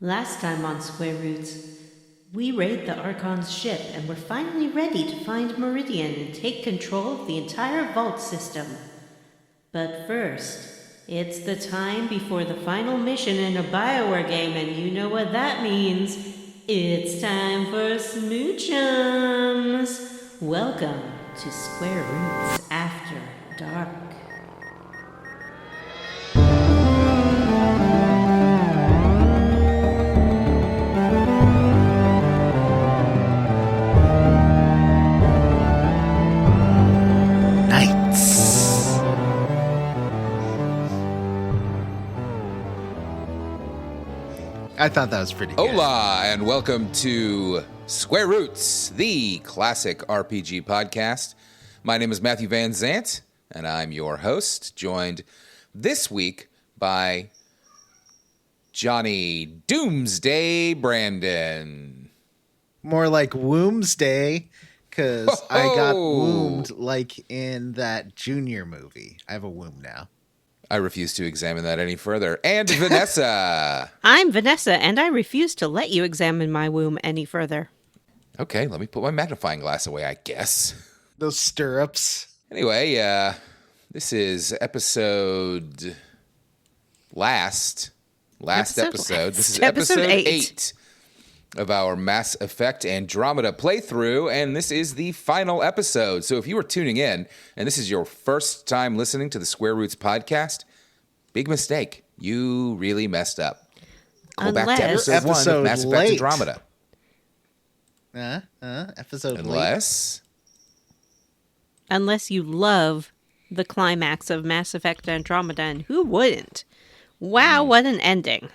Last time on Square Roots, we raid the Archon's ship and we're finally ready to find Meridian and take control of the entire vault system. But first, it's the time before the final mission in a BioWare game, and you know what that means. It's time for Smoochums! Welcome to Square Roots After Dark. I thought that was pretty good. Hola, and welcome to Square Roots, the classic RPG podcast. My name is Matthew Van Zant, and I'm your host, joined this week by Johnny Doomsday Brandon. More like Wombsday, because I got wombed like in that Junior movie. I have a womb now. I refuse to examine that any further. And Vanessa. I'm Vanessa, and I refuse to let you examine my womb any further. Okay, let me put my magnifying glass away, I guess. Those stirrups. Anyway, this is episode last episode. This is episode 8 of our Mass Effect Andromeda playthrough, and this is the final episode. So if you are tuning in, and this is your first time listening to the Square Roots podcast, big mistake. You really messed up. Go back to episode 1 of Mass Effect Andromeda. Episode Unless you love the climax of Mass Effect Andromeda, and who wouldn't? Wow, what an ending.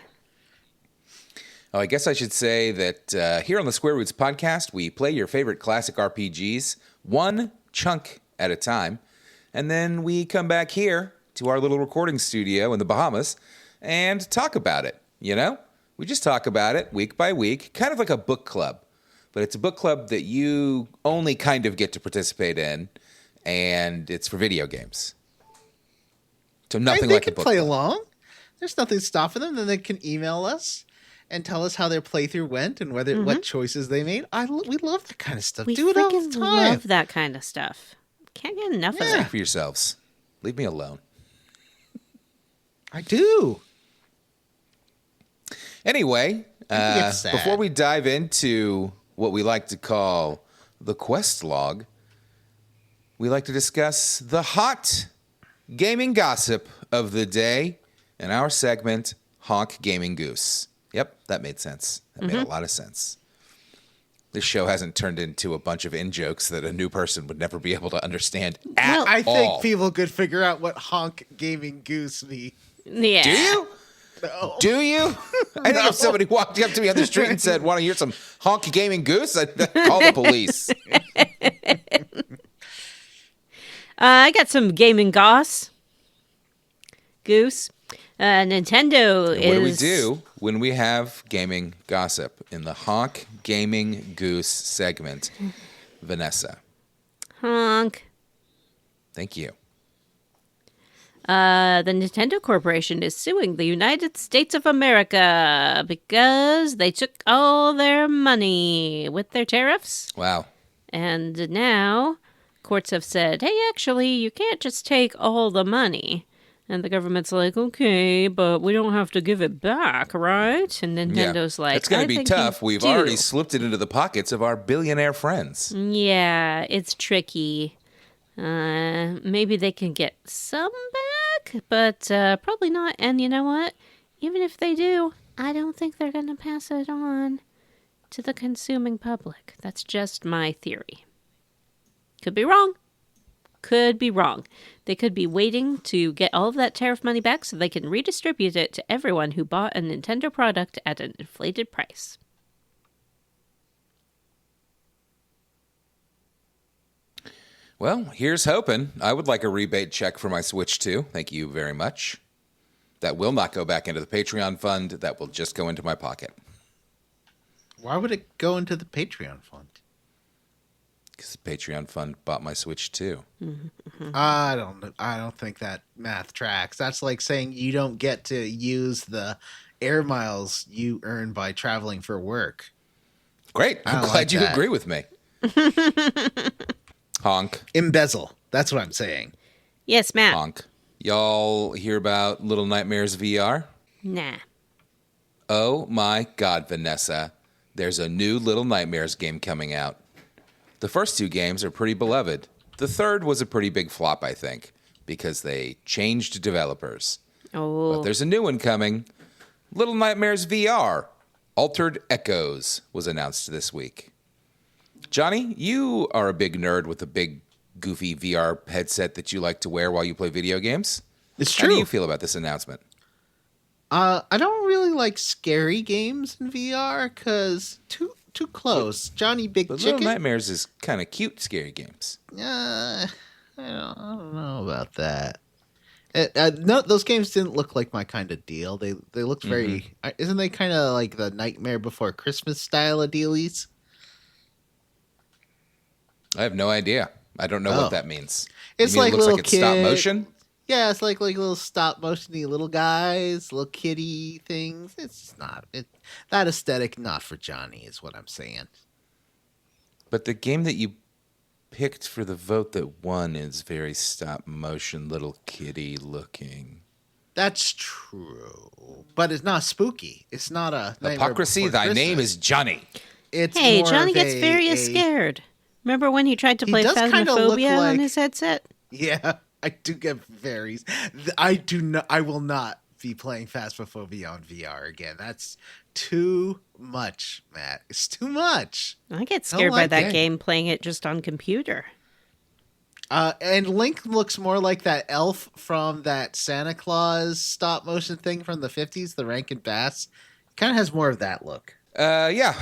Oh, I guess I should say that here on the Square Roots podcast, we play your favorite classic RPGs one chunk at a time, and then we come back here to our little recording studio in the Bahamas and talk about it, you know? We just talk about it week by week, kind of like a book club, but it's a book club that you only kind of get to participate in, and it's for video games. So nothing like a book club. They can play along. There's nothing stopping them. Then they can email us and tell us how their playthrough went and what choices they made. We love that kind of stuff. We do it all the time. love that kind of stuff. Can't get enough of it. Speak for yourselves. Leave me alone. I do. Anyway, before we dive into what we like to call the quest log, we like to discuss the hot gaming gossip of the day in our segment, Honk Gaming Goose. Yep, that made sense. That made a lot of sense. This show hasn't turned into a bunch of in-jokes that a new person would never be able to understand at all. I think people could figure out what Honk Gaming Goose means. Yeah. Do you? No. Do you? I think if somebody walked up to me on the street and said, "Want to hear some Honk Gaming Goose?" I'd call the police. I got some gaming goss. Goose. Nintendo What do we do when we have gaming gossip in the Honk Gaming Goose segment? Vanessa. Honk. Thank you. The Nintendo Corporation is suing the United States of America because they took all their money with their tariffs. Wow. And now courts have said, hey, actually, you can't just take all the money. And the government's like, okay, but we don't have to give it back, right? And Nintendo's like, it's going to be tough. We've already slipped it into the pockets of our billionaire friends. Yeah, it's tricky. Maybe they can get some back, but probably not. And you know what? Even if they do, I don't think they're going to pass it on to the consuming public. That's just my theory. Could be wrong. Could be wrong. They could be waiting to get all of that tariff money back so they can redistribute it to everyone who bought a Nintendo product at an inflated price. Well, here's hoping. I would like a rebate check for my Switch 2. Thank you very much. That will not go back into the Patreon fund. That will just go into my pocket. Why would it go into the Patreon fund? Because the Patreon fund bought my Switch 2. I don't think that math tracks. That's like saying you don't get to use the air miles you earn by traveling for work. Great. I I'm like glad you that. agree with me. Honk. Embezzle. That's what I'm saying. Yes, Matt. Honk. Y'all hear about Little Nightmares VR? Nah. Oh my God, Vanessa. There's a new Little Nightmares game coming out. The first 2 games are pretty beloved. The third was a pretty big flop, I think, because they changed developers. Oh. But there's a new one coming. Little Nightmares VR. Altered Echoes was announced this week. Johnny, you are a big nerd with a big, goofy VR headset that you like to wear while you play video games. It's How do true. you feel about this announcement? I don't really like scary games in VR because too close. Johnny Big But Chicken. Little Nightmares is kind of cute, scary games. I don't know about that. No, those games didn't look like my kind of deal. They looked very. Isn't they kind of like the Nightmare Before Christmas style of dealies? I have no idea. I don't know Oh. what that means. It's You mean like it looks little like it's stop kid- motion? Yeah, it's like little stop motiony little guys, little kitty things. It's not that aesthetic. Not for Johnny, is what I'm saying. But the game that you picked for the vote that won is very stop motion, little kitty looking. That's true, but it's not spooky. It's not a Nightmare Hypocrisy, Before thy name Christmas. is Johnny. It's Hey, more Johnny of gets very scared. Remember when he tried to He play does kinda look Phasmophobia on like- his headset? Yeah, I do get very. I do not. I will not be playing Phasmophobia on VR again. That's too much, Matt. It's too much. I get scared by like that it. game playing it just on computer. And Link looks more like that elf from that Santa Claus stop motion thing from the 50s, the Rankin Bass. Kind of has more of that look. Yeah,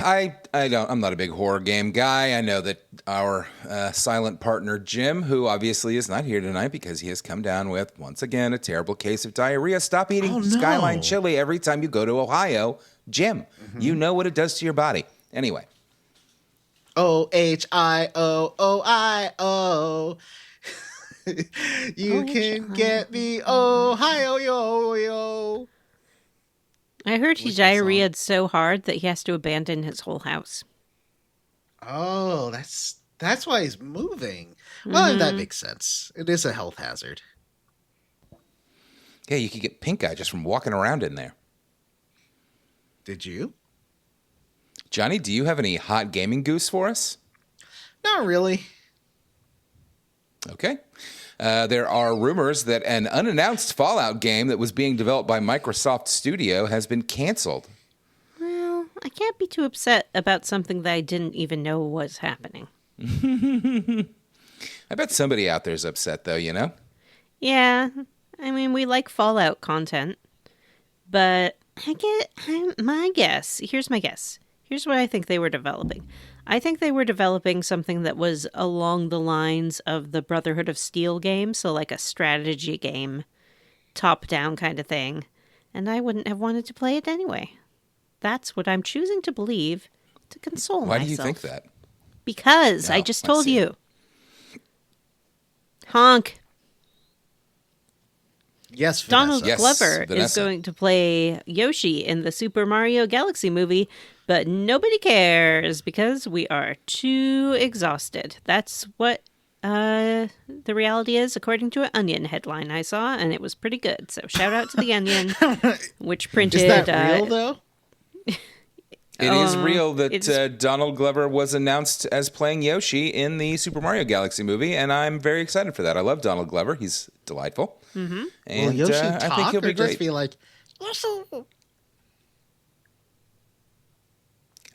I'm not a big horror game guy. I know that our silent partner Jim, who obviously is not here tonight because he has come down with once again a terrible case of diarrhea. Stop eating Oh, no. Skyline chili every time you go to Ohio, Jim. You know what it does to your body. Anyway, OHIOOIO. You can get me Ohio, yo. I heard he What's that song? diarrheaed so hard that he has to abandon his whole house. Oh, that's why he's moving. Well, that makes sense. It is a health hazard. yeah, you could get pink eye just from walking around in there. Did you? Johnny, do you have any hot gaming goose for us? Not really. Okay. There are rumors that an unannounced Fallout game that was being developed by Microsoft Studio has been canceled. Well, I can't be too upset about something that I didn't even know was happening. I bet somebody out there's upset, though, you know? Yeah, I mean, we like Fallout content, but my guess. Here's my guess. Here's what I think they were developing. I think they were developing something that was along the lines of the Brotherhood of Steel game, so like a strategy game, top-down kind of thing, and I wouldn't have wanted to play it anyway. That's what I'm choosing to believe to console Why myself. do you think that? Because I No, just I told see. you. Honk. Yes, Donald Vanessa. Yes, Glover is Vanessa. going to play Yoshi in the Super Mario Galaxy movie, but nobody cares because we are too exhausted. That's what the reality is, according to an Onion headline I saw, and it was pretty good. So shout out to the Onion, which printed. Is that real, though? It is real it's- that Donald Glover was announced as playing Yoshi in the Super Mario Galaxy movie, and I'm very excited for that. I love Donald Glover. He's delightful. Mm-hmm. And Will Yoshi I talk think he'll or be great. just be like, Yoshi?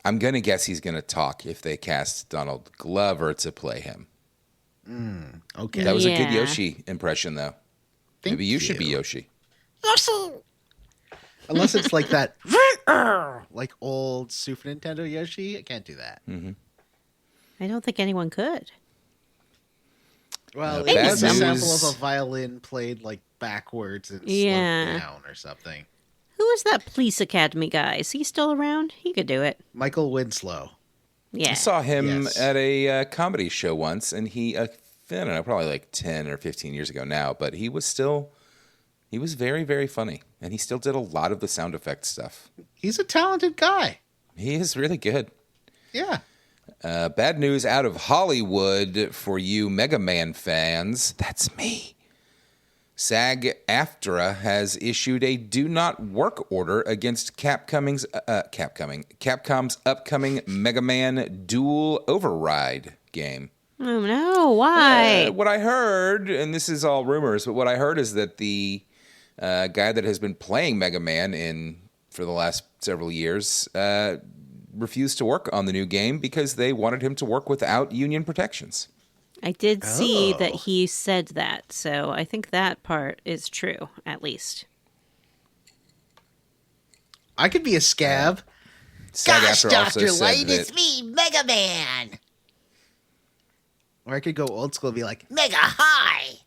I'm going to guess he's going to talk if they cast Donald Glover to play him. Okay. That was a good Yeah. Yoshi impression, though. Thank Maybe you should be you. Yoshi. Unless it's like that, like old Super Nintendo Yoshi. I can't do that. I don't think anyone could. Well, Bad it was a news. sample of a violin played like backwards and Yeah. slowed down or something. Who is that Police Academy guy? Is he still around? He could do it. Michael Winslow. Yeah. I saw him Yes. at a comedy show once, and he, I don't know, probably like 10 or 15 years ago now, but he was very, very funny. and he still did a lot of the sound effect stuff. He's a talented guy. He is really good. Yeah. Bad news out of Hollywood for you Mega Man fans. That's me. SAG-AFTRA has issued a do not work order against Capcom's upcoming Mega Man Dual Override game. Oh no, why? What I heard, and this is all rumors, but what I heard is that the guy that has been playing Mega Man for the last several years refused to work on the new game because they wanted him to work without union protections. I did see that he said that, so I think that part is true, at least. I could be a scab. Gosh, Dr. Light, it's me, Mega Man. Or I could go old school and be like, Mega High.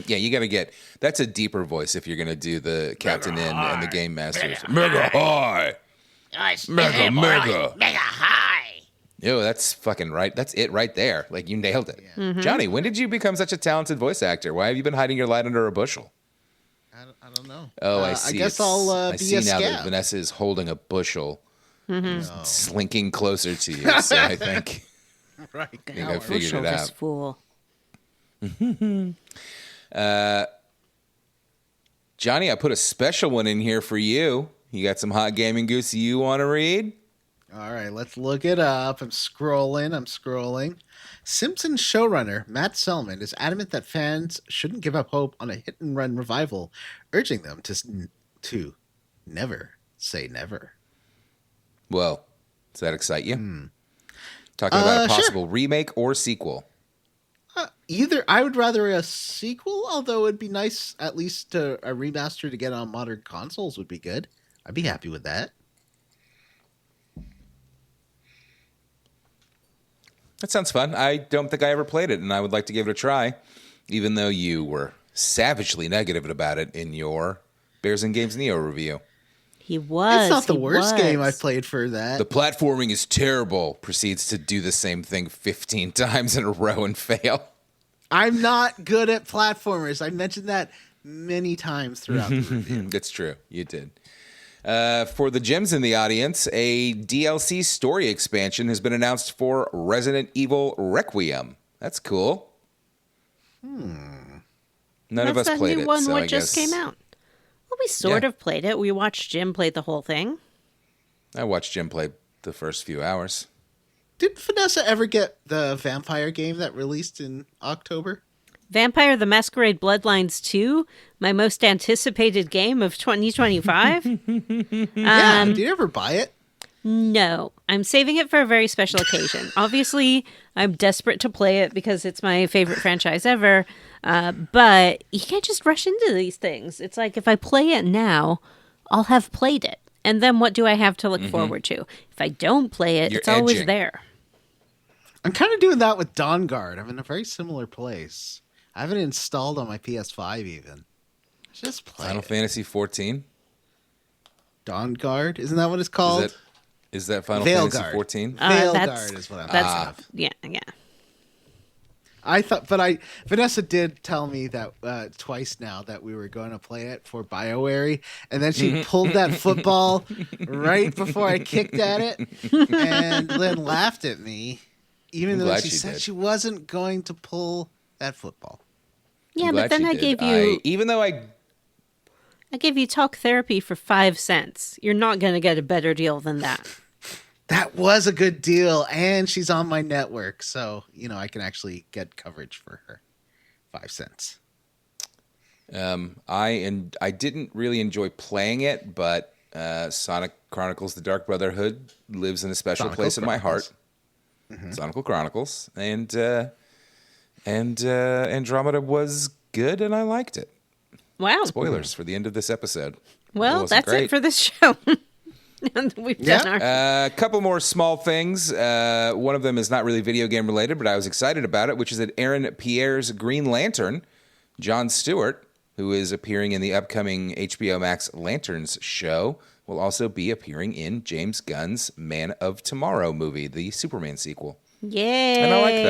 Yeah, you got to get... That's a deeper voice if you're going to do the Captain N and the Game Masters. Mega High. Mega. Mega High. Yo, that's fucking right. That's it right there. Like, you nailed it. Yeah. Mm-hmm. Johnny, when did you become such a talented voice actor? Why have you been hiding your light under a bushel? I don't know. Oh, I see. I guess I'll I be see a now scab. that Vanessa is holding a bushel, slinking closer to you. So I think, right. I think I figured it out. This fool. Johnny, I put a special one in here for you. You got some hot gaming goose you want to read? All right, let's look it up. I'm scrolling. Simpsons showrunner Matt Selman is adamant that fans shouldn't give up hope on a hit-and-run revival, urging them to never say never. Well, does that excite you? Talking about a possible remake or sequel. Either. I would rather a sequel, although it'd be nice at least a remaster to get on modern consoles would be good. I'd be happy with that. That sounds fun. I don't think I ever played it, and I would like to give it a try, even though you were savagely negative about it in your Bears and Games Neo review. He was. It's not the worst game I've played for that. The platforming is terrible. Proceeds to do the same thing 15 times in a row and fail. I'm not good at platformers. I mentioned that many times throughout the review. That's true. You did. For the gems in the audience, a DLC story expansion has been announced for Resident Evil Requiem. That's cool. None of us played it. That's So one I what just guess came out. Well, we sort of played it. We watched Jim play the whole thing. I watched Jim play the first few hours. Did Vanessa ever get the vampire game that released in October? Vampire the Masquerade Bloodlines 2, my most anticipated game of 2025. Yeah, did you ever buy it? No, I'm saving it for a very special occasion. Obviously, I'm desperate to play it because it's my favorite franchise ever. But you can't just rush into these things. It's like if I play it now, I'll have played it. And then what do I have to look forward to? If I don't play it, it's always there. I'm kind of doing that with Dawn Guard. I'm in a very similar place. I haven't installed on my PS5 even. Just play Final Fantasy 14? Dawn Guard? Isn't that what it's called? Is that Final Veil Fantasy Guard. 14? Veil Guard is what I'm thinking of. Yeah. I thought, Vanessa did tell me that twice now that we were going to play it for BioWare, and then she pulled that football right before I kicked at it, and then laughed at me, even though she said she wasn't going to pull that football. Yeah, but then I gave you, even though I gave you talk therapy for 5 cents. You're not going to get a better deal than that. That was a good deal, and she's on my network, so I can actually get coverage for her. 5 cents. I didn't really enjoy playing it, but Sonic Chronicles: The Dark Brotherhood lives in a special place in my heart. Sonic Chronicles, and Andromeda was good, and I liked it. Wow! Spoilers for the end of this episode. Well, that's it for this show. We've done a couple more small things. One of them is not really video game related, but I was excited about it, which is that Aaron Pierre's Green Lantern, Jon Stewart, who is appearing in the upcoming HBO Max Lanterns show, will also be appearing in James Gunn's Man of Tomorrow movie, the Superman sequel. Yay! And I like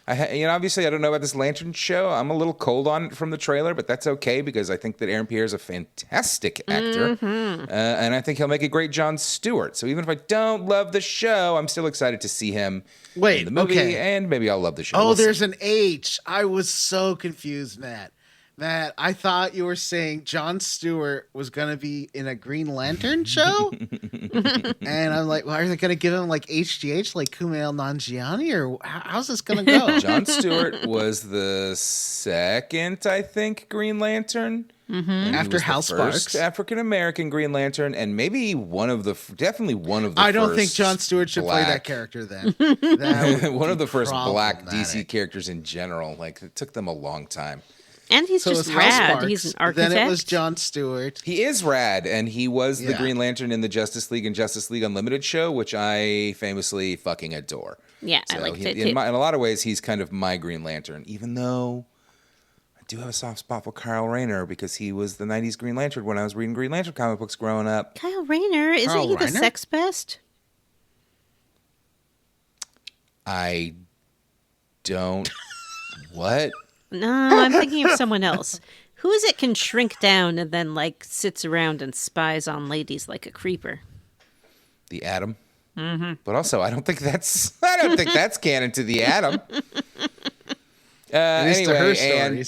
that. Obviously, I don't know about this Lantern show. I'm a little cold on it from the trailer, but that's okay because I think that Aaron Pierre is a fantastic actor, and I think he'll make a great Jon Stewart. So even if I don't love the show, I'm still excited to see him in the movie, and maybe I'll love the show. Oh, there's an H. I was so confused, Matt. Matt, I thought you were saying Jon Stewart was going to be in a Green Lantern show? And I'm like, well, are they going to give him like HGH, like Kumail Nanjiani? Or how's this going to go? Jon Stewart was the second, I think, Green Lantern. After Hal Sparks. First African-American Green Lantern, and maybe definitely one of the I don't first think Jon Stewart should play that character then. One of the first black DC characters in general. Like, it took them a long time. And he's just rad. Sparks, He's an architect. Then it was Jon Stewart. He is rad, and he was the Green Lantern in the Justice League and Justice League Unlimited show, which I famously fucking adore. Yeah, so I liked it too. In a lot of ways, he's kind of my Green Lantern, even though I do have a soft spot for Kyle Rayner because he was the 90s Green Lantern when I was reading Green Lantern comic books growing up. Kyle Rayner? Isn't he the sex pest? I don't... What? No, I'm thinking of someone else. Who is it can shrink down and then, like, sits around and spies on ladies like a creeper? The Atom. Mm-hmm. But also, I don't think that's canon to the Atom. Anyway,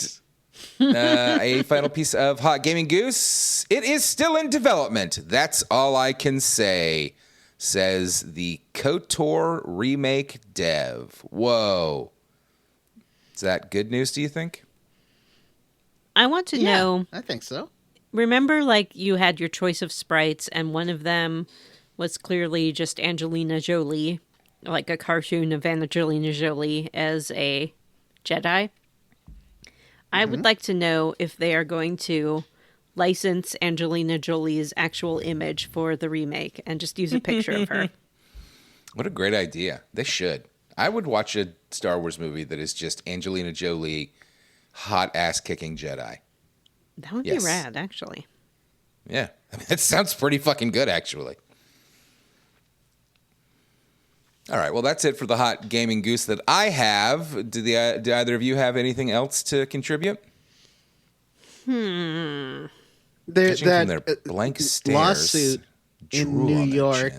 and a final piece of hot gaming goose. It is still in development. That's all I can say, says the KOTOR remake dev. Whoa. Is that good news, do you think? I want to know. I think so. Remember, like, you had your choice of sprites, and one of them was clearly just Angelina Jolie, like a cartoon of Angelina Jolie as a Jedi. I would like to know if they are going to license Angelina Jolie's actual image for the remake and just use a picture of her. What a great idea. They should. I would watch a Star Wars movie that is just Angelina Jolie, hot ass kicking Jedi. That would be rad, actually. Yeah, I mean, that sounds pretty fucking good, actually. All right, well, that's it for the hot gaming goose that I have. Do either of you have anything else to contribute? Judging from their blank stares, lawsuit in New York.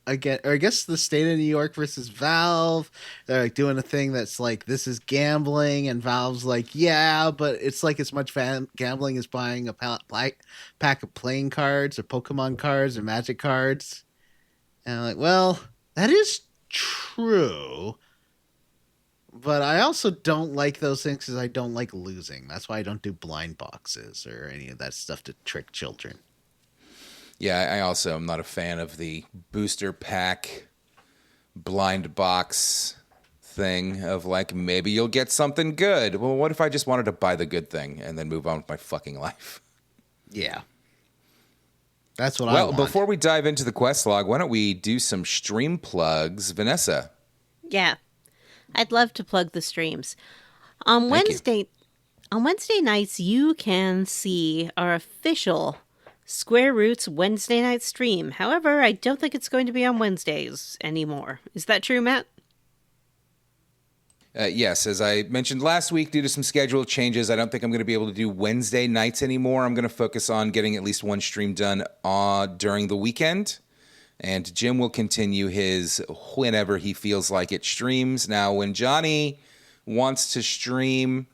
Again, or I guess the state of New York versus Valve. They're like doing a thing that's like, this is gambling, and Valve's like, yeah, but it's like as much gambling as buying a pack of playing cards or Pokemon cards or Magic cards. And I'm like, well, that is true, but I also don't like those things because I don't like losing. That's why I don't do blind boxes or any of that stuff to trick children. Yeah, I also am not a fan of the booster pack blind box thing of like, maybe you'll get something good. Well, what if I just wanted to buy the good thing and then move on with my fucking life? Yeah. That's what I want. Well, before we dive into the quest log, why don't we do some stream plugs? Vanessa. Yeah. I'd love to plug the streams. On Wednesday nights, you can see our official Square Roots Wednesday night stream. However, I don't think it's going to be on Wednesdays anymore. Is that true, Matt? Yes, as I mentioned last week, due to some schedule changes, I don't think I'm going to be able to do Wednesday nights anymore. I'm going to focus on getting at least one stream done during the weekend. And Jim will continue his whenever he feels like it streams. Now, when Johnny wants to stream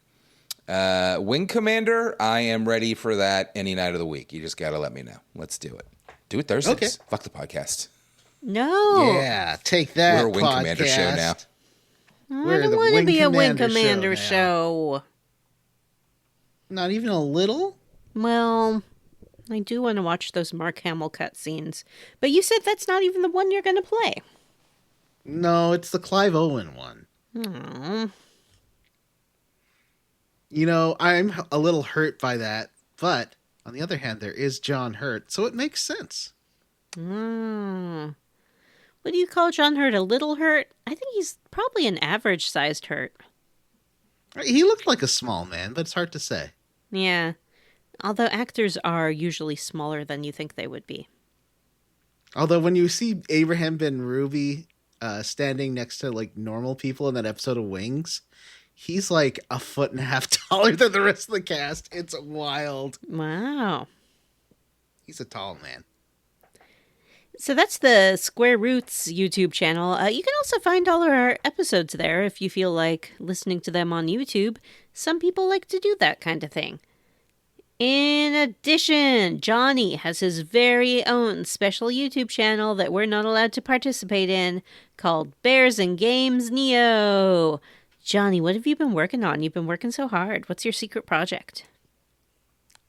Wing Commander, I am ready for that any night of the week. You just got to let me know. Let's do it. Do it Thursdays. Okay. Fuck the podcast. No. Yeah, take that. We're a Wing Commander show now. I don't want to be a Wing Commander show. Not even a little? Well, I do want to watch those Mark Hamill cutscenes. But you said that's not even the one you're going to play. No, it's the Clive Owen one. Aww. You know, I'm a little hurt by that, but on the other hand, there is John Hurt, so it makes sense. What do you call John Hurt? A little hurt? I think he's probably an average-sized hurt. He looked like a small man, but it's hard to say. Yeah. Although actors are usually smaller than you think they would be. Although when you see Abraham Ben Ruby standing next to like normal people in that episode of Wings. He's like a foot and a half taller than the rest of the cast. It's wild. Wow. He's a tall man. So that's the Square Roots YouTube channel. You can also find all our episodes there if you feel like listening to them on YouTube. Some people like to do that kind of thing. In addition, Johnny has his very own special YouTube channel that we're not allowed to participate in called Bears and Games Neo. Johnny, what have you been working on? You've been working so hard. What's your secret project?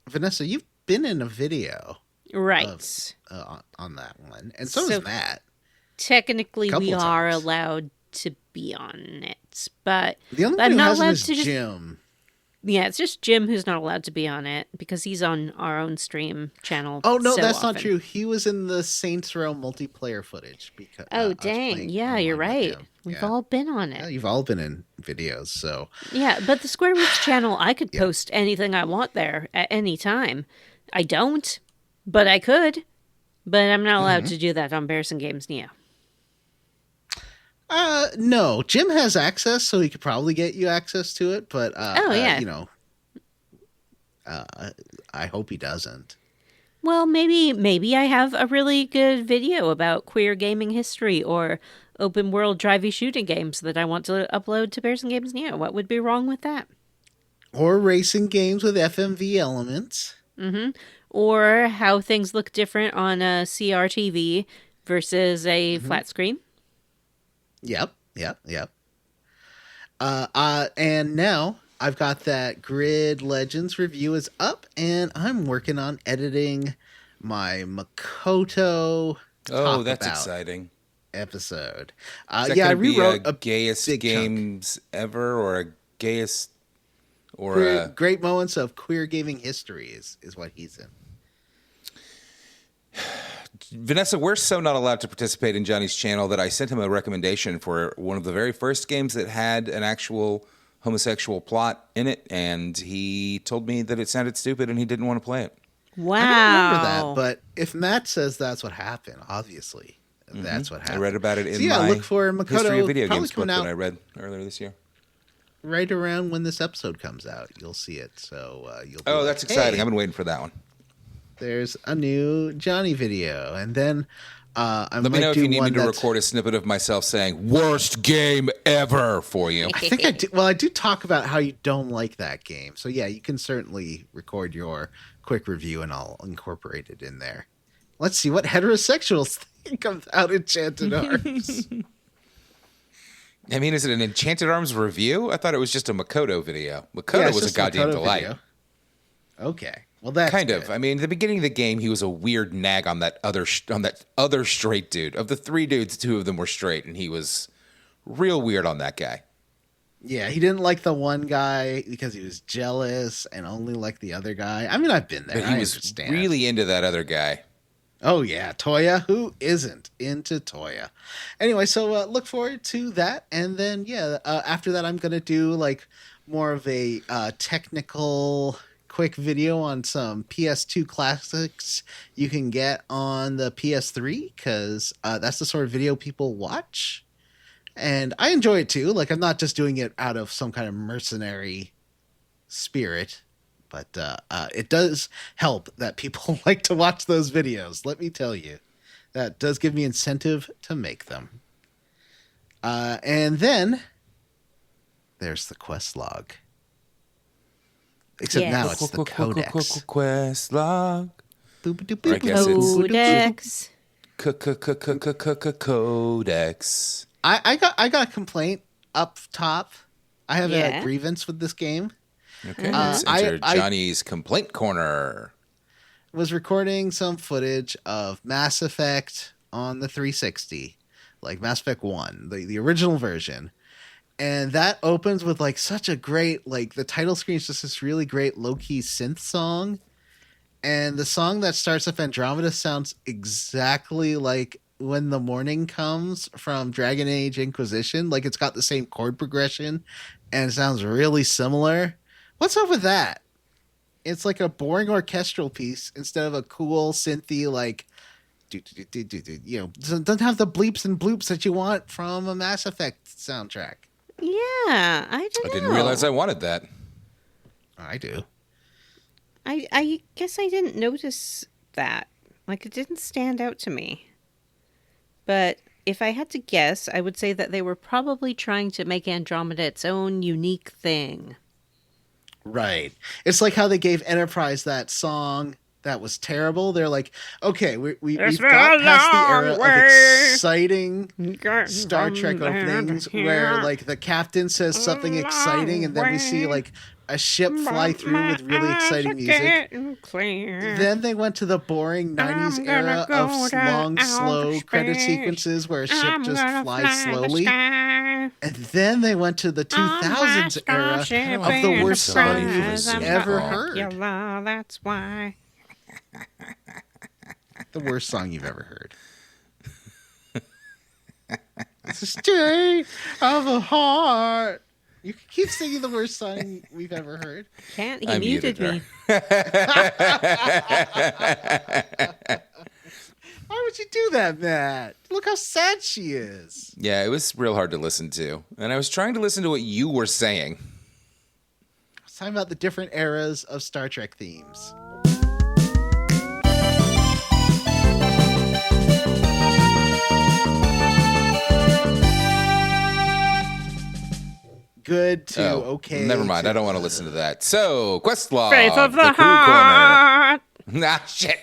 Vanessa, you've been in a video. Right. On that one. And so is Matt. Technically, we Couple are times. allowed to be on it, but The only I'm one who not hasn't allowed is to just... Jim. Yeah, it's just Jim who's not allowed to be on it because he's on our own stream channel. Oh, no, so that's often. not true. He was in the Saints Row multiplayer footage. Because, Oh, I was dang. playing Yeah, you're online with right. him. We've Yeah. all been on Yeah, it. you've all been in videos, so... Yeah, but the Square Roots channel, I could post anything I want there at any time. I don't, but I could. But I'm not allowed to do that on Bears and Games Neo. No. Jim has access, so he could probably get you access to it, but, yeah. I hope he doesn't. Well, maybe I have a really good video about queer gaming history or open world drivey shooting games that I want to upload to Bears and Games Neo. What would be wrong with that? Or racing games with FMV elements. Or how things look different on a CRTV versus a flat screen. Yep. And now I've got that Grid Legends review is up, and I'm working on editing my Makoto Oh, Talk that's About exciting. episode. Is that I gonna be rewrote a a gayest big chunk. games ever, or a gayest, or Great moments of queer gaming history is what he's in. Vanessa, we're so not allowed to participate in Johnny's channel that I sent him a recommendation for one of the very first games that had an actual homosexual plot in it, and he told me that it sounded stupid and he didn't want to play it. Wow. I don't remember that, but if Matt says that's what happened, obviously that's what happened. I read about it in So yeah, my look for Makoto history of video probably games book coming that out I read earlier this year. right around when this episode comes out. You'll see it. So you'll. Be Oh, like, that's exciting! "Hey, I've been waiting for that one. there's a new Johnny video, and then I Let me know if you need me to that's- record a snippet of myself saying "worst game ever" for you. I think I do. Well, I do talk about how you don't like that game. So yeah, you can certainly record your quick review, and I'll incorporate it in there. Let's see what heterosexuals think about Enchanted Arms. I mean, is it an Enchanted Arms review? I thought it was just a Makoto video. Makoto Yeah, it's was a just goddamn Makoto delight. video. Okay, well that's Kind of. good. I mean, at the beginning of the game, he was a weird nag on that other straight dude. Of the three dudes, two of them were straight, and he was real weird on that guy. Yeah, he didn't like the one guy because he was jealous and only liked the other guy. I mean, I've been there. But he I was understand. really into that other guy. Oh yeah, Toya. Who isn't into Toya? Anyway, so look forward to that, and then after that, I'm gonna do like more of a technical, quick video on some PS2 classics you can get on the PS3 because that's the sort of video people watch, and I enjoy it too. Like I'm not just doing it out of some kind of mercenary spirit. But it does help that people like to watch those videos. Let me tell you, that does give me incentive to make them. And then there's the quest log. Except now it's the codex. Quest log. Boop-a-doop-boop-boop. I guess it's- Codex. Codex. I got a complaint up top. I have Yeah? a grievance with this game. Okay, let's enter I Johnny's complaint corner. was recording some footage of Mass Effect on the 360, like Mass Effect 1, the original version. And that opens with like such a great, like the title screen is just this really great low-key synth song. And the song that starts up Andromeda sounds exactly like When the Morning Comes from Dragon Age Inquisition. Like it's got the same chord progression and it sounds really similar. What's up with that? It's like a boring orchestral piece instead of a cool synthy like you know, doesn't have the bleeps and bloops that you want from a Mass Effect soundtrack. Yeah, I don't know. I didn't realize I wanted that. I do. I guess I didn't notice that. Like, it didn't stand out to me. But if I had to guess, I would say that they were probably trying to make Andromeda its own unique thing. Right. It's like how they gave Enterprise that song that was terrible. They're like, okay, we've got past the era of exciting Star Trek openings where, like, the captain says something exciting and then we see, like, a ship fly through with really exciting music. Then they went to the boring 90s era of long, slow credit sequences where a ship just flies slowly. And then they went to the 2000s era of the worst song you've ever heard. That's why. The worst song you've ever heard. It's a state of the heart. You can keep singing the worst song we've ever heard. Can't. He muted me. Why would you do that, Matt? Look how sad she is. Yeah, it was real hard to listen to. And I was trying to listen to what you were saying. I was talking about the different eras of Star Trek themes. Good to okay. Never mind. I don't want to listen to that. So, quest log. Faith of the crew heart. corner. Ah, shit.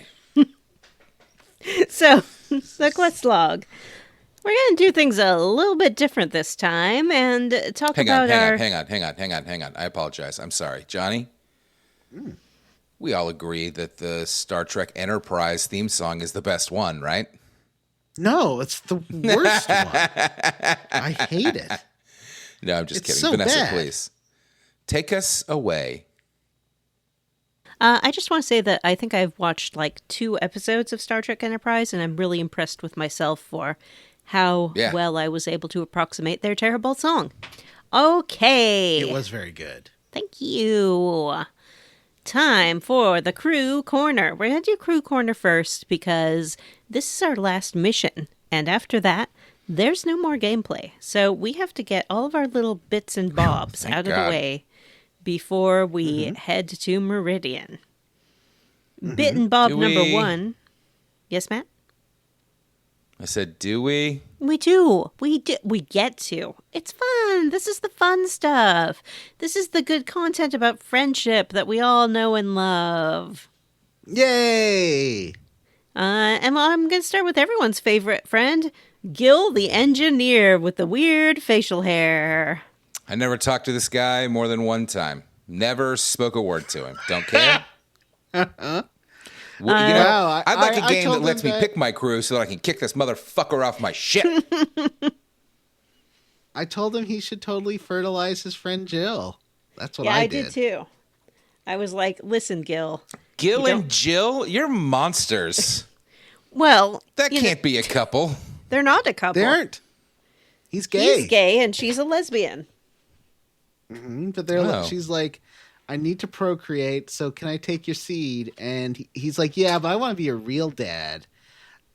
So, the quest log. We're going to do things a little bit different this time and talk Hang about on. I apologize. I'm sorry. Johnny? We all agree that the Star Trek Enterprise theme song is the best one, right? No, it's the worst one. I hate it. No, I'm just It's kidding. so Vanessa, bad. please. Take us away. I just want to say that I think I've watched like 2 episodes of Star Trek Enterprise, and I'm really impressed with myself for how well I was able to approximate their terrible song. Okay. It was very good. Thank you. Time for the crew corner. We're going to do crew corner first because this is our last mission. And after that, there's no more gameplay. So we have to get all of our little bits and bobs out of the way before we head to Meridian. Bit and bob number 1. Yes, Matt? I said, do we? We do. We get to. It's fun. This is the fun stuff. This is the good content about friendship that we all know and love. Yay! And I'm going to start with everyone's favorite friend, Gil the engineer with the weird facial hair. I never talked to this guy more than one time. Never spoke a word to him. Don't care. Well, you know, I'd like a game that lets me pick my crew so that I can kick this motherfucker off my ship. I told him he should totally fertilize his friend Jill. That's what I did. Yeah, I did too. I was like, listen, Gil. Gil and Jill, you're monsters. Well, that can't be a couple. They're not a couple. They aren't. He's gay. He's gay and she's a lesbian. But she's like, I need to procreate, so can I take your seed? And he's like, yeah, but I want to be a real dad.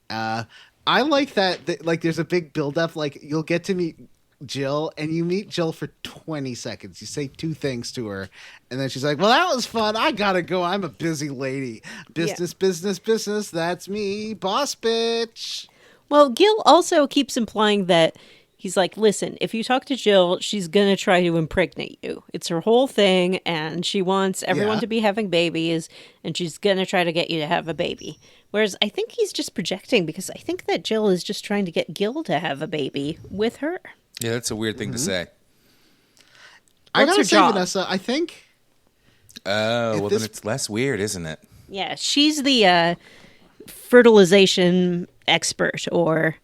I like that. Like, there's a big buildup. Like, you'll get to meet Jill, and you meet Jill for 20 seconds. You say 2 things to her, and then she's like, well, that was fun. I gotta go. I'm a busy lady. Business, business. That's me. Boss bitch. Well, Gil also keeps implying that he's like, listen, if you talk to Jill, she's going to try to impregnate you. It's her whole thing, and she wants everyone to be having babies, and she's going to try to get you to have a baby. Whereas I think he's just projecting, because I think that Jill is just trying to get Gil to have a baby with her. Yeah, that's a weird thing to say. I gotta say, Vanessa, I think... well, then it's less weird, isn't it? Yeah, she's the fertilization expert or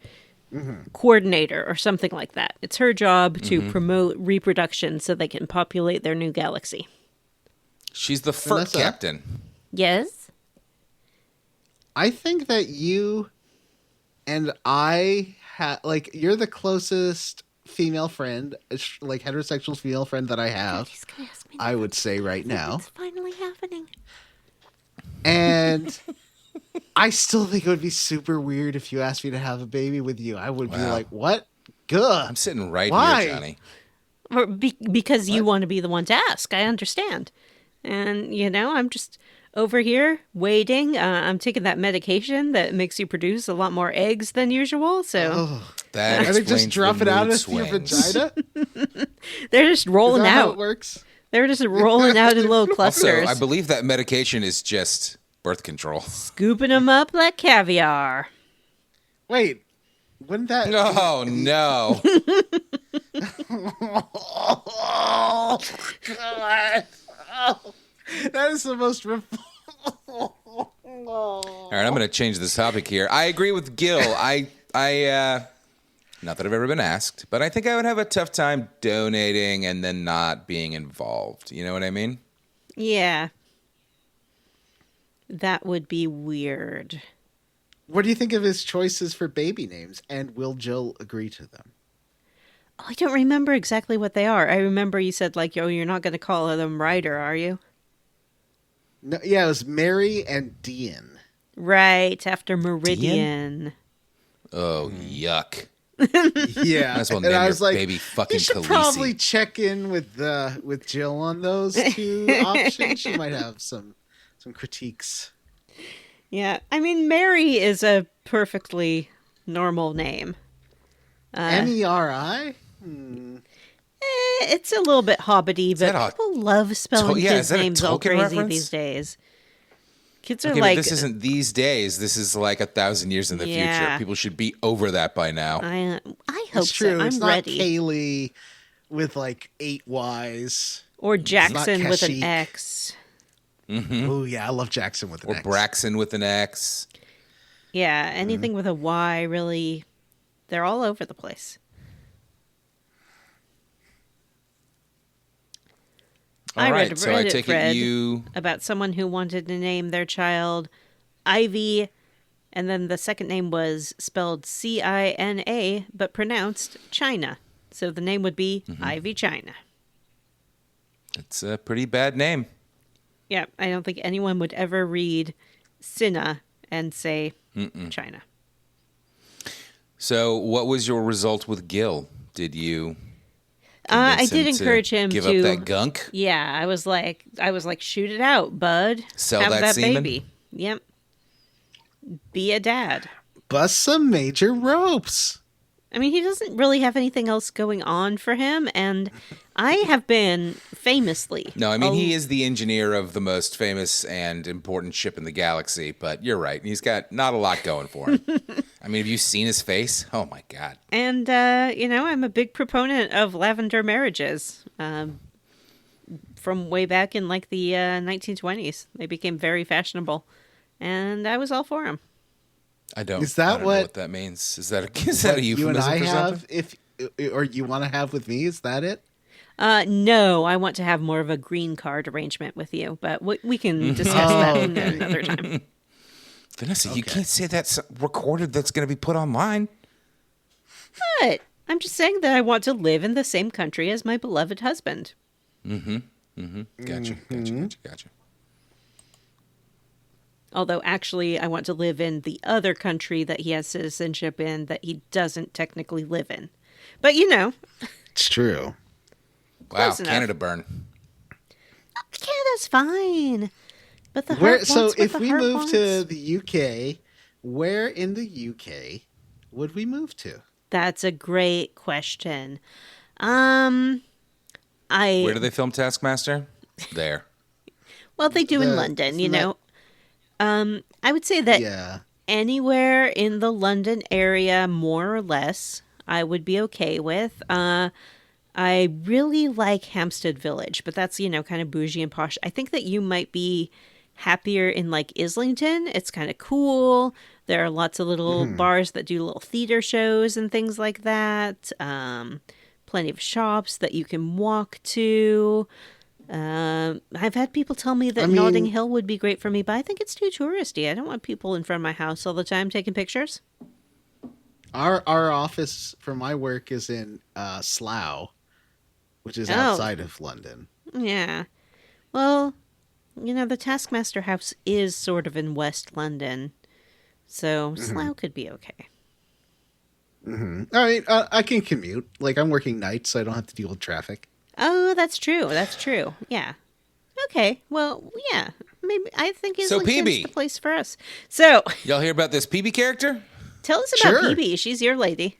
coordinator or something like that. It's her job to promote reproduction so they can populate their new galaxy. She's the FERT captain. Yes? I think that you and I you're the closest female friend, like heterosexual female friend that I have. He's gonna ask me I would say right now. It's finally happening. And I still think it would be super weird if you asked me to have a baby with you. I would be Wow. like, what? Good. I'm sitting right Why? here, Johnny. Or because you What? want to be the one to ask. I understand. And, I'm just over here waiting. I'm taking that medication that makes you produce a lot more eggs than usual. So Oh. That Are they explains just drop the it out mood of your swings. vagina? they're just Is rolling that how it out. works? They're just rolling out in little clusters. Also, I believe that medication is just birth control. Scooping them up like caviar. Wait, wouldn't that? Oh, no. Oh, God. Oh, that is the most. All right, I'm going to change this topic here. I agree with Gil. Not that I've ever been asked, but I think I would have a tough time donating and then not being involved. You know what I mean? Yeah. That would be weird. What do you think of his choices for baby names? And will Jill agree to them? Oh, I don't remember exactly what they are. I remember you said, like, you're not going to call them Ryder, are you? No, yeah, it was Mary and Dean. Right, after Meridian. Oh, yuck. Yeah, Might as well and name I your was like, baby fucking you should Khaleesi. probably check in with Jill on those two options. She might have some critiques. Yeah, I mean, Mary is a perfectly normal name. Meri? It's a little bit hobbity, but that a people love spelling yeah, is kids' that a names all Tolkien crazy reference? these days. Kids are Okay, like, but this isn't these days. This is like 1,000 years in the Yeah. future. People should be over that by now. I hope It's true. so. It's I'm not ready. Kaylee with like 8 Y's. Or Jackson with an Kashyyyk. X. Oh yeah, I love Jackson with an Or X. Braxton with an X. Yeah, anything with a Y, really, they're all over the place. All I right, read a so I Reddit take thread it you... about someone who wanted to name their child Ivy, and then the second name was spelled Cina, but pronounced China. So the name would be Ivy China. It's a pretty bad name. Yeah, I don't think anyone would ever read Sina and say China. So what was your result with Gil? Did you... I convince did him to encourage him give to up that gunk? Yeah, I was like, shoot it out, bud. Sell Have that semen? baby. Yep. Be a dad. Bust some major ropes. I mean, he doesn't really have anything else going on for him, and I have been famously. No, I mean, he is the engineer of the most famous and important ship in the galaxy, but you're right. He's got not a lot going for him. I mean, have you seen his face? Oh, my God. And, I'm a big proponent of lavender marriages. From way back in, like, the 1920s. They became very fashionable, and I was all for them. I don't Is that know what- what that means. Is that a You euphemism and I for have, something? or you want to have with me? Is that it? No, I want to have more of a green card arrangement with you, but we can discuss that another time. Vanessa, you Okay. can't say that's recorded. That's going to be put online. But I'm just saying that I want to live in the same country as my beloved husband. Gotcha. Although actually I want to live in the other country that he has citizenship in that he doesn't technically live in. But It's true. Wow, Close enough. Canada burn. Canada's fine. But the Where? heart So wants what if the we heart move to wants. the UK, where in the UK would we move to? That's a great question. Where Where do they film Taskmaster? There. Well, they do in London, you know. I would say that Yeah. anywhere in the London area, more or less, I would be okay with. I really like Hampstead Village, but that's, kind of bougie and posh. I think that you might be happier in like Islington. It's kind of cool. There are lots of little bars that do little theater shows and things like that. Plenty of shops that you can walk to. I've had people tell me that Notting Hill would be great for me, but I think it's too touristy. I don't want people in front of my house all the time taking pictures. Our office for my work is in Slough, which is Oh. outside of London. Yeah. Well, the Taskmaster house is sort of in West London. So Slough could be okay. I mean, I can commute. Like, I'm working nights, so I don't have to deal with traffic. Oh, that's true. That's true. Yeah. Okay. Well, yeah. Maybe I think So Islington's PB. the place for us. So Y'all hear about this PB character? tell us about Sure. PB. She's your lady.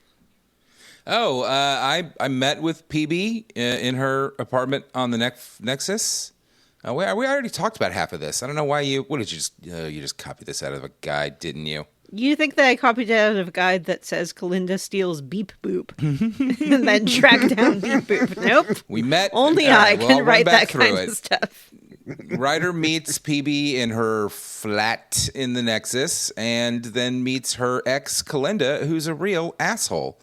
Oh, I met with PB in her apartment on the Nexus. We already talked about half of this. I don't know why what did you just copy this out of a guide, didn't you? You think that I copied it out of a guide that says Kalinda steals Beep Boop and then tracked down Beep Boop? Nope. We met. Only all I right, well, I'll can run write back that kind through of stuff. Ryder meets PB in her flat in the Nexus, and then meets her ex Kalinda, who's a real asshole.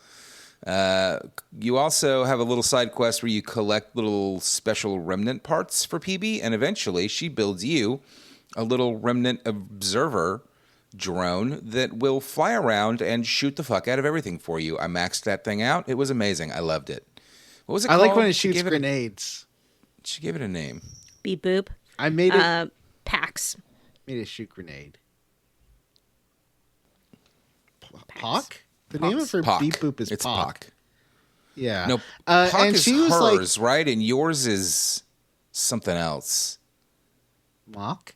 You also have a little side quest where you collect little special remnant parts for PB, and eventually she builds you a little remnant observer drone that will fly around and shoot the fuck out of everything for you. I maxed that thing out. It was amazing. I loved it. What was it I called? like when it shoots grenades. She gave it a name. Beep Boop. I made it Pax. made a shoot grenade. Pax. Pock? The name of her Pock. beep boop is It's Pock. Pock. Yeah. No, Pock and is she was hers, right? And yours is something else. like Mock.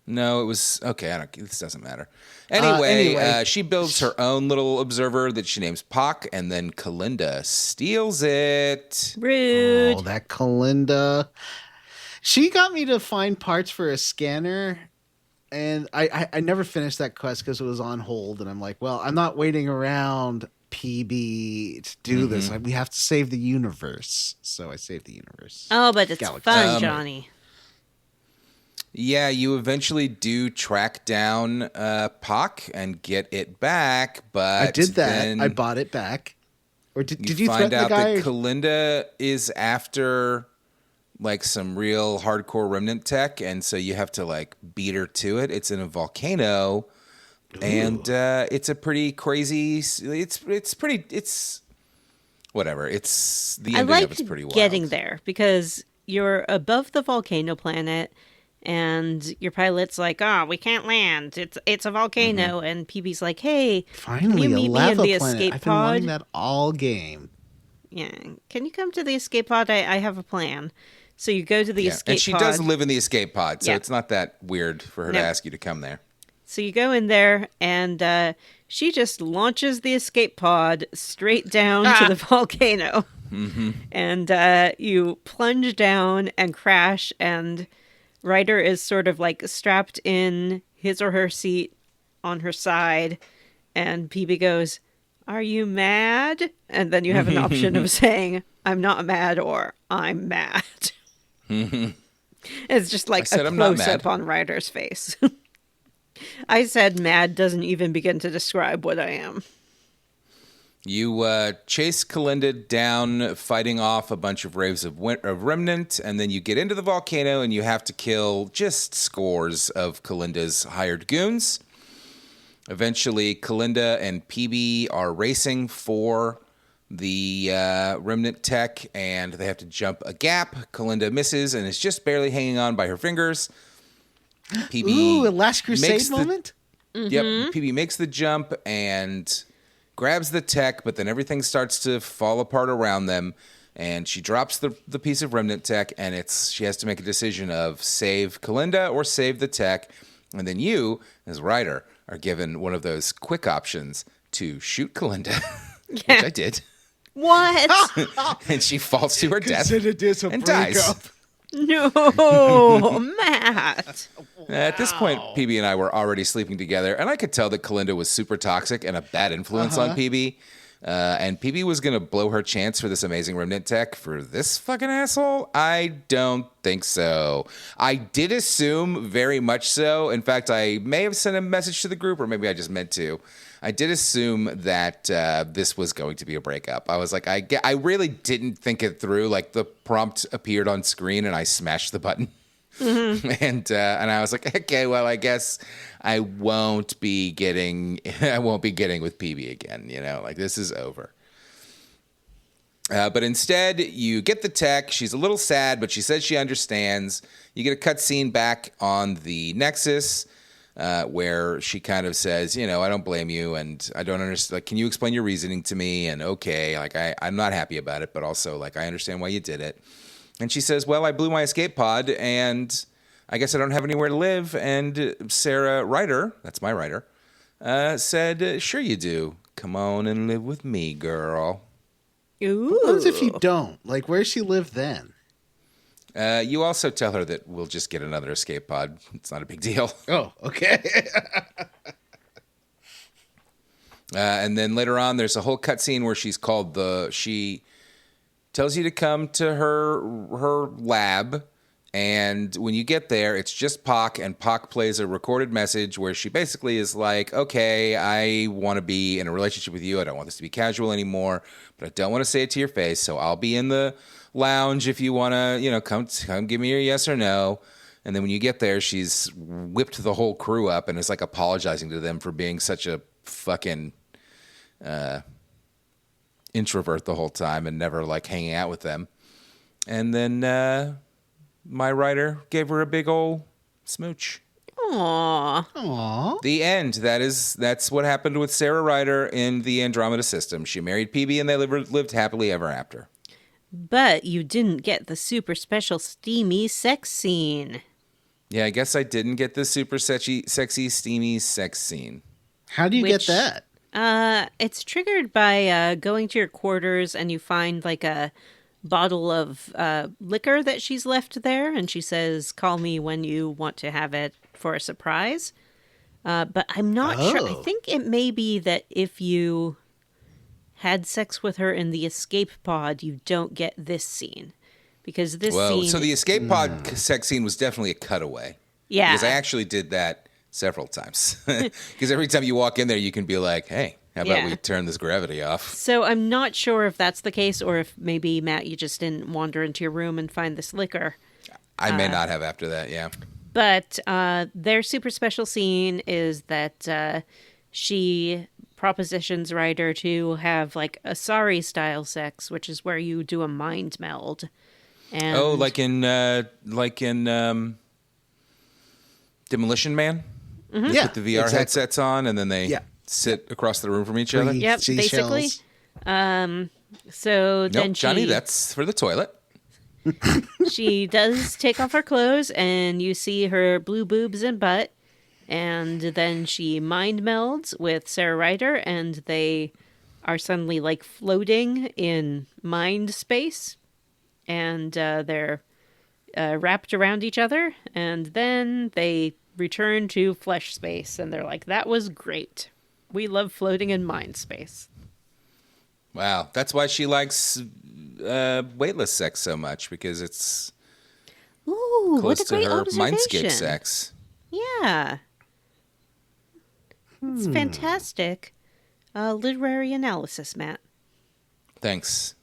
No, it was okay. This doesn't matter. Anyway, she builds her own little observer that she names Pock, and then Kalinda steals it. Rude. Oh, that Kalinda. She got me to find parts for a scanner, and I never finished that quest because it was on hold. And I'm like, well, I'm not waiting around PB to do this. We have to save the universe. So I saved the universe. Oh, but it's Galaxy. fun, Johnny. Yeah, you eventually do track down Pock and get it back, but I did that. then I bought it back. Or did you find threaten out the guy? that Kalinda is after like some real hardcore remnant tech, and so you have to like beat her to it. It's in a volcano, and it's a pretty crazy. It's whatever. It's the I ending of liked it's pretty wild. getting there because you're above the volcano planet, and your pilot's like, "Oh, we can't land. It's a volcano." And PB's like, "Hey, Finally, can you a meet me lava in the planet. escape I've been wanting pod? that all game. Yeah, can you come to the escape pod? I have a plan." So you go to the escape and she pod. does live in the escape pod, so Yeah. it's not that weird for her to No. ask you to come there. So you go in there, and she just launches the escape pod straight down to the volcano. And you plunge down and crash, and Ryder is sort of like strapped in his or her seat on her side, and PB goes, "Are you mad?" And then you have an option of saying, "I'm not mad," or "I'm mad." It's just like I said a I'm not close-up mad. on Ryder's face. I said mad doesn't even begin to describe what I am. You chase Kalinda down, fighting off a bunch of waves of remnant, and then you get into the volcano, and you have to kill just scores of Kalinda's hired goons. Eventually, Kalinda and PB are racing for the remnant tech, and they have to jump a gap. Kalinda misses and is just barely hanging on by her fingers. PB Ooh, a Last Crusade makes moment? Yep, PB makes the jump and grabs the tech, but then everything starts to fall apart around them, and she drops the piece of remnant tech, and she has to make a decision of save Kalinda or save the tech, and then you, as Ryder, are given one of those quick options to shoot Kalinda, which I did, What? and she falls to her death Consider this a and dies. breakup. No, Matt. At this point, PB and I were already sleeping together, and I could tell that Kalinda was super toxic and a bad influence on PB. And PB was going to blow her chance for this amazing remnant tech for this fucking asshole? I don't think so. I did assume very much so. In fact, I may have sent a message to the group, or maybe I just meant to. I did assume that this was going to be a breakup. I was like, I really didn't think it through. Like, the prompt appeared on screen, and I smashed the button. And I was like, okay, well, I guess I won't be getting with PB again. You know, like, this is over. But instead, you get the tech. She's a little sad, but she says she understands. You get a cutscene back on the Nexus. where she kind of says, I don't blame you, and I don't understand. Like, can you explain your reasoning to me? And okay, like I'm not happy about it, but also like I understand why you did it. And she says, well, I blew my escape pod, and I guess I don't have anywhere to live. And Sarah Ryder, that's my writer, said, sure you do. Come on and live with me, girl. Ooh. What if you don't? Like, where's she live then? You also tell her that we'll just get another escape pod. It's not a big deal. Oh, okay. And then later on, there's a whole cutscene where she tells you to come to her lab. And when you get there, it's just Pac, and Pac plays a recorded message where she basically is like, okay, I want to be in a relationship with you. I don't want this to be casual anymore, but I don't want to say it to your face. So I'll be in the lounge if you want to, come give me your yes or no. And then when you get there, she's whipped the whole crew up and is like apologizing to them for being such a fucking introvert the whole time and never like hanging out with them. And then my writer gave her a big old smooch. Aww. The end. That's what happened with Sarah Ryder in the Andromeda system. She married PB and they lived happily ever after. But you didn't get the super special steamy sex scene. Yeah, I guess I didn't get the super sexy, steamy sex scene. How do you get that? It's triggered by going to your quarters and you find like a bottle of liquor that she's left there, and she says, call me when you want to have it for a surprise. But I'm not sure. I think it may be that if you had sex with her in the escape pod, you don't get this scene. Because this scene... So the escape pod sex scene was definitely a cutaway. Yeah. Because I actually did that several times. Because every time you walk in there, you can be like, hey, how about we turn this gravity off? So I'm not sure if that's the case, or if maybe, Matt, you just didn't wander into your room and find this liquor. I may not have after that, yeah. But their super special scene is that she propositions Ryder to have like a sorry style sex, which is where you do a mind meld. And like in Demolition Man? Mm-hmm. They put the VR headsets on and then they sit across the room from each other? Yep, basically. So then Johnny, that's for the toilet. She does take off her clothes and you see her blue boobs and butt. And then she mind melds with Sarah Ryder and they are suddenly like floating in mind space. And they're wrapped around each other. And then they return to flesh space. And they're like, that was great. We love floating in mind space. Wow. That's why she likes weightless sex so much, because it's close what a to great her observation. mindscape sex. Yeah. It's fantastic literary analysis, Matt. Thanks.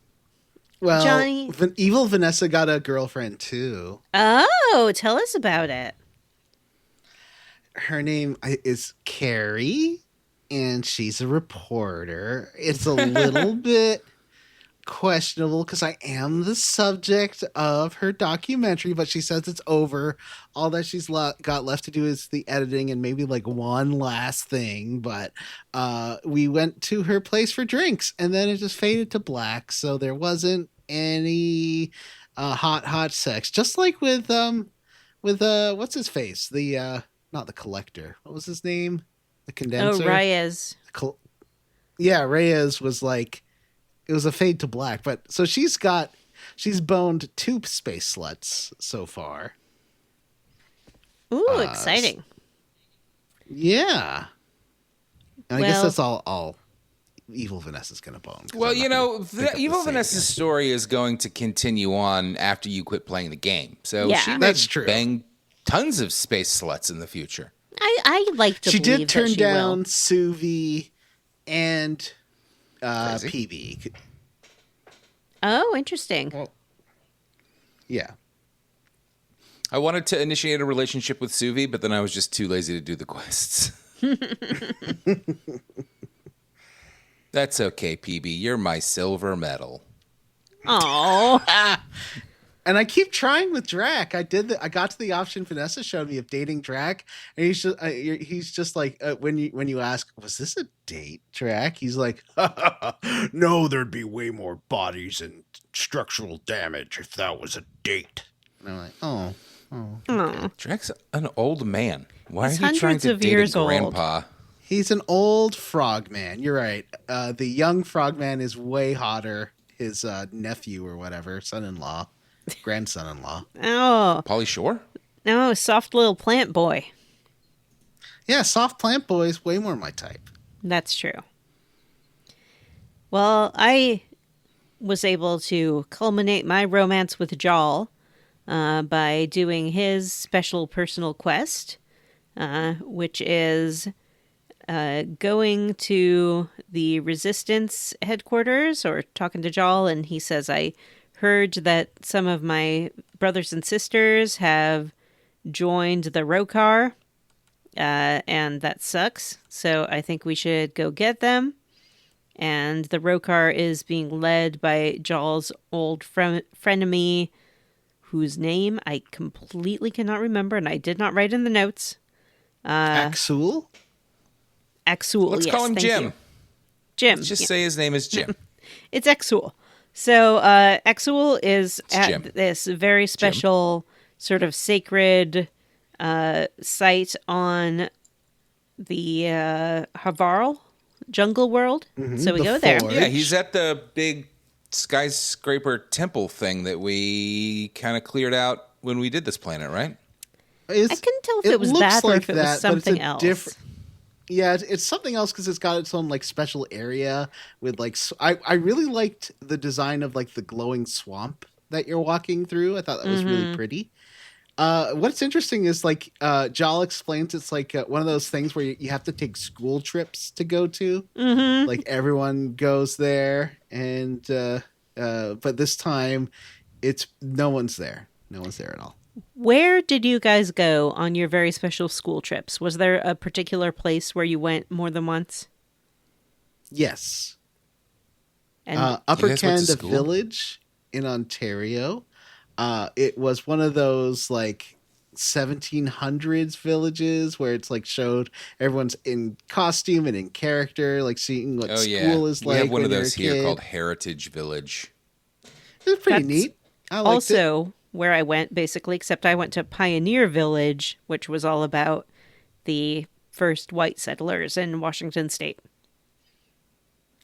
Well, Johnny... Evil Vanessa got a girlfriend, too. Oh, tell us about it. Her name is Carrie, and she's a reporter. It's a little bit questionable because I am the subject of her documentary, but she says it's over. All that she's got left to do is the editing and maybe like one last thing. But we went to her place for drinks, and then it just faded to black. So there wasn't any hot sex, just like with what's his face, the not the collector, what was his name, the condenser. Reyes. Reyes was like, it was a fade to black. But so she's boned 2 space sluts so far. Ooh, exciting. Yeah. And I guess that's all Evil Vanessa's going to bone. Well, Evil Vanessa's story is going to continue on after you quit playing the game. So she may bang tons of space sluts in the future. I like to believe that she did turn down will. Suvi and PB. Oh, interesting. Well, yeah. I wanted to initiate a relationship with Suvi, but then I was just too lazy to do the quests. That's okay, PB. You're my silver medal. Oh. And I keep trying with Drac. I got to the option Vanessa showed me of dating Drac, and he's just like when you ask, was this a date, Drac? He's like, no, there'd be way more bodies and structural damage if that was a date. And I'm like, oh. Oh, Drake's an old man. Why He's are you trying hundreds to of date years a old. grandpa? He's an old frogman. You're right. The young frogman is way hotter. His nephew or whatever, son-in-law, grandson-in-law. oh, Pauly Shore? no, soft little plant boy. Yeah, soft plant boy is way more my type. That's true. Well, I was able to culminate my romance with Jal by doing his special personal quest, which is going to the Resistance headquarters or talking to Jal, and he says, I heard that some of my brothers and sisters have joined the Rokar, and that sucks, so I think we should go get them. And the Rokar is being led by Jal's old frenemy, whose name I completely cannot remember, and I did not write in the notes. Axul? Axul, Let's yes, call him thank Jim. you. Jim. Let's just yeah. say his name is Jim. It's Axul. So Axul is at Jim. this very special sort of sacred site on the Havarl jungle world. So we the go there. forge. Yeah, he's at the big skyscraper temple thing that we kind of cleared out when we did this planet, right? I couldn't tell if it was looks that or like if it was that, but it's something a else. Yeah, it's something else because it's got its own like special area with like I really liked the design of like the glowing swamp that you're walking through. I thought that was really pretty. What's interesting is like Jal explains it's like one of those things where you have to take school trips to go to. Mm-hmm. Like everyone goes there, and but this time it's no one's there. No one's there at all. Where did you guys go on your very special school trips? Was there a particular place where you went more than once? Yes. And Upper You guys went to Canada school? Village in Ontario. It was one of those like 1700s villages where it's like showed everyone's in costume and in character, like seeing what Oh, school yeah. is We like. have one when of you're a those here kid. called Heritage Village. It was pretty That's neat. I liked it. also where I went, basically, except I went to Pioneer Village, which was all about the first white settlers in Washington State.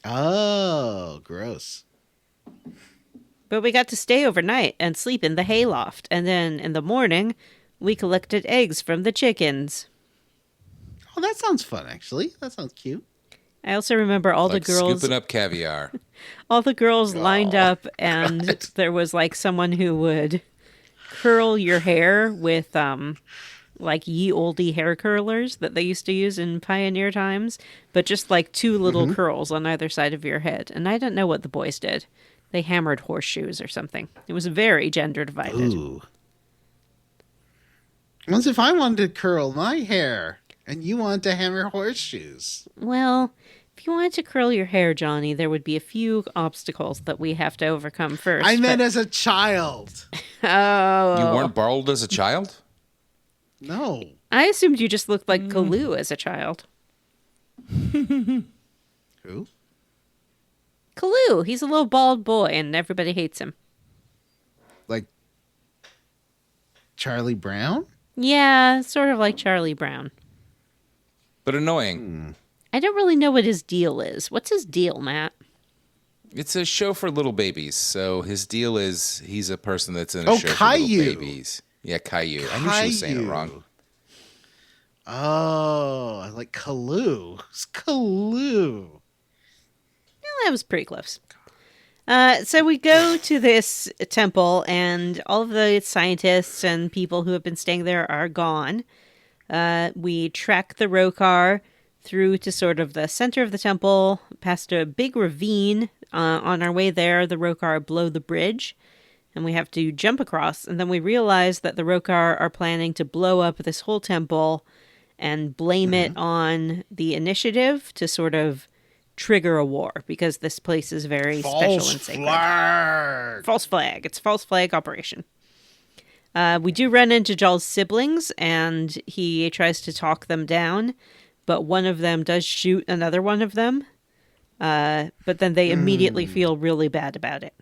Oh, gross. But we got to stay overnight and sleep in the hayloft, and then in the morning, we collected eggs from the chickens. Oh, that sounds fun. Actually, that sounds cute. I also remember all Like the girls, scooping up caviar. all the girls lined up, God. and there was like someone who would curl your hair with like ye olde hair curlers that they used to use in pioneer times, but just like two little curls on either side of your head. And I don't know what the boys did. They hammered horseshoes or something. It was very gender divided. Ooh. Once if I wanted to curl my hair and you wanted to hammer horseshoes. Well, if you wanted to curl your hair, Johnny, there would be a few obstacles that we have to overcome first. I meant but- as a child. Oh. You weren't bald as a child? No. I assumed you just looked like Kalu as a child. Who? Kalu, he's a little bald boy and everybody hates him. Like Charlie Brown? Yeah, sort of like Charlie Brown. But annoying. I don't really know what his deal is. What's his deal, Matt? It's a show for little babies, so his deal is he's a person that's in a Oh, show for Caillou. little babies. Yeah, Caillou. I knew she was saying it wrong. Caillou. Oh, I like Kalu. It's Kalu. Well, that was pretty close. So we go to this temple, and all of the scientists and people who have been staying there are gone. We track the Rokar through to sort of the center of the temple, past a big ravine. On our way there, the Rokar blow the bridge, and we have to jump across. And then we realize that the Rokar are planning to blow up this whole temple and blame it on the initiative to sort of trigger a war because this place is very special and sacred. Flag. False flag. It's false flag operation. We do run into Jarl's siblings, and he tries to talk them down, but one of them does shoot another one of them. But then they immediately feel really bad about it.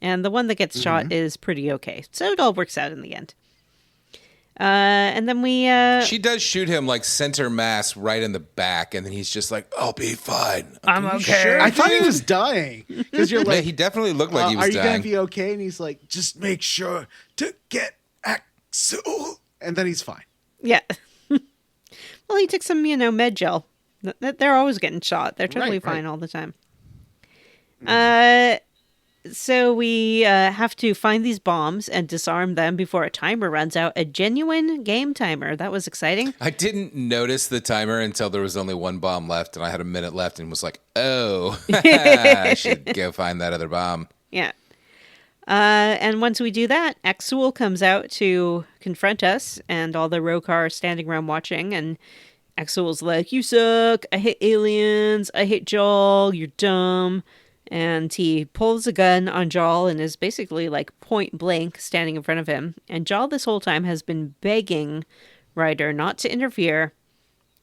And the one that gets shot is pretty okay. So it all works out in the end. And then we... She does shoot him like center mass right in the back, and then he's just like, "I'll be fine. I'm Are you okay." sure, I thought he dude?" was dying. Because you're Yeah, like, he definitely looked like he was are you dying. going to be okay? And he's like, just make sure to get Axel. And then he's fine. Yeah. Well, he took some, med gel. They're always getting shot. They're totally fine all the time. So we have to find these bombs and disarm them before a timer runs out. A genuine game timer. That was exciting. I didn't notice the timer until there was only one bomb left, and I had a minute left and was like, "Oh, I should go find that other bomb." Yeah. And once we do that, Axel comes out to confront us, and all the Rokar are standing around watching, and Axel's like, "You suck, I hate aliens, I hate Jarl, you're dumb." And he pulls a gun on Jarl and is basically like point blank standing in front of him. And Jarl this whole time has been begging Ryder not to interfere.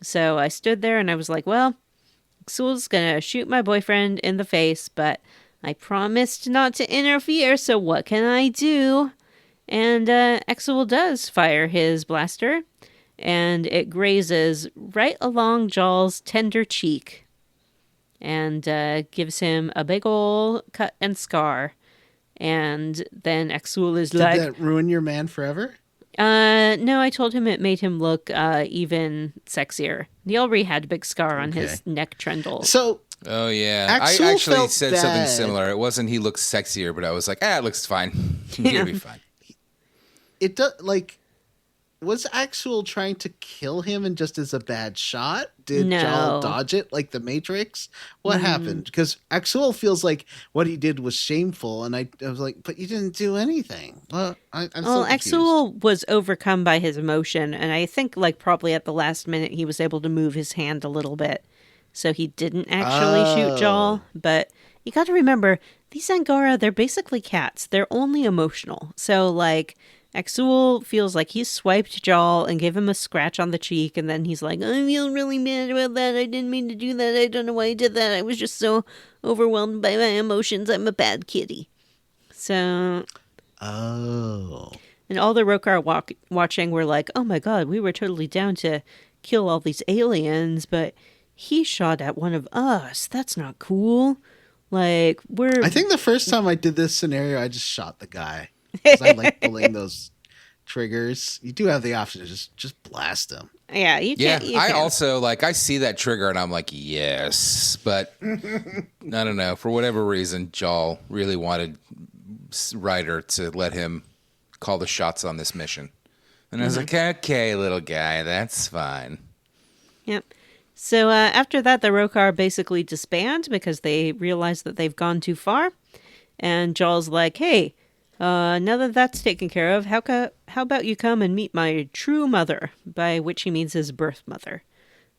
So I stood there and I was like, well, Axel's gonna shoot my boyfriend in the face, but I promised not to interfere, so what can I do? And Axel does fire his blaster, and it grazes right along Jarl's tender cheek. And gives him a big ol' cut and scar. And then Axel is Did like... that ruin your man forever? No, I told him it made him look even sexier. He already had a big scar on his neck trendle. So, Oh yeah, Axel I actually felt said something bad. similar. It wasn't he looks sexier, but I was like, it looks fine. He'll be fine. it does, like, was Axel trying to kill him and just as a bad shot? Did No. Jarl dodge it like the Matrix? What happened? Because Axel feels like what he did was shameful, and I was like, but you didn't do anything. Well, I'm so Well, confused. Axel was overcome by his emotion, and I think, like, probably at the last minute he was able to move his hand a little bit. So he didn't actually shoot Jarl. But you got to remember, these Angara, they're basically cats. They're only emotional. So, like, Axel feels like he swiped Jarl and gave him a scratch on the cheek, and then he's like, I feel really mad about that. I didn't mean to do that. I don't know why I did that. I was just so overwhelmed by my emotions. I'm a bad kitty. So... Oh. And all the Rokar watching were like, oh my god, we were totally down to kill all these aliens, but he shot at one of us. That's not cool. Like, I think the first time I did this scenario, I just shot the guy. Because I like pulling those triggers. You do have the option to just blast them. Yeah, you Yeah, can't. I also I see that trigger and I'm like, yes, but I don't know, for whatever reason, Jarl really wanted Ryder to let him call the shots on this mission, and I was like, okay, little guy, that's fine. Yep. So after that, the Rokar basically disband because they realize that they've gone too far, and Jarl's like, hey. Now that that's taken care of, how about you come and meet my true mother, by which he means his birth mother,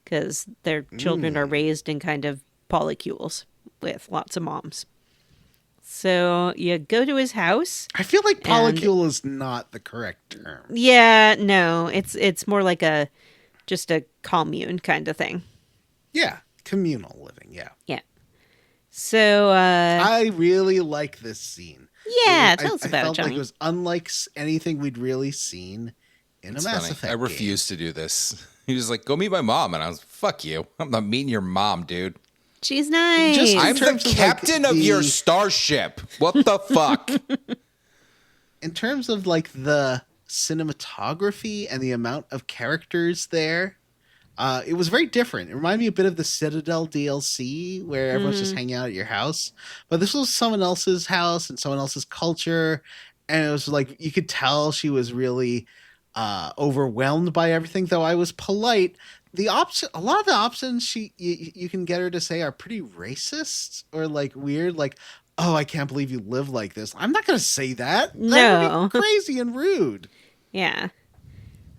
because their children are raised in kind of polycules with lots of moms. So you go to his house. I feel like polycule is not the correct term. Yeah, no, it's more like just a commune kind of thing. Yeah, communal living, yeah. Yeah. So I really like this scene. yeah, tell us I about it, felt Johnny. like it was unlike anything we'd really seen in It's a Mass funny. Effect I game. refused to do this. He was like, go meet my mom, and I was, fuck you. I'm not meeting your mom, dude. She's nice. Just- In I'm the terms of, like, captain of your the- starship. What the fuck? In terms of like the cinematography and the amount of characters there, it was very different. It reminded me a bit of the Citadel DLC where everyone's just hanging out at your house. But this was someone else's house and someone else's culture. And it was like, you could tell she was really overwhelmed by everything, though I was polite. A lot of the options you can get her to say are pretty racist or like weird, like, oh, I can't believe you live like this. I'm not going to say that. That No. would be crazy and rude. Yeah.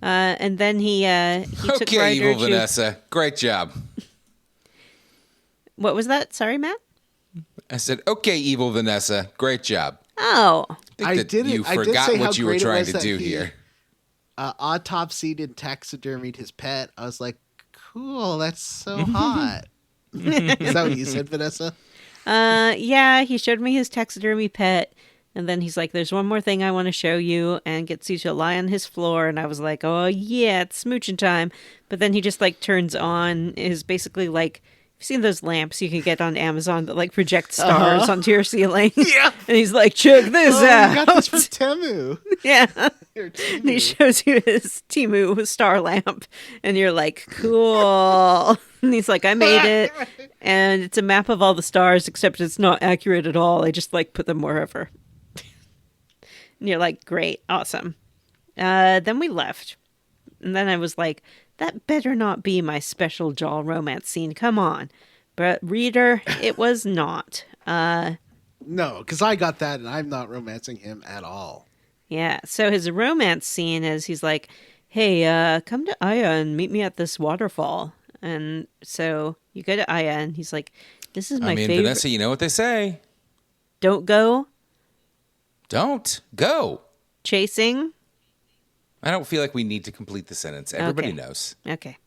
And then he took Okay, Ryder evil to... Vanessa. Great job. What was that? Sorry, Matt? I said, okay, evil Vanessa, great job. Oh. I think that you forgot say what how you were great it trying was to that do he, here. Autopsied and taxidermied his pet. I was like, cool, that's so hot. Is that what you said, Vanessa? Yeah, he showed me his taxidermy pet, and then he's like, there's one more thing I want to show you, and gets you to lie on his floor, and I was like, oh yeah, it's smooching time. But then he just like turns on his basically like, you've seen those lamps you can get on Amazon that like project stars onto your ceiling? Yeah. And he's like, check this out. You got this from Temu. Yeah. Or And he Temu. shows you his Temu star lamp, and you're like, cool. And he's like, I made it, and it's a map of all the stars, except it's not accurate at all. I just like put them wherever. And you're like, great, awesome. Then we left, and then I was like, that better not be my special jaw romance scene. Come on. But reader, it was not. No, because I got that, and I'm not romancing him at all. Yeah, so his romance scene is he's like, hey, come to Aya and meet me at this waterfall. And so you go to Aya, and he's like, this is my favorite. Vanessa, you know what they say. Don't go Don't go. chasing. I don't feel like we need to complete the sentence. Everybody Okay. knows. Okay.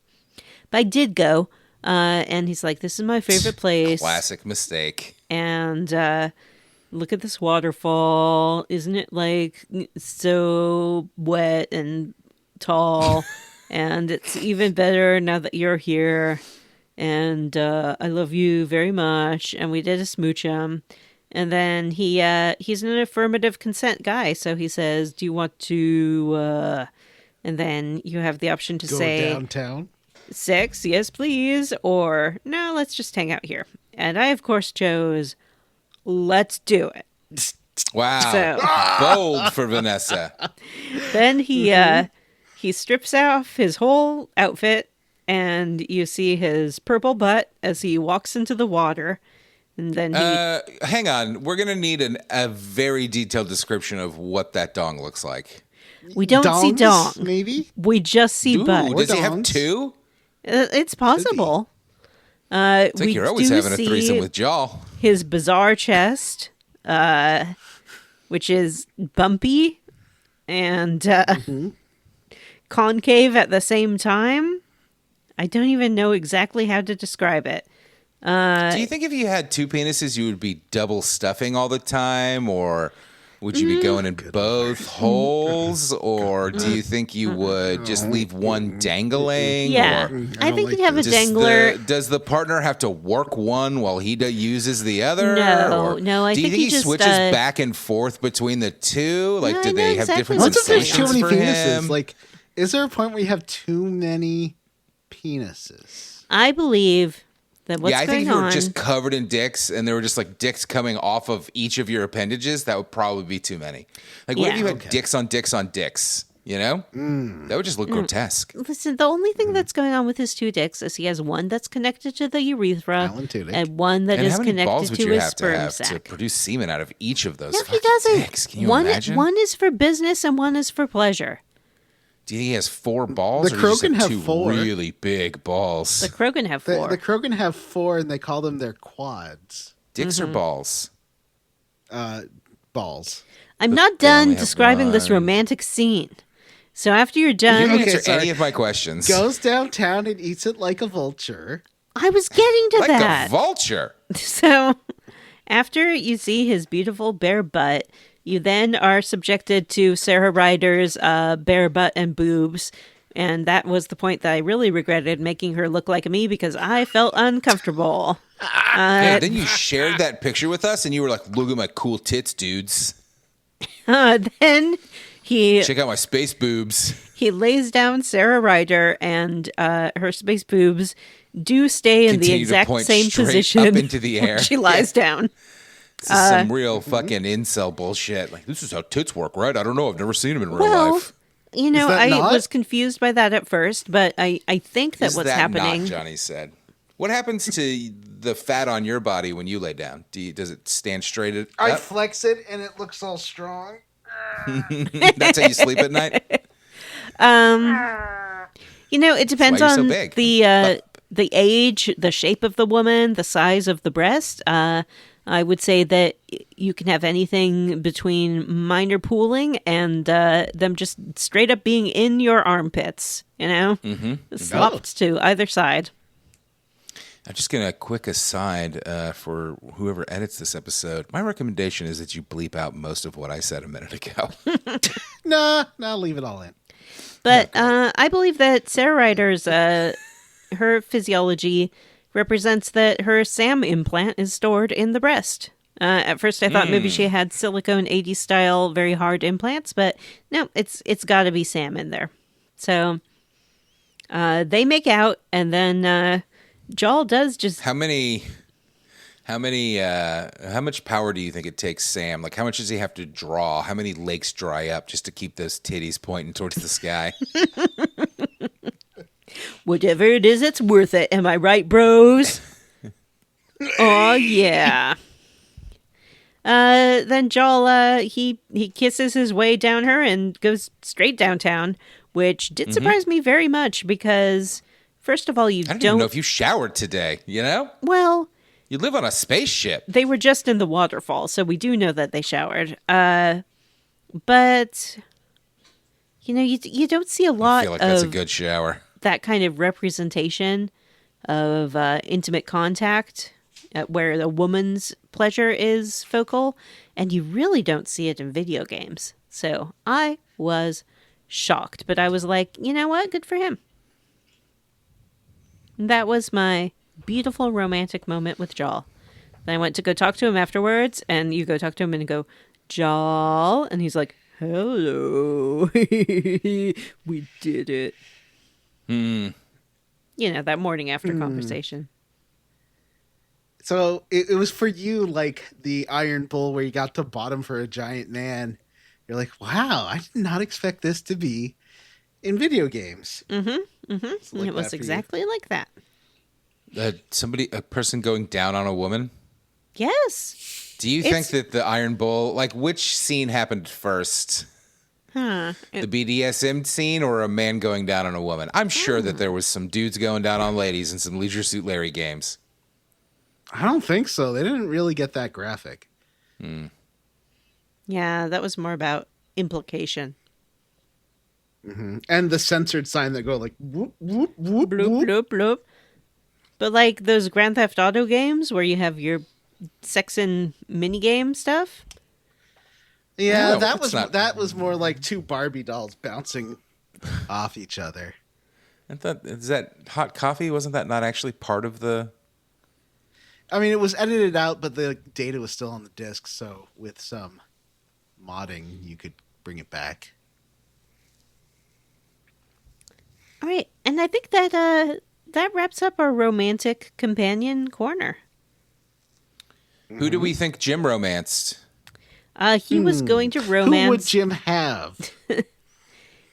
But I did go, and he's like, this is my favorite place. Classic mistake. And look at this waterfall. Isn't it like so wet and tall? And it's even better now that you're here. And I love you very much. And we did a smoochum. And then he's an affirmative consent guy. So he says, do you want to... and then you have the option to Go say... downtown. sex, yes, please. Or, no, let's just hang out here. And I, of course, chose... let's do it. Wow. So- Bold for Vanessa. Then he strips off his whole outfit, and you see his purple butt as he walks into the water. And then he Hang on. We're going to need a very detailed description of what that dong looks like. we don't see Dongs, dong. maybe? We just see Ooh, butt. does he have dongs. two? It's possible. It's like We you're always do having a see threesome with Jaw. his bizarre chest, which is bumpy and concave at the same time. I don't even know exactly how to describe it. Do you think if you had two penises, you would be double stuffing all the time? Or would you be going in both holes? Or do you think you would just leave one dangling? Yeah, Or I think like he'd have a does dangler. does the partner have to work one while he uses the other? No, Or no, I do you think think he he just, switches back and forth between the two? Like, No, I do know they have exactly different what What if there's too sensations many for penises? him? Like, is there a point where you have too many penises? I believe that what's I think going if you were on. just covered in dicks and there were just like dicks coming off of each of your appendages, that would probably be too many. Like, what if Yeah. you had dicks on dicks on dicks? You know? That would just look grotesque. Listen, the only thing that's going on with his two dicks is he has one that's connected to the urethra Alan Tudyk. and one that And is how many balls connected would to you his have to sperm have to sac. produce semen out of each of those No, he fucking doesn't. dicks? Can you one imagine? one is for business and one is for pleasure. Do you think he has 4 balls? The or does he Krogan just have two 4. really big balls? The Krogan have The, 4. the Krogan have 4, and they call them their quads. Dicks Mm-hmm. or balls? Balls. I'm not they only done have describing this one. romantic scene. So after you're You done, didn't Okay, answer sorry. any of my questions. Goes downtown and eats it like a vulture. I was getting to like that. a vulture. So after you see his beautiful bare butt, you then are subjected to Sarah Ryder's bare butt and boobs. And that was the point that I really regretted making her look like me because I felt uncomfortable. Yeah, then you shared that picture with us and you were like, look at my cool tits, dudes. Then he Check out my space boobs. lays down Sarah Ryder, and her space boobs do stay in the Continue to exact point same straight position up into the when air. she lies down. This is some real fucking incel bullshit. Like, this is how tits work, right? I don't know. I've never seen them in real Well, life. you know, that I not? was confused by that at first, but I think that Is what's that happening. not, Johnny said. What happens to the fat on your body when you lay down? Does it stand straight I up? flex it, and it looks all strong. That's how you sleep at night? You know, it depends Why are you so on big? the the age, the shape of the woman, the size of the breast. I would say that you can have anything between minor pooling and them just straight up being in your armpits, slopped to either side. I'm just going to quick aside for whoever edits this episode. My recommendation is that you bleep out most of what I said a minute ago. Nah, leave it all in. But I believe that Sarah Ryder's, her physiology represents that her SAM implant is stored in the breast. At first I thought maybe she had silicone 80s style, very hard implants, but no, it's got to be SAM in there. So they make out, and then Jal does just... How much power do you think it takes Sam? Like, how much does he have to draw? How many lakes dry up just to keep those titties pointing towards the sky? Whatever it is, it's worth it. Am I right, bros? Oh, yeah. Then Jal, he kisses his way down her and goes straight downtown, which did surprise me very much because, first of all, I don't even know if you showered today, you know? Well... You live on a spaceship. They were just in the waterfall, so we do know that they showered. But, you don't see a lot I feel like that's a good shower. That kind of representation of intimate contact where the woman's pleasure is focal, and you really don't see it in video games. So I was shocked, but I was like, you know what? Good for him. That was my beautiful romantic moment with Jal. Then I went to go talk to him afterwards, and you go talk to him and go, Jal, and he's like, hello. We did it. That morning after conversation. So it was for you like the Iron Bull where you got to bottom for a giant man. You're like, wow, I did not expect this to be in video games. Like it was exactly like that. A person going down on a woman? Yes. Do you think that the Iron Bull, like, which scene happened first? The BDSM scene or a man going down on a woman? I'm sure that there was some dudes going down on ladies in some Leisure Suit Larry games. I don't think so. They didn't really get that graphic. Yeah, that was more about implication. And the censored sign that go like, whoop, whoop, whoop, bloop, whoop. bloop, bloop. But like those Grand Theft Auto games where you have your sex and minigame stuff. Yeah, that was more like two Barbie dolls bouncing off each other. Is that hot coffee? Wasn't that not actually part of the... I mean, it was edited out, but the data was still on the disc, so with some modding, you could bring it back. All right, and I think that wraps up our romantic companion corner. Who do we think Jim romanced? He was going to romance... Who would Jim have?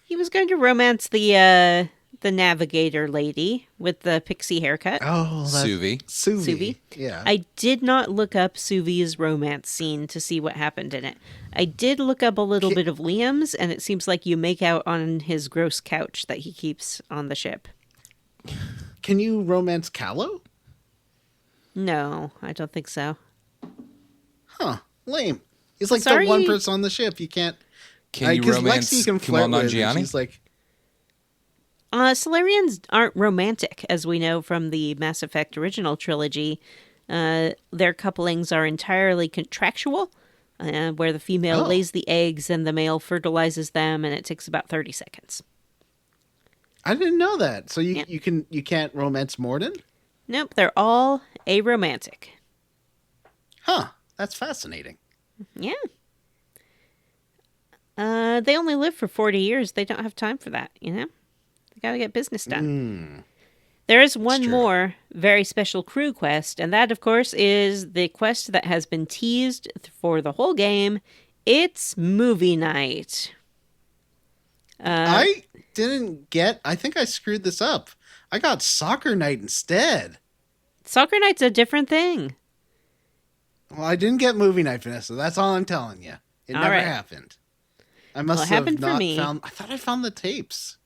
He was going to romance the navigator lady with the pixie haircut. Oh, Suvi. Yeah. I did not look up Suvi's romance scene to see what happened in it. I did look up a little bit of Liam's, and it seems like you make out on his gross couch that he keeps on the ship. Can you romance Callow? No, I don't think so. Huh. Lame. He's like Sorry? the one person on the ship you can't... Can you romance Lexi can Kumail flirt with, and Nanjiani? she's like... Solarians aren't romantic, as we know from the Mass Effect original trilogy. Their couplings are entirely contractual, where the female lays the eggs and the male fertilizes them, and it takes about 30 seconds. I didn't know that. So you can't romance Morden? Nope, they're all aromantic. Huh. That's fascinating. Yeah. They only live for 40 years. They don't have time for that, They gotta get business done. There is one more very special crew quest, and that, of course, is the quest that has been teased for the whole game. It's movie night. I think I screwed this up. I got soccer night instead. Soccer night's a different thing. Well, I didn't get movie night, Vanessa. That's all I'm telling you. It never happened. I must have happened not for me. found... I thought I found the tapes.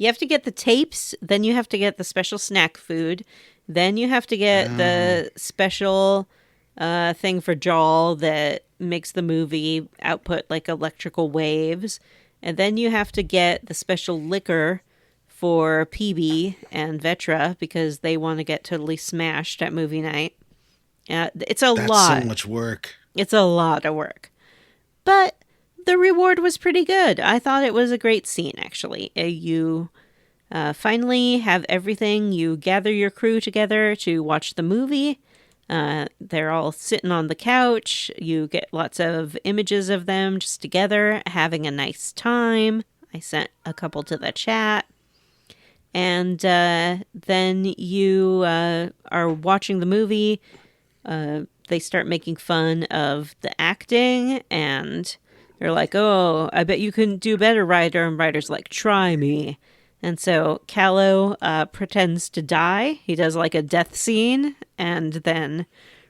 You have to get the tapes, then you have to get the special snack food, then you have to get the special thing for Jawl that makes the movie output like electrical waves, and then you have to get the special liquor for PB and Vetra because they want to get totally smashed at movie night. It's a That's lot. so much work. It's a lot of work. But the reward was pretty good. I thought it was a great scene, actually. You finally have everything. You gather your crew together to watch the movie. They're all sitting on the couch. You get lots of images of them just together, having a nice time. I sent a couple to the chat. And then you are watching the movie. They start making fun of the acting, and they're like, oh, I bet you couldn't do better, Ryder. And Ryder's like, try me. And so Callow pretends to die. He does like a death scene, and then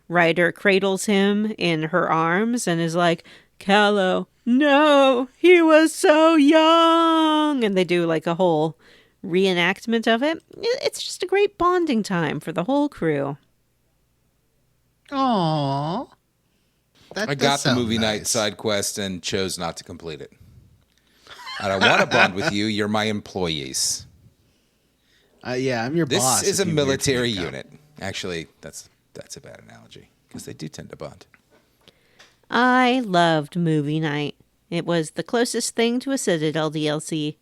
Ryder cradles him in her arms and is like, Callow, no, he was so young. And they do like a whole reenactment of it. It's just a great bonding time for the whole crew. Aww. I got the movie night side quest and chose not to complete it. I don't want to bond with you. You're my employees. Yeah, I'm your boss. This is a military unit. Actually, that's a bad analogy because they do tend to bond. I loved movie night. It was the closest thing to a Citadel DLC.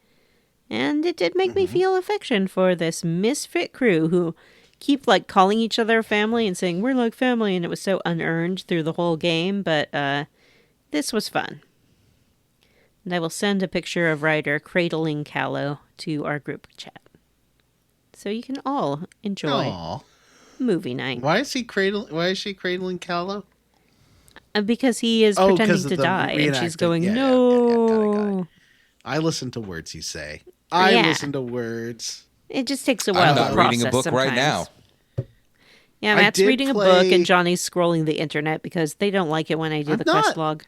And it did make me feel affection for this misfit crew who keep like calling each other family and saying, we're like family. And it was so unearned through the whole game. But this was fun. And I will send a picture of Ryder cradling Callow to our group chat. So you can all enjoy movie night. Why is she cradling Callow? Because he is pretending to die. And she's going, no. Got it. I listen to words you say. I listen to words. It just takes a while to process. I'm not reading a book right now. Yeah, Matt's reading a book and Johnny's scrolling the internet because they don't like it when I do the quest log.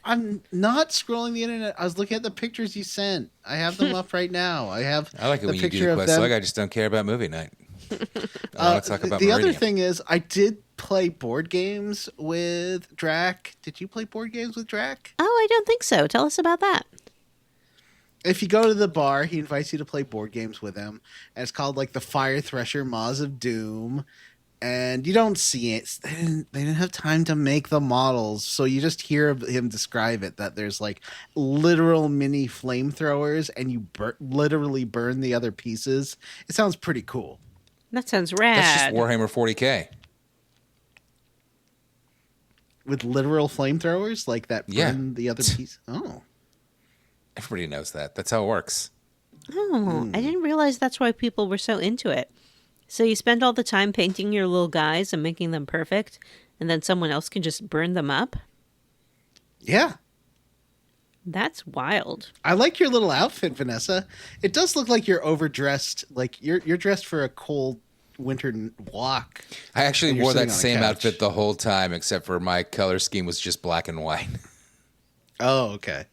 I'm not scrolling the internet. I was looking at the pictures you sent. I have them up right now. I like it when you do the quest log. I just don't care about movie night. I want to talk about the Meridian. other thing is, I did play board games with Drac. Did you play board games with Drac? Oh, I don't think so. Tell us about that. If you go to the bar, he invites you to play board games with him. And it's called like the Fire Thresher Maws of Doom. And you don't see it. They didn't have time to make the models. So you just hear him describe it, that there's like literal mini flamethrowers and you literally burn the other pieces. It sounds pretty cool. That sounds rad. That's just Warhammer 40K. With literal flamethrowers like that burn the other piece? Oh. Everybody knows that. That's how it works. Oh, I didn't realize that's why people were so into it. So you spend all the time painting your little guys and making them perfect, and then someone else can just burn them up? Yeah. That's wild. I like your little outfit, Vanessa. It does look like you're overdressed. Like you're dressed for a cold winter walk. I actually wore that same outfit the whole time, except for my color scheme was just black and white. Oh, okay.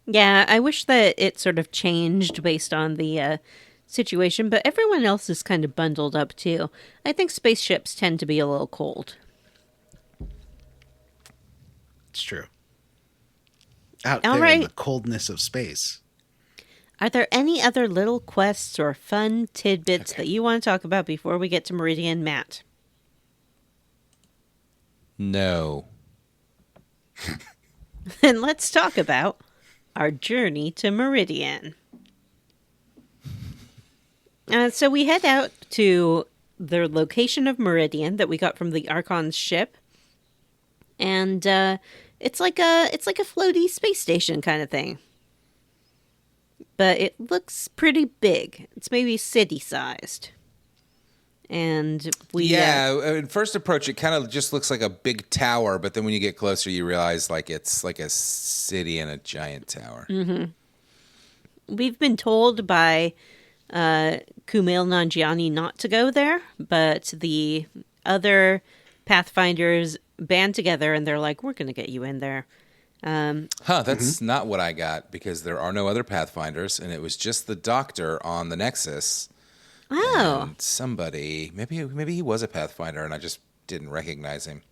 Yeah, I wish that it sort of changed based on the situation, but everyone else is kind of bundled up too. I think spaceships tend to be a little cold. It's true. Out there in the coldness of space. Are there any other little quests or fun tidbits that you want to talk about before we get to Meridian, Matt? No. Then let's talk about our journey to Meridian. So we head out to the location of Meridian that we got from the Archon's ship, and it's like a floaty space station kind of thing. But it looks pretty big. It's maybe city-sized. And we... at first approach, it kind of just looks like a big tower, but then when you get closer, you realize like it's like a city and a giant tower. Mm-hmm. We've been told by Kumail Nanjiani not to go there, but the other Pathfinders band together and they're like, we're going to get you in there. That's not what I got, because there are no other Pathfinders, and it was just the Doctor on the Nexus. Oh. And somebody, maybe he was a Pathfinder, and I just didn't recognize him.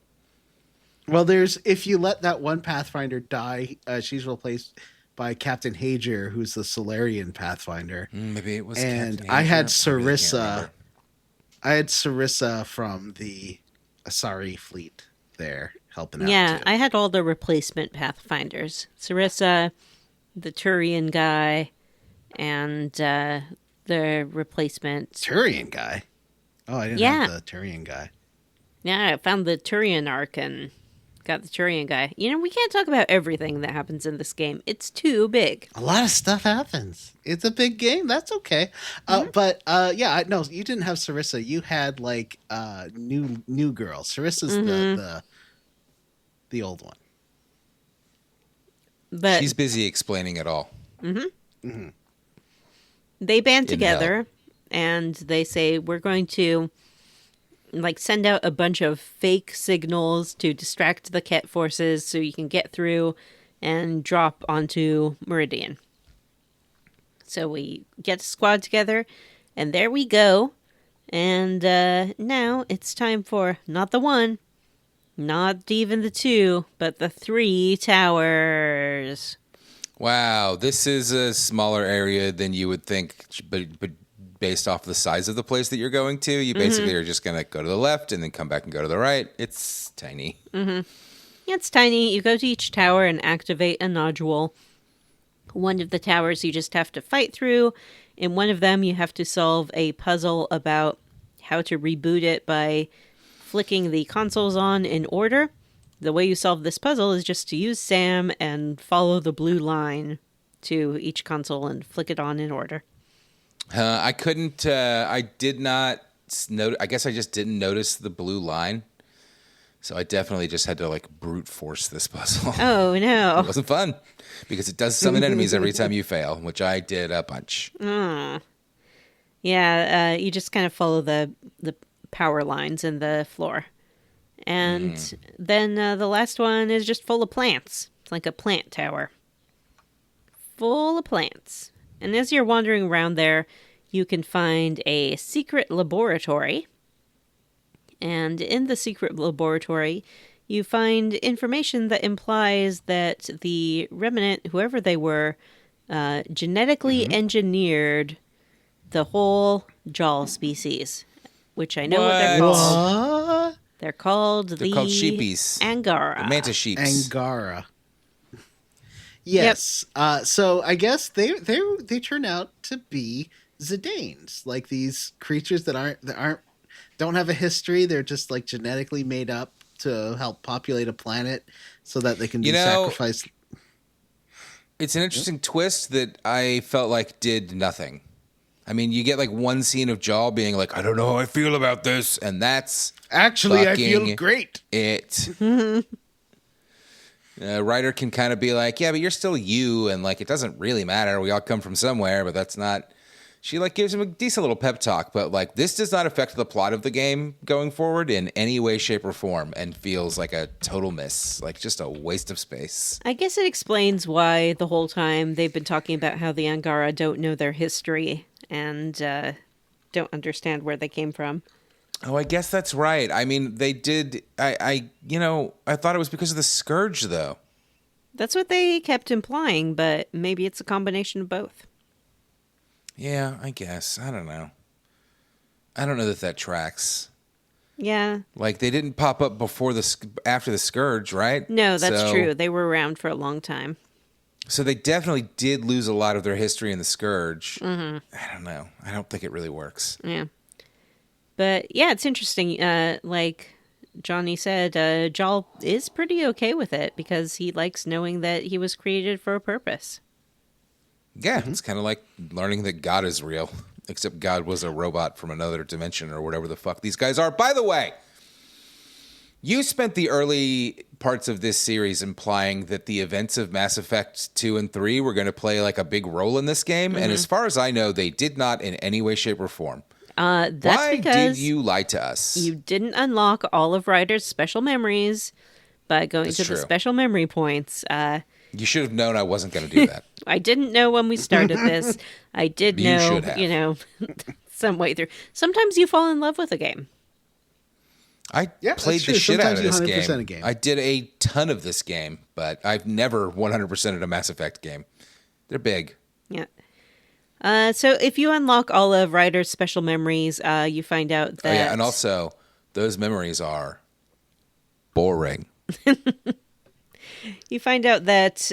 Well, if you let that one Pathfinder die, she's replaced by Captain Hager, who's the Solarian Pathfinder. Maybe it was. And Captain I had Hager. I really can't Sarissa. remember. I had Sarissa from the Asari fleet there helping out. Yeah, too. I had all the replacement Pathfinders. Sarissa, the Turian guy, and the replacement. Turian guy. Oh, I didn't have the Turian guy. Yeah, I found the Turian arc and got the Turian guy. You know, we can't talk about everything that happens in this game. It's too big. A lot of stuff happens. It's a big game. That's okay. But no, you didn't have Sarissa. You had like new girl. Sarissa's the old one. But She's busy explaining it all. they band In hell. together and they say, we're going to like send out a bunch of fake signals to distract the Ket forces so you can get through and drop onto Meridian. So we get a squad together and there we go. And now it's time for not the one, not even the two, but the 3 towers. Wow, this is a smaller area than you would think, but based off the size of the place that you're going to, you basically are just going to go to the left and then come back and go to the right. It's tiny. It's tiny. You go to each tower and activate a nodule. One of the towers you just have to fight through. In one of them, you have to solve a puzzle about how to reboot it by flicking the consoles on in order. The way you solve this puzzle is just to use Sam and follow the blue line to each console and flick it on in order. I couldn't, I did not notice, I guess I just didn't notice the blue line. So I definitely just had to like brute force this puzzle. Oh, no. It wasn't fun because it does summon enemies every time you fail, which I did a bunch. Yeah, you just kind of follow the power lines in the floor. And then the last one is just full of plants. It's like a plant tower. Full of plants. And as you're wandering around there, you can find a secret laboratory. And in the secret laboratory, you find information that implies that the remnant, whoever they were, genetically engineered the whole Jawl species, which I know what they're called. What? They're called They're called sheepies. Angara. The mantis sheeps. Angara. Yes. So I guess they turn out to be Zidanes, like these creatures that don't have a history. They're just like genetically made up to help populate a planet so that they can be sacrificed. It's an interesting twist that I felt like did nothing. I mean, you get like one scene of Jaw being like, I don't know how I feel about this. And that's actually, I feel fucking great. It. Writer can kind of be like, yeah, but you're still you. And like, it doesn't really matter. We all come from somewhere, but that's not. She like gives him a decent little pep talk, but like this does not affect the plot of the game going forward in any way, shape, or form, and feels like a total miss, like just a waste of space. I guess it explains why the whole time they've been talking about how the Angara don't know their history and don't understand where they came from. Oh, I guess that's right. I mean, they did. I thought it was because of the Scourge, though. That's what they kept implying, but maybe it's a combination of both. Yeah, I guess. I don't know. I don't know that tracks. Yeah. Like, they didn't pop up after the Scourge, right? No, that's true. They were around for a long time. So they definitely did lose a lot of their history in the Scourge. I don't know. I don't think it really works. Yeah. But, yeah, it's interesting. Like Johnny said, Jal is pretty okay with it because he likes knowing that he was created for a purpose. Yeah, it's kind of like learning that God is real, except God was a robot from another dimension or whatever the fuck these guys are. By the way, you spent the early parts of this series implying that the events of Mass Effect 2 and 3 were going to play like a big role in this game, and as far as I know, they did not in any way, shape, or form. That's Why because did you lie to us? you didn't unlock all of Ryder's special memories by going That's to the true. special memory points. You should have known I wasn't going to do that. I didn't know when we started this. I did You know, should have. some way through. Sometimes you fall in love with a game. I Yeah, played that's the true. shit out Sometimes of you this 100% game. a game. I did a ton of this game, but I've never 100%ed a Mass Effect game. They're big. Yeah. So if you unlock all of Ryder's special memories, you find out that... Oh, yeah, and also, those memories are boring. You find out that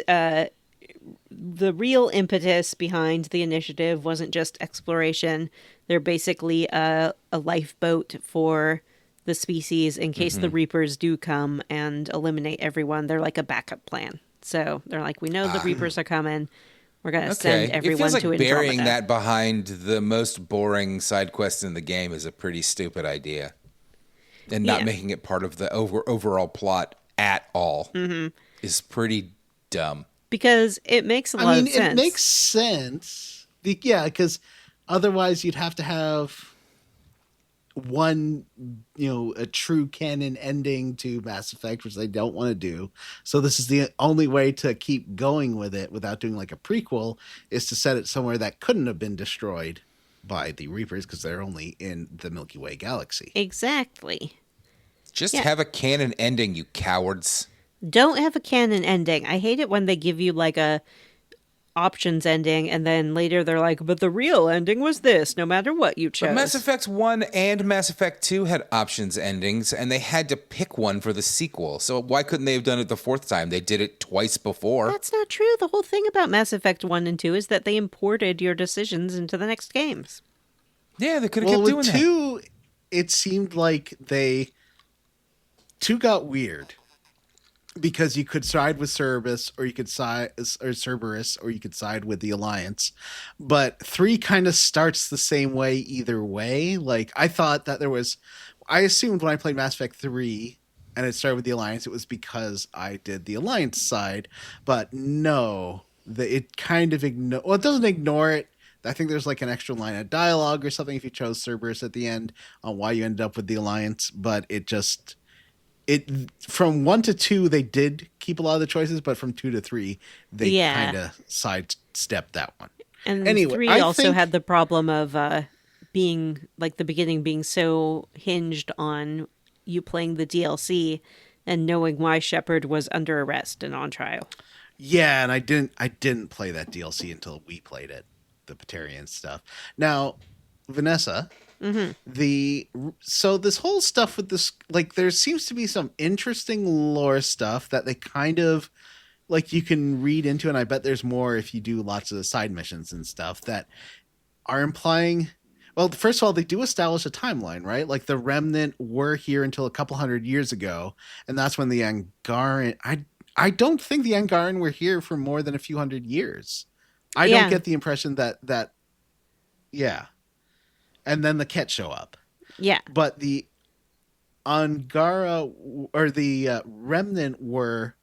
the real impetus behind the initiative wasn't just exploration. They're basically a lifeboat for the species in case the Reapers do come and eliminate everyone. They're like a backup plan. So they're like, we know the Reapers are coming. We're going to send Okay, it everyone feels like to Andromeda. burying that behind the most boring side quest in the game is a pretty stupid idea. And not Yeah. making it part of the overall plot at all is pretty dumb. Because it makes a lot of sense. It makes sense. Yeah, because otherwise you'd have to have one, a true canon ending to Mass Effect, which they don't want to do. So this is the only way to keep going with it without doing like a prequel, is to set it somewhere that couldn't have been destroyed by the Reapers because they're only in the Milky Way galaxy. Exactly. Just Yeah. have a canon ending, you cowards. Don't have a canon ending. I hate it when they give you like a options ending and then later they're like, but the real ending was this, no matter what you chose. But Mass Effect 1 and Mass Effect 2 had options endings, and they had to pick one for the sequel. So why couldn't they have done it the fourth time? They did it twice before. That's not true. The whole thing about Mass Effect 1 and 2 is that they imported your decisions into the next games. Yeah, they could have kept doing with that. 2, it seemed like 2 got weird. Because you could side with Cerberus, or you could side with the Alliance, but 3 kind of starts the same way either way. Like I thought that I assumed when I played Mass Effect 3 and it started with the Alliance, it was because I did the Alliance side. But no, it kind of it doesn't ignore it. I think there's like an extra line of dialogue or something if you chose Cerberus at the end on why you ended up with the Alliance, but from 1 to 2 they did keep a lot of the choices, but from 2 to 3 they kind of sidestepped that one. And Anyway, 3 also had the problem of being like the beginning being so hinged on you playing the DLC and knowing why Shepard was under arrest and on trial. Yeah, and I didn't play that DLC until we played it, the Patarian stuff. Now, Vanessa, so this whole stuff with this, like, there seems to be some interesting lore stuff that they kind of like you can read into, and I bet there's more if you do lots of the side missions and stuff that are implying. Well, first of all, they do establish a timeline, right? Like the Remnant were here until a couple hundred years ago, and that's when the Angaran. I don't think the Angaran were here for more than a few hundred years. I don't get the impression that yeah. And then the Ket show up. Yeah. But the Angara or the Remnant were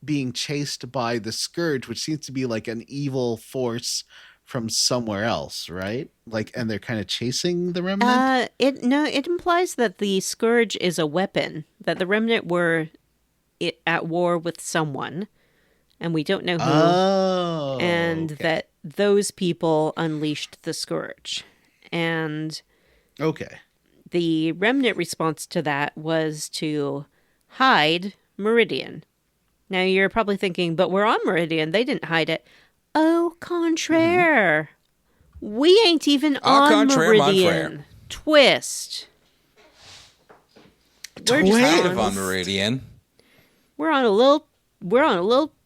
being chased by the Scourge, which seems to be like an evil force from somewhere else, right? Like, and they're kind of chasing the Remnant? It implies that the Scourge is a weapon, that the Remnant were at war with someone, and we don't know who. Oh. And that those people unleashed the Scourge. And the Remnant response to that was to hide Meridian. Now you're probably thinking, but we're on Meridian. They didn't hide it. Au contraire. We ain't even on Meridian. Twist. We're just Kind of on Meridian. We're on a little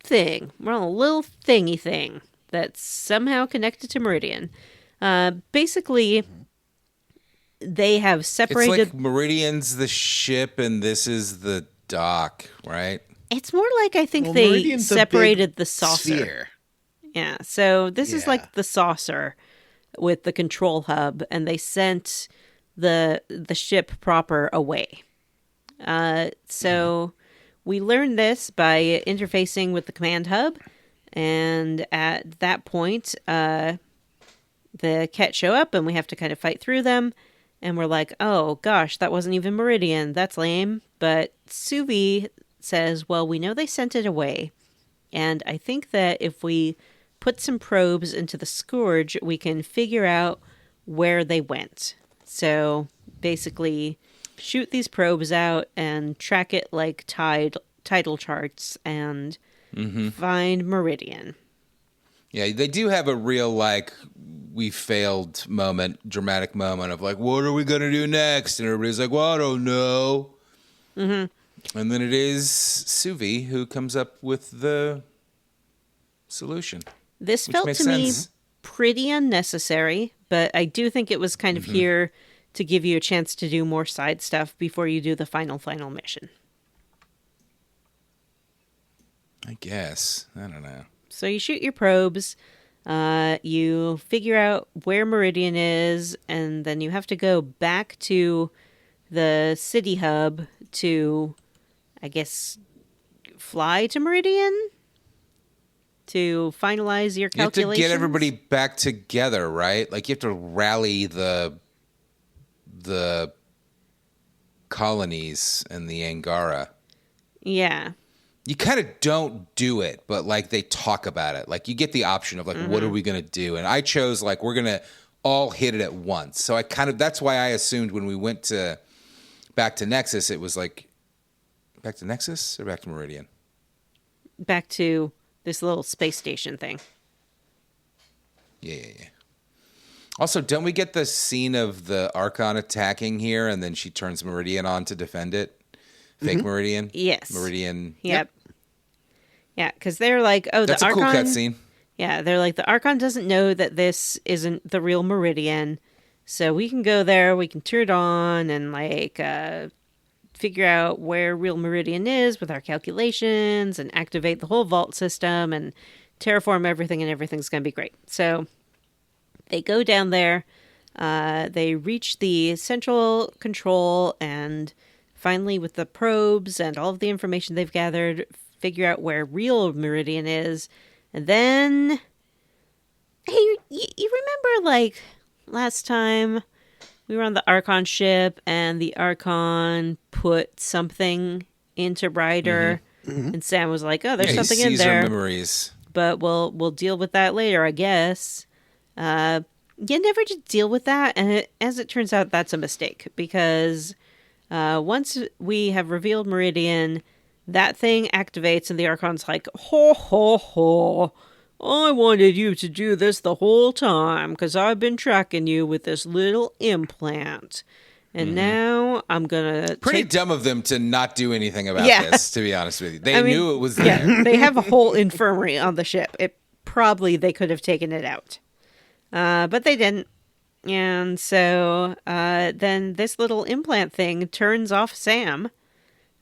thing. We're on a little thingy thing that's somehow connected to Meridian. Basically, they have separated. It's like Meridian's the ship and this is the dock, right? It's more like I think they Meridian's separated the saucer. Sphere. Yeah, so this is like the saucer with the control hub, and they sent the ship proper away. So we learned this by interfacing with the command hub, and at that point, the Ket show up, and we have to kind of fight through them. And we're like, oh gosh, that wasn't even Meridian. That's lame. But Suvi says, well, we know they sent it away. And I think that if we put some probes into the Scourge, we can figure out where they went. So basically, shoot these probes out and track it like tidal charts and find Meridian. Yeah, they do have a real, like, we failed moment, dramatic moment of, like, what are we going to do next? And everybody's like, well, I don't know. Mm-hmm. And then it is Suvi who comes up with the solution. This felt to me pretty unnecessary, but I do think it was kind of here to give you a chance to do more side stuff before you do the final mission. I guess. I don't know. So you shoot your probes, you figure out where Meridian is, and then you have to go back to the city hub to, I guess, fly to Meridian to finalize your calculations. You have to get everybody back together, right? Like, you have to rally the colonies and the Angara. Yeah. You kind of don't do it, but, like, they talk about it. Like, you get the option of, like, what are we going to do? And I chose, like, we're going to all hit it at once. So that's why I assumed when we went back to Nexus, it was, like, back to Nexus or back to Meridian? Back to this little space station thing. Yeah. Also, don't we get the scene of the Archon attacking here, and then she turns Meridian on to defend it? Fake Meridian? Yes. Meridian. Yep. Yeah, because they're like, oh, that's the Archon. That's a cool cutscene. Yeah, they're like, the Archon doesn't know that this isn't the real Meridian, so we can go there, we can turn it on, and, like, figure out where real Meridian is with our calculations, and activate the whole vault system, and terraform everything, and everything's going to be great. So they go down there, they reach the central control, and finally, with the probes and all of the information they've gathered, figure out where real Meridian is. And then, hey, you remember, like, last time we were on the Archon ship and the Archon put something into Ryder, and Sam was like, oh, there's something in there. Memories. But we'll deal with that later, I guess. You never did deal with that, and as it turns out, that's a mistake, because once we have revealed Meridian, that thing activates and the Archon's like, ho, ho, ho. I wanted you to do this the whole time because I've been tracking you with this little implant. And now I'm going to... Pretty dumb of them to not do anything about this, to be honest with you. They knew it was there. Yeah, they have a whole infirmary on the ship. They could have taken it out. But they didn't. And so then this little implant thing turns off Sam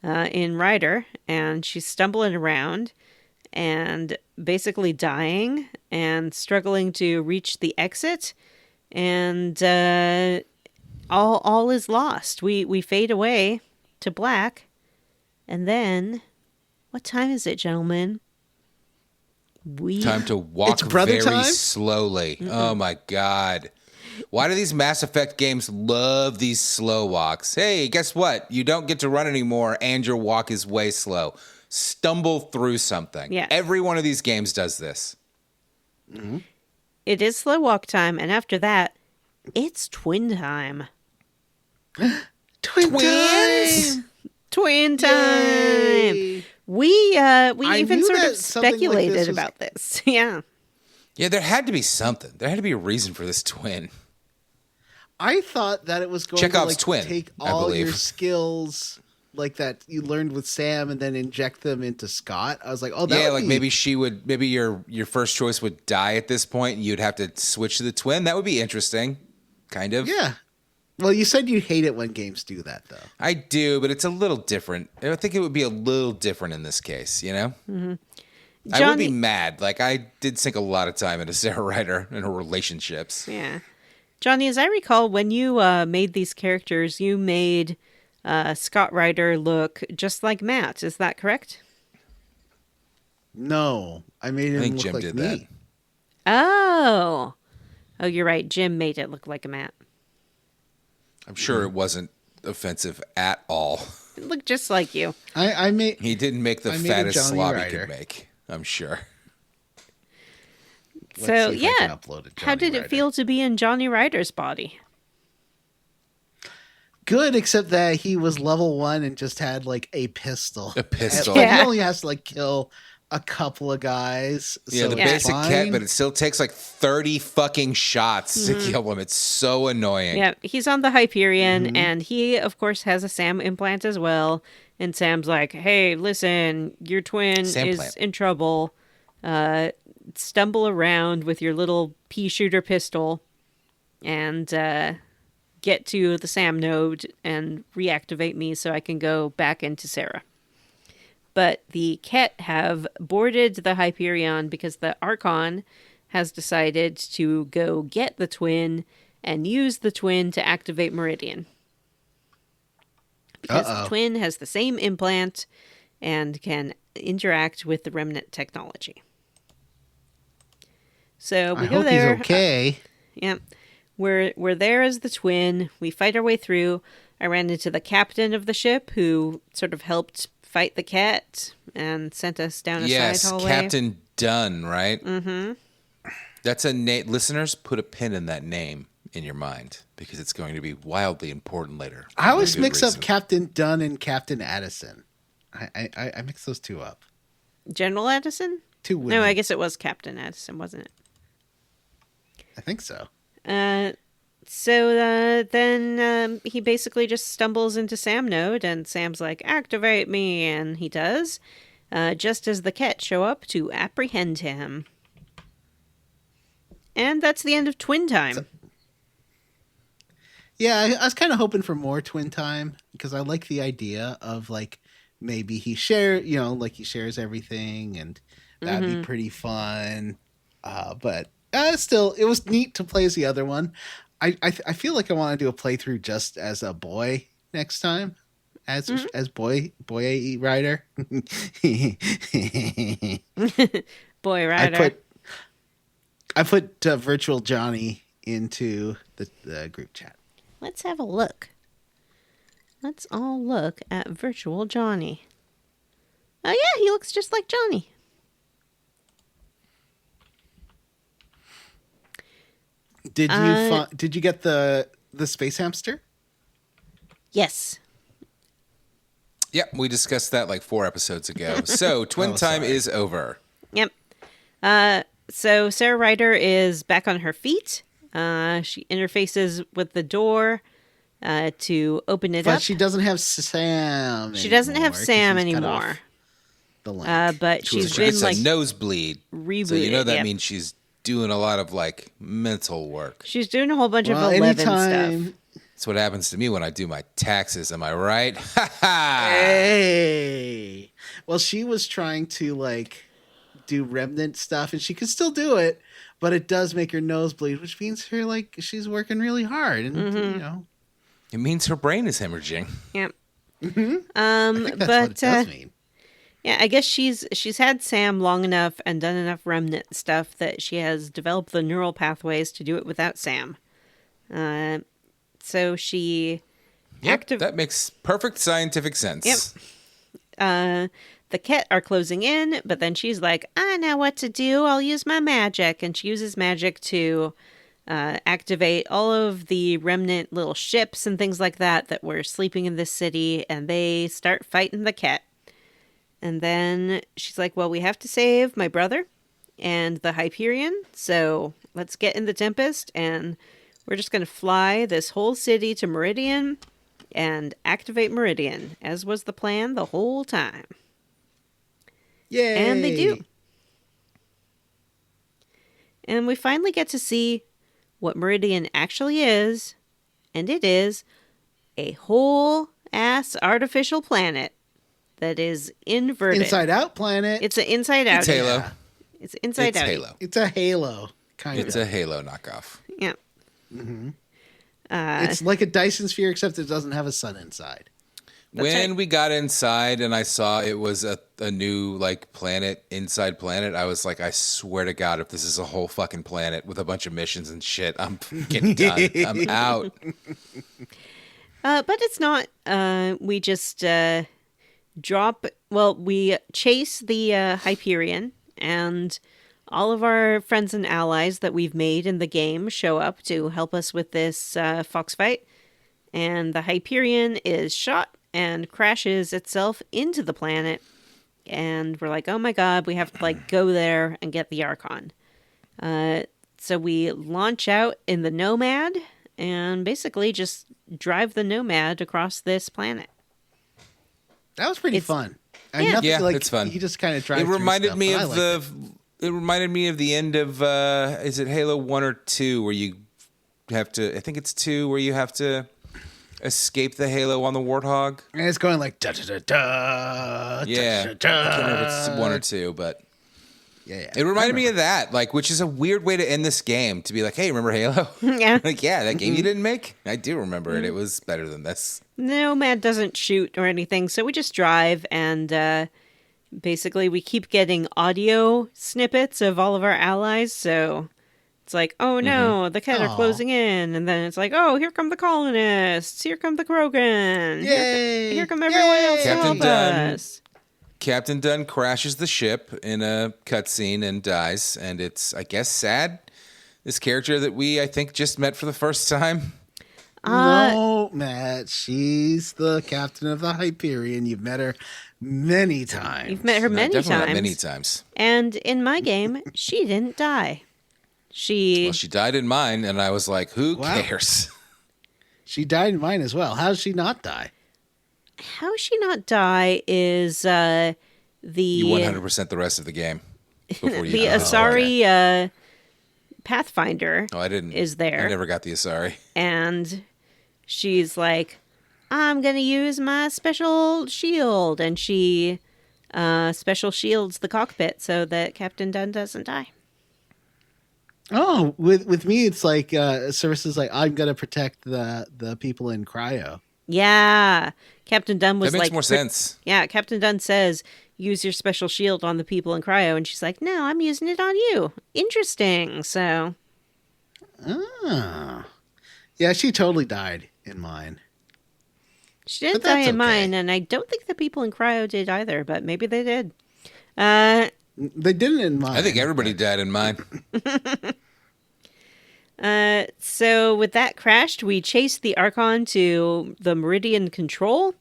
in Ryder, and she's stumbling around and basically dying and struggling to reach the exit, and all is lost. We fade away to black, and then what time is it, gentlemen? Time to walk very slowly. Oh my God. Why do these Mass Effect games love these slow walks? Hey, guess what? You don't get to run anymore, and your walk is way slow. Stumble through something. Yeah. Every one of these games does this. It is slow walk time, and after that, it's twin time. Twins? Twin time! Yay. We even sort of speculated about this. Yeah. Yeah, there had to be something. There had to be a reason for this twin. I thought that it was going Chekhov's to twin, take all your skills like that you learned with Sam and then inject them into Scott. I was like, oh, that would be... maybe your first choice would die at this point and you'd have to switch to the twin. That would be interesting. Kind of. Yeah. Well, you said you hate it when games do that, though. I do, but it's a little different. I think it would be a little different in this case, you know? Mm-hmm. I would be mad. Like, I did sink a lot of time into Sarah Ryder and her relationships. Yeah. Johnny, as I recall, when you made these characters, you made Scott Ryder look just like Matt. Is that correct? No. I made him look Jim like did me. That. Oh, you're right. Jim made it look like a Matt. I'm sure it wasn't offensive at all. It looked just like you. I made. He didn't make the I made a fattest Johnny slob he Rider. could make, I'm sure. Let's So, see if I can yeah. upload a How Johnny did it Rider. feel to be in Johnny Ryder's body? Good, except that he was level 1 and just had like a pistol. A pistol. But Yeah. he only has to like kill a couple of guys. Yeah, so the it's basic fine. kit, but it still takes like 30 fucking shots to kill him. It's so annoying. Yeah, he's on the Hyperion, and he, of course, has a SAM implant as well. And Sam's like, hey, listen, your twin SAM is plant. in trouble. Stumble around with your little pea shooter pistol and get to the SAM node and reactivate me so I can go back into Sarah. But the Ket have boarded the Hyperion because the Archon has decided to go get the twin and use the twin to activate Meridian. Because the twin has the same implant and can interact with the remnant technology. So we I go hope there. he's okay. Yeah. We're there as the twin. We fight our way through. I ran into the captain of the ship who sort of helped fight the cat and sent us down a Yes, side hallway. Captain Dunn, right? Mm-hmm. That's a name. Listeners, put a pin in that name in your mind because it's going to be wildly important later. I always For good mix up reason. Captain Dunn and Captain Addison. I mix those two up. General Addison? Two women. No, I guess it was Captain Addison, wasn't it? I think so. So then he basically just stumbles into Sam node, and Sam's like, activate me, and he does, just as the Ket show up to apprehend him. And that's the end of Twin Time. Yeah, I was kind of hoping for more twin time because I like the idea of like maybe he shares everything and that'd be pretty fun. But still, it was neat to play as the other one. I feel like I want to do a playthrough just as a boy next time, as boy AE Rider. Boy Rider. I put Virtual Johnny into the group chat. Let's have a look. Let's all look at Virtual Johnny. Oh yeah, he looks just like Johnny. Did you get the space hamster? Yes. Yep, we discussed that like 4 episodes ago. So, Twin Time sorry. is over. Yep. So Sarah Ryder is back on her feet. She interfaces with the door to open it But up. she doesn't have Sam. She doesn't have anymore, 'cause Sam she's cut off anymore. The link. But She she's been gets like a nosebleed. rebooted. So, you know that yep. means she's doing a lot of like mental work. She's doing a whole bunch Well, of 11 anytime. stuff. That's what happens to me when I do my taxes. Am I right? Ha ha! Hey. Well, she was trying to like do remnant stuff, and she can still do it, but it does make her nose bleed, which means her like she's working really hard, and you know. It means her brain is hemorrhaging. Yep. I think that's But what it does mean. yeah, I guess she's had Sam long enough and done enough remnant stuff that she has developed the neural pathways to do it without Sam. So she Yep, that makes perfect scientific sense. Yep. The Ket are closing in, but then she's like, I know what to do. I'll use my magic. And she uses magic to activate all of the remnant little ships and things like that were sleeping in this city. And they start fighting the Ket. And then she's like, well, we have to save my brother and the Hyperion. So let's get in the Tempest. And we're just going to fly this whole city to Meridian and activate Meridian, as was the plan the whole time. Yay! And they do. And we finally get to see what Meridian actually is, and it is a whole ass artificial planet that is inverted. Inside Out planet. It's an inside out. It's Halo. Yeah. It's inside It's out. Halo. It's a Halo kind It's of. a Halo knockoff. Yeah. It's like a Dyson sphere, except it doesn't have a sun inside. When right. we got inside and I saw it was a new like planet inside planet, I was like, I swear to God, if this is a whole fucking planet with a bunch of missions and shit, I'm getting done. I'm out. But it's not. We just we chase the Hyperion, and all of our friends and allies that we've made in the game show up to help us with this fox fight. And the Hyperion is shot and crashes itself into the planet. And we're like, oh my god, we have to like go there and get the Archon. So we launch out in the Nomad and basically just drive the Nomad across this planet. That was pretty fun. It's fun. You just kind of drive. It reminded stuff, me of It reminded me of the end of is it Halo 1 or 2 where you have to? I think it's 2 where you have to escape the Halo on the Warthog. And it's going like da da da da. Yeah, da, da, da. I can't remember if it's 1 or 2, but. Yeah. It reminded me of that, like, which is a weird way to end this game, to be like, hey, remember Halo? Yeah. Like, yeah, that game you didn't make? I do remember it. It was better than this. Nomad doesn't shoot or anything, so we just drive, and basically we keep getting audio snippets of all of our allies, so it's like, oh no, the Ket are closing in, and then it's like, oh, here come the colonists, here come the Krogan, Yay! here come everyone else to Captain help Dunn. us. Captain Dunn crashes the ship in a cutscene and dies, and it's, I guess, sad. This character that we, I think, just met for the first time. No, Matt. She's the captain of the Hyperion. You've met her many times. You've met her many Definitely times. not many times. And in my game, she didn't die. Well, she died in mine, and I was like, who Wow. cares? She died in mine as well. How did she not die? How she not die is the You 100% the rest of the game. Before you the Asari Pathfinder Oh, I didn't. is there. I never got the Asari. And she's like, I'm going to use my special shield. And she special shields the cockpit so that Captain Dunn doesn't die. Oh, with me, it's like services like I'm gonna protect the people in cryo. Yeah. Captain Dunn was That makes like... more sense. Yeah, Captain Dunn says, use your special shield on the people in cryo. And she's like, no, I'm using it on you. Interesting. So... Oh. Yeah, she totally died in mine. She didn't But die that's in okay. mine, and I don't think the people in cryo did either, but maybe they did. They didn't in mine. I think everybody died in mine. So with that crashed, we chased the Archon to the Meridian Control.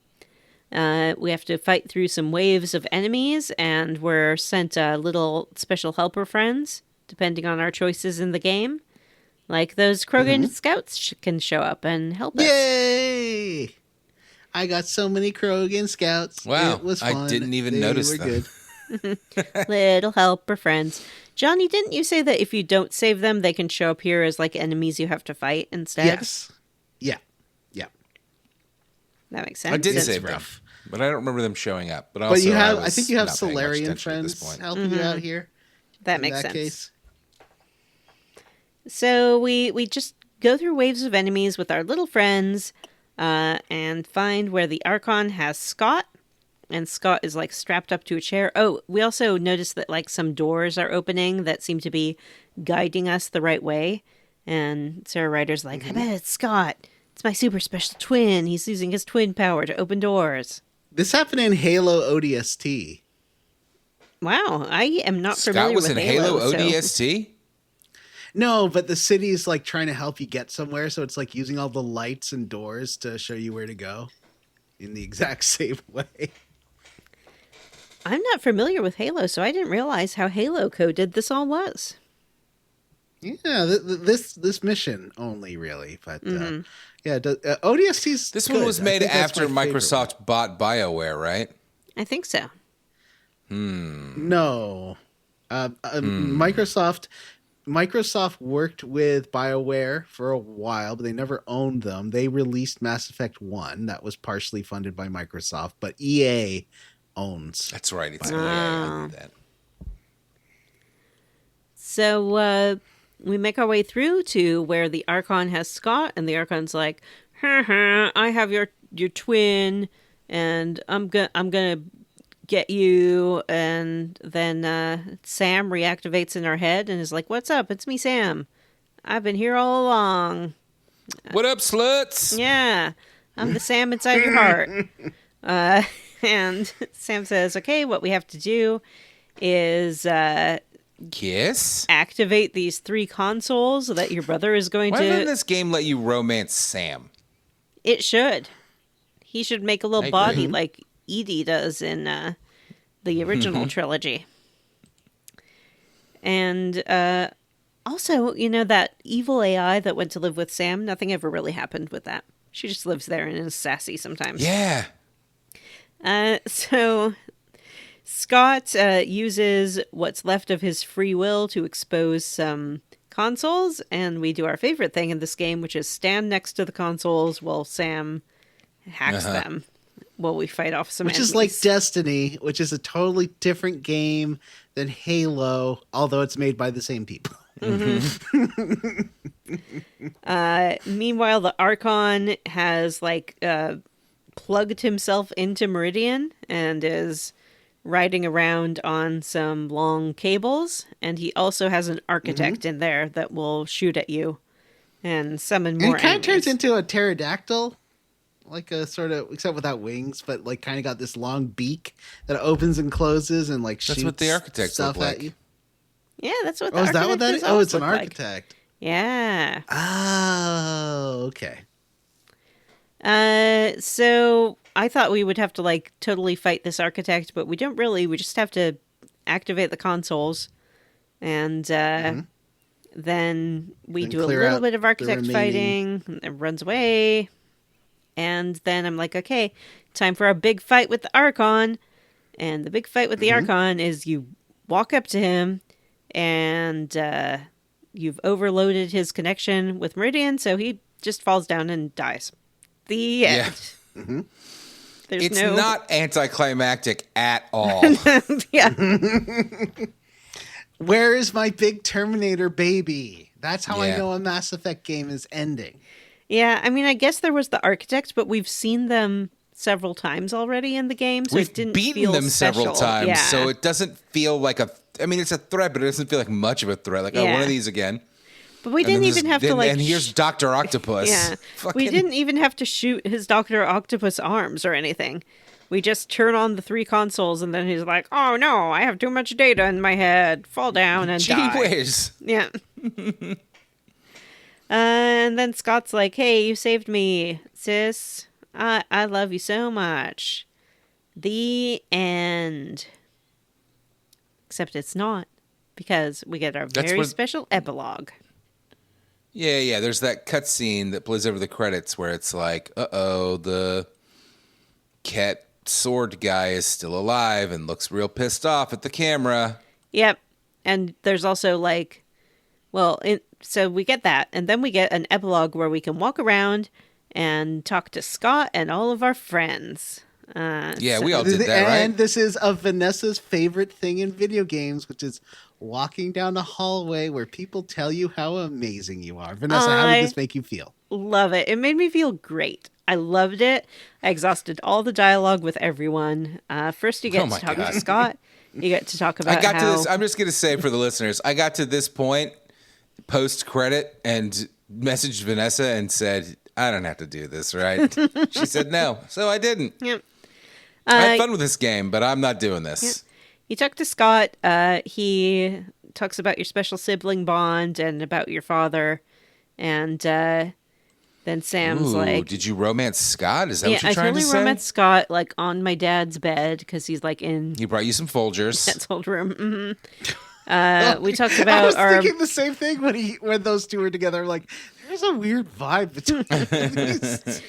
We have to fight through some waves of enemies, and we're sent little special helper friends, depending on our choices in the game. Like those Krogan scouts can show up and help us. Yay! I got so many Krogan scouts. Wow, It was I fun. didn't even They notice were them. Good. Little helper friends. Johnny, didn't you say that if you don't save them, they can show up here as like enemies you have to fight instead? Yes. Yeah. Yeah. That makes sense. I did It's save them, rough. but I don't remember them showing up. But also, But you have, I I think you have was not paying much Solarian attention at this friends point. helping you out here. That in makes that sense. case. So we just go through waves of enemies with our little friends and find where the Archon has Scott. And Scott is like strapped up to a chair. Oh, we also noticed that like some doors are opening that seem to be guiding us the right way. And Sarah Ryder's like, I bet it's Scott. It's my super special twin. He's using his twin power to open doors. This happened in Halo ODST. Wow, I am not Scott familiar was with in Halo so- ODST? No, but the city's like trying to help you get somewhere, so it's like using all the lights and doors to show you where to go in the exact same way. I'm not familiar with Halo, so I didn't realize how Halo coded this all was. Yeah, this mission only really, but yeah, ODST's This good. one was I made think that's after my favorite Microsoft bought BioWare, right? I think so. one. No, Microsoft worked with BioWare for a while, but they never owned them. They released Mass Effect 1 that was partially funded by Microsoft, but EA owns. That's right. It's Oh. I did that. So we make our way through to where the Archon has Scott, and the Archon's like, I have your twin, and I'm gonna get you. And then Sam reactivates in our head and is like, what's up? It's me, Sam. I've been here all along. What up, sluts? Yeah. I'm the Sam inside your heart. And Sam says, okay, what we have to do is Kiss? activate these 3 consoles that your brother is going Why to... doesn't this game let you romance Sam? It should. He should make a little I body agree. like Edie does in the original trilogy. And also, that evil AI that went to live with Sam, nothing ever really happened with that. She just lives there and is sassy sometimes. Yeah. So Scott uses what's left of his free will to expose some consoles, and we do our favorite thing in this game, which is stand next to the consoles while Sam hacks them while we fight off some Which enemies. is like Destiny, which is a totally different game than Halo, although it's made by the same people. Meanwhile, the Archon has plugged himself into Meridian and is riding around on some long cables, and he also has an architect in there that will shoot at you and summon more And it kind of enemies. turns into a pterodactyl, like a sort of, except without wings, but like kind of got this long beak that opens and closes and like That's shoots what the architects stuff look at like. you. Yeah, that's what the Oh, is that what that is? architect Oh, it's an look like. architect. Yeah. Oh, okay. So I thought we would have to totally fight this architect, but we don't really. We just have to activate the consoles, and then we Then do a clear little out bit of the architect remaining- fighting, and it runs away, and then I'm like, okay, time for a big fight with the Archon, and the big fight with the Archon is you walk up to him, and you've overloaded his connection with Meridian, so he just falls down and dies. The end. There's It's no... not anticlimactic at all. Yeah. Where is my big Terminator baby? That's how I Yeah. know a Mass Effect game is ending. Yeah, I mean, I guess there was the architect, but we've seen them several times already in the game, so We've it didn't beaten feel them several special. times, Yeah. so it doesn't feel like a... I mean, it's a threat, but it doesn't feel like much of a threat. Like, oh, one Yeah. of these again. But we And then didn't this- even have to, And here's Dr. Octopus. Yeah. We Fucking- didn't even have to shoot his Dr. Octopus arms or anything. We just turn on the 3 consoles, and then he's like, oh no, I have too much data in my head. Fall down and Gee die. whiz. Yeah. And then Scott's like, hey, you saved me, sis. I love you so much. The end. Except it's not, because we get our That's very what- special epilogue. Yeah. There's that cutscene that plays over the credits where it's like, uh-oh, the cat sword guy is still alive and looks real pissed off at the camera. Yep. And there's also so we get that, and then we get an epilogue where we can walk around and talk to Scott and all of our friends. Yeah, we all did that, And right? this is of Vanessa's favorite thing in video games, which is walking down the hallway where people tell you how amazing you are. Vanessa, how I- did this make you feel? Love it. It made me feel great. I loved it. I exhausted all the dialogue with everyone. First, you get Oh my to talk God. to Scott. You get to talk about I got how... to this. I'm just going to say for the listeners, I got to this point post credit and messaged Vanessa and said, I don't have to do this, right? She said no. So I didn't. Yep. I had fun with this game, but I'm not doing this. You talk to Scott. He talks about your special sibling bond and about your father. And then Sam's Ooh, like... did you romance Scott? Is that Yeah, what you're I trying totally to say? romanced Scott on my dad's bed because he's in He brought you some Folgers. dad's old room. We talked I about was our... thinking the same thing when those two were together. Like, there's a weird vibe between these.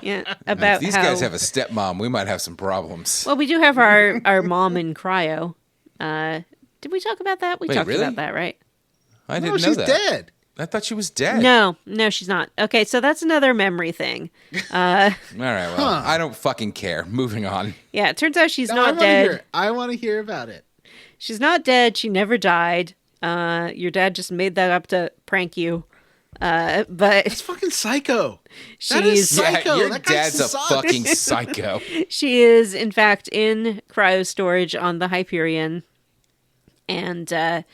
Yeah, If about these how... guys have a stepmom, we might have some problems. Well, we do have our mom in cryo. Did we talk about that? We Wait, talked really? about that, right? I No, didn't know she's that. dead. I thought she was dead. No, she's not. Okay, so that's another memory thing. All right, well, I don't fucking care. Moving on. Yeah, it turns out she's No, not dead. I want to hear about it. She's not dead. She never died. Your dad just made that up to prank you. But It's fucking psycho. That is she's Psycho. Yeah, your That guy dad's a sucks. fucking psycho. she is in fact in cryo storage on the Hyperion, and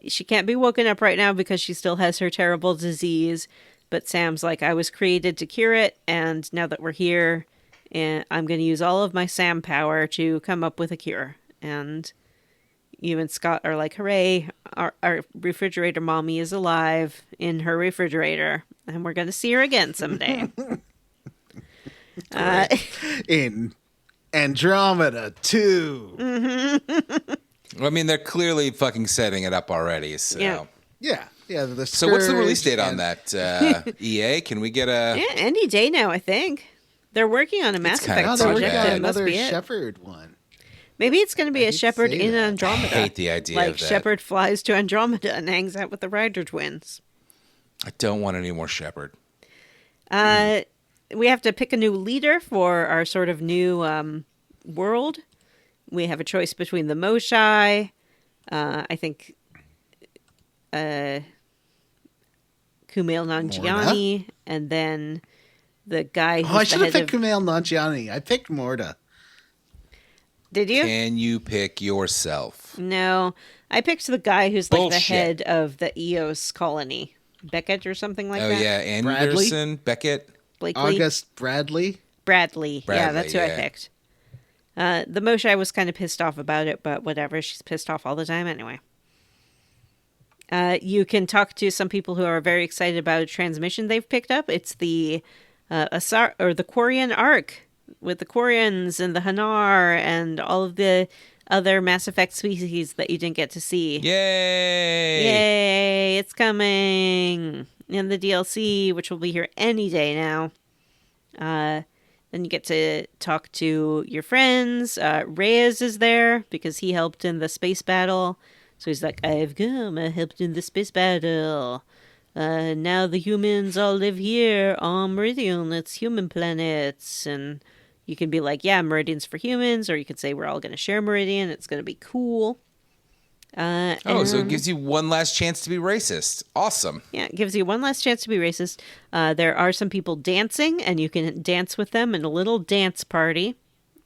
she can't be woken up right now because she still has her terrible disease. But Sam's like, I was created to cure it, and now that we're here, and I'm going to use all of my Sam power to come up with a cure. And you and Scott are like, hooray, our refrigerator mommy is alive in her refrigerator, and we're going to see her again someday. In Andromeda 2. Well, I mean, they're clearly fucking setting it up already. So, Yeah. Yeah. So what's the release Scourge date on and- that? EA? Can we get a? Yeah, any day now, I think. They're working on a Mass kinda Effect Oh, they're working project. on It must another be it. Shepard one. Maybe it's going to be I a hate to Shepard say in that. Andromeda. I hate the idea like of that. Shepard flies to Andromeda and hangs out with the Ryder twins. I don't want any more Shepard. We have to pick a new leader for our sort of new world. We have a choice between the Moshai, I think Kumail Nanjiani, and then the guy who's Oh, I the should have head picked of... Kumail Nanjiani. I picked Morta. Did you? Can you pick yourself? No. I picked the guy who's like the Bullshit. head of the Eos colony. Beckett or something like Oh that? yeah, Anderson, Beckett. Blakely? August Bradley. Bradley. Yeah, Bradley, that's who I yeah. picked. The Moshai was kind of pissed off about it, but whatever. She's pissed off all the time anyway. You can talk to some people who are very excited about a transmission they've picked up. It's the Asar or the Quarian Ark with the Quarians and the Hanar and all of the other Mass Effect species that you didn't get to see. Yay! Yay! It's coming in the DLC, which will be here any day now. Then you get to talk to your friends. Reyes is there because he helped in the space battle. So he's like, I've come, I helped in the space battle. Now the humans all live here on Meridian. It's human planets. And you can be like, yeah, Meridian's for humans. Or you could say we're all going to share Meridian. It's going to be cool. So it gives you one last chance to be racist. Awesome. Yeah, it gives you one last chance to be racist. There are some people dancing, and you can dance with them in a little dance party.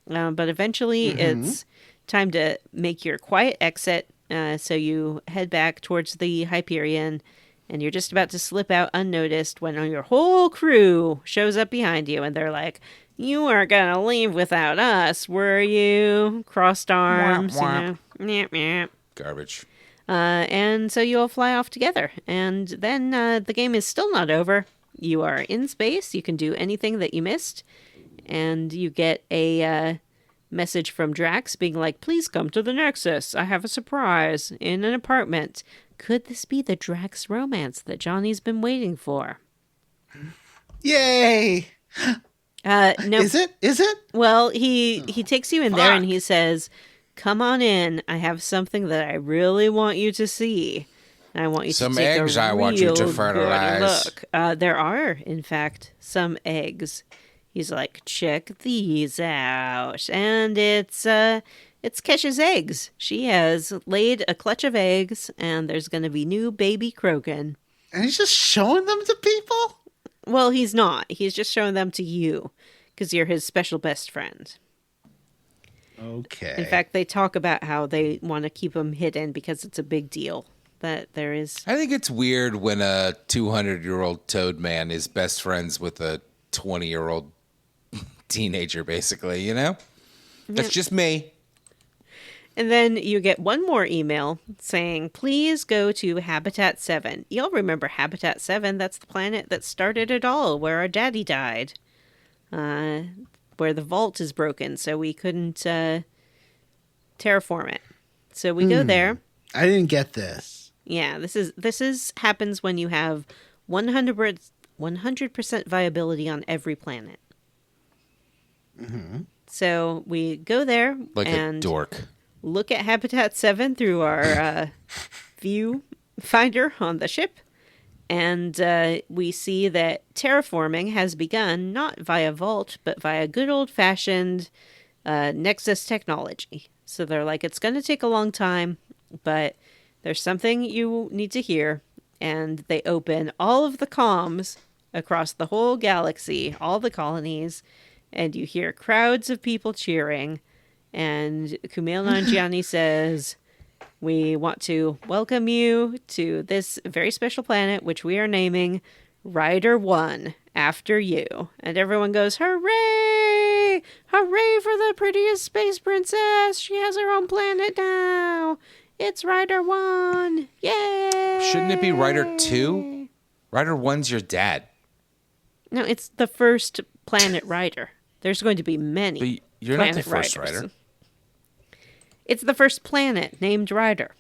But eventually, it's time to make your quiet exit. So you head back towards the Hyperion, and you're just about to slip out unnoticed when your whole crew shows up behind you, and they're like, you weren't going to leave without us, were you? Crossed arms, Womp you know. Nyeh, nyeh. Garbage. And so you all fly off together. And then the game is still not over. You are in space. You can do anything that you missed. And you get a message from Drax being like, please come to the Nexus. I have a surprise in an apartment. Could this be the Drax romance that Johnny's been waiting for? Yay! No. Is it? Is it? Well, he takes you in there and Fuck. he says, come on in. I have something that I really want you to see. I want you Some to take eggs a I want you real to good fertilize. look. There are, in fact, some eggs. He's like, check these out. And it's Kesha's eggs. She has laid a clutch of eggs, and there's going to be new baby Krogan. And he's just showing them to people? Well, he's not. He's just showing them to you because you're his special best friend. Okay. In fact, they talk about how they want to keep them hidden because it's a big deal that there is. I think it's weird when a 200-year-old toad man is best friends with a 20-year-old teenager, basically, you know? That's just me. And then you get one more email saying, please go to Habitat 7. You'll remember Habitat 7. That's the planet that started it all, where our daddy died. Where the vault is broken, so we couldn't terraform it. So we go there. I didn't get this. Yeah, this is happens when you have 100% viability on every planet. So we go there Like and a dork. look at Habitat 7 through our view finder on the ship. And we see that terraforming has begun not via Vault, but via good old-fashioned Nexus technology. So they're like, it's going to take a long time, but there's something you need to hear. And they open all of the comms across the whole galaxy, all the colonies, and you hear crowds of people cheering. And Kumail Nanjiani says, we want to welcome you to this very special planet, which we are naming Rider 1, after you. And everyone goes, hooray! Hooray for the prettiest space princess! She has her own planet now! It's Rider 1! Yay! Shouldn't it be Rider 2? Rider 1's your dad. No, it's the first planet rider. There's going to be many. But you're not the planet first riders. rider. It's the first planet named Rider.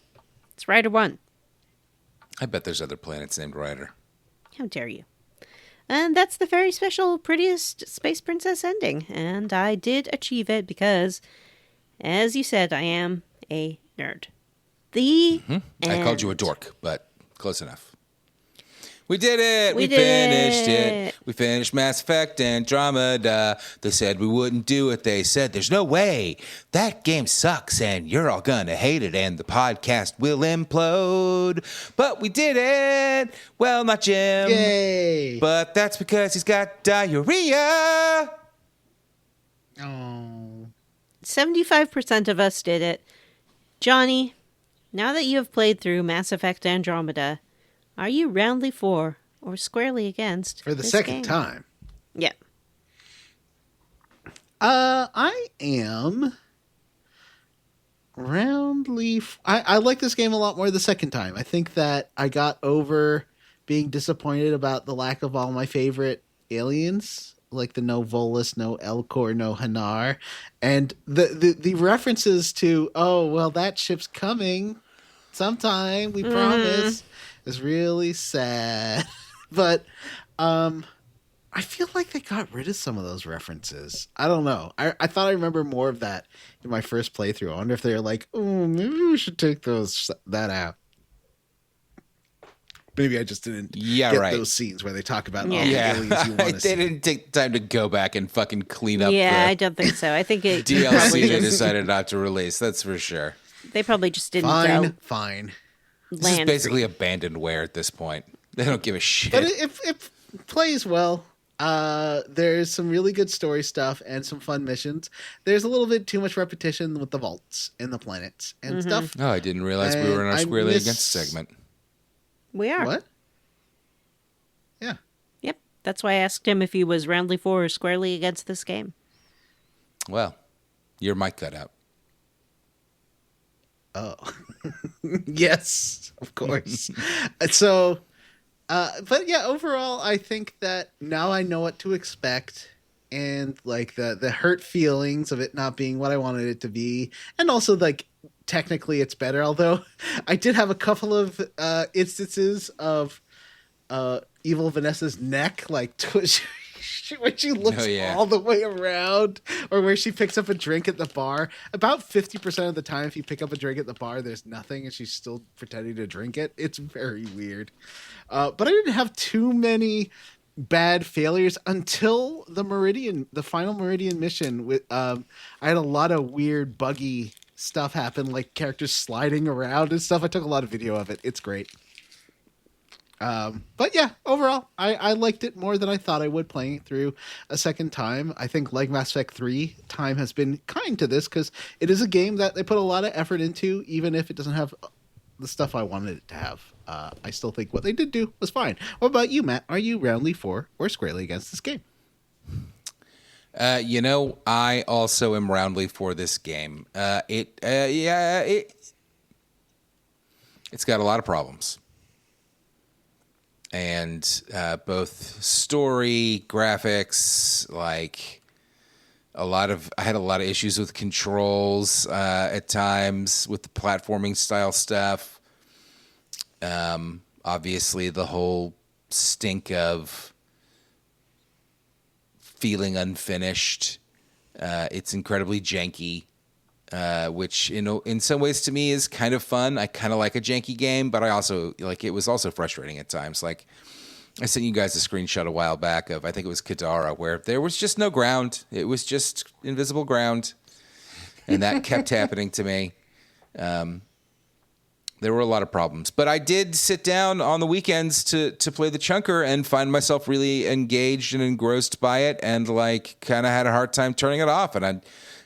It's Rider 1. I bet there's other planets named Rider. How dare you? And that's the very special, prettiest space princess ending. And I did achieve it because, as you said, I am a nerd. I called you a end. dork, but close enough. We did it! We We did finished it. it! We finished Mass Effect Andromeda. They said we wouldn't do it. They said there's no way. That game sucks and you're all gonna hate it and the podcast will implode. But we did it! Well, not Jim. Yay! But that's because he's got diarrhea! Oh. 75% of us did it. Johnny, now that you have played through Mass Effect Andromeda, are you roundly for or squarely against For the this second game? time. Yeah. I am roundly... I like this game a lot more the second time. I think that I got over being disappointed about the lack of all my favorite aliens, like the no Volus, no Elcor, no Hanar. And the references to, oh, well, that ship's coming sometime, we promise, is really sad. But I feel like they got rid of some of those references. I don't know. I thought I remember more of that in my first playthrough. I wonder if they're like, oh, maybe we should take that out. Maybe I just didn't get those scenes where they talk about all the aliens you want to They see. didn't take time to go back and fucking clean up Yeah, the I don't think so. I think it DLC probably they just, decided not to release. That's for sure. they probably just didn't Fine. This is land. basically abandonware at this point. They don't give a shit. But it plays well. There's some really good story stuff and some fun missions. There's a little bit too much repetition with the vaults and the planets and stuff. Oh, I didn't realize we were in our And I Squarely miss- Against segment. We are. What? Yeah. Yep. That's why I asked him if he was roundly for or squarely against this game. Well, your mic cut out. Oh. Yes, of course. So, but yeah, overall, I think that now I know what to expect, and like the hurt feelings of it not being what I wanted it to be, and also like technically it's better. Although I did have a couple of instances of evil Vanessa's neck, like when she looks all the way around, or where she picks up a drink at the bar. About 50% of the time, if you pick up a drink at the bar, there's nothing, and she's still pretending to drink it. It's very weird. But I didn't have too many bad failures until the final Meridian mission. With I had a lot of weird, buggy stuff happen, like characters sliding around and stuff. I took a lot of video of it. It's great. But yeah, overall, I liked it more than I thought I would playing it through a second time. I think like Mass Effect 3, time has been kind to this because it is a game that they put a lot of effort into, even if it doesn't have the stuff I wanted it to have. I still think what they did do was fine. What about you, Matt? Are you roundly for or squarely against this game? I also am roundly for this game. It's got a lot of problems. And both story, graphics, like I had a lot of issues with controls at times with the platforming style stuff. Obviously, the whole stink of feeling unfinished. It's incredibly janky. Which in some ways to me is kind of fun. I kind of like a janky game, but I also it was also frustrating at times. Like I sent you guys a screenshot a while back of I think it was Kadara, where there was just no ground. It was just invisible ground, and that kept happening to me. There were a lot of problems, but I did sit down on the weekends to play the chunker and find myself really engaged and engrossed by it, and kind of had a hard time turning it off. And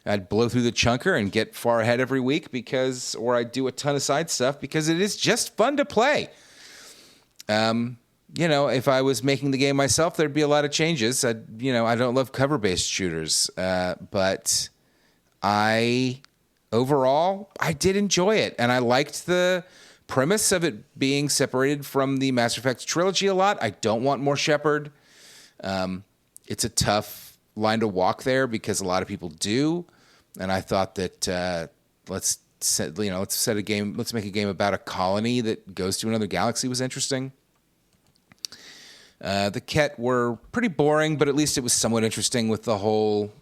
I'd blow through the chunker and get far ahead every week or I'd do a ton of side stuff because it is just fun to play. if I was making the game myself, there'd be a lot of changes. I don't love cover-based shooters, but overall, I did enjoy it, and I liked the premise of it being separated from the Mass Effect trilogy a lot. I don't want more Shepard. It's a tough line to walk there because a lot of people do, and I thought that let's make a game about a colony that goes to another galaxy was interesting. The Ket were pretty boring, but at least it was somewhat interesting with the whole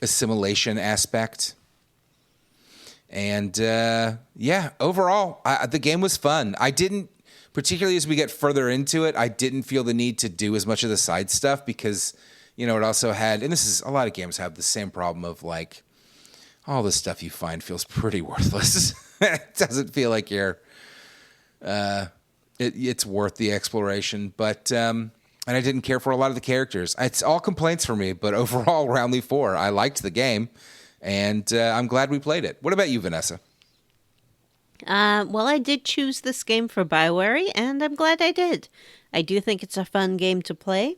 assimilation aspect. And overall, the game was fun. I didn't, particularly as we get further into it, I didn't feel the need to do as much of the side stuff because, it also had, and this is, a lot of games have the same problem of like, all the stuff you find feels pretty worthless. It doesn't feel like it's worth the exploration. But, and I didn't care for a lot of the characters. It's all complaints for me, but overall, roundly 4. I liked the game, and I'm glad we played it. What about you, Vanessa? Well, I did choose this game for BioWare, and I'm glad I did. I do think it's a fun game to play.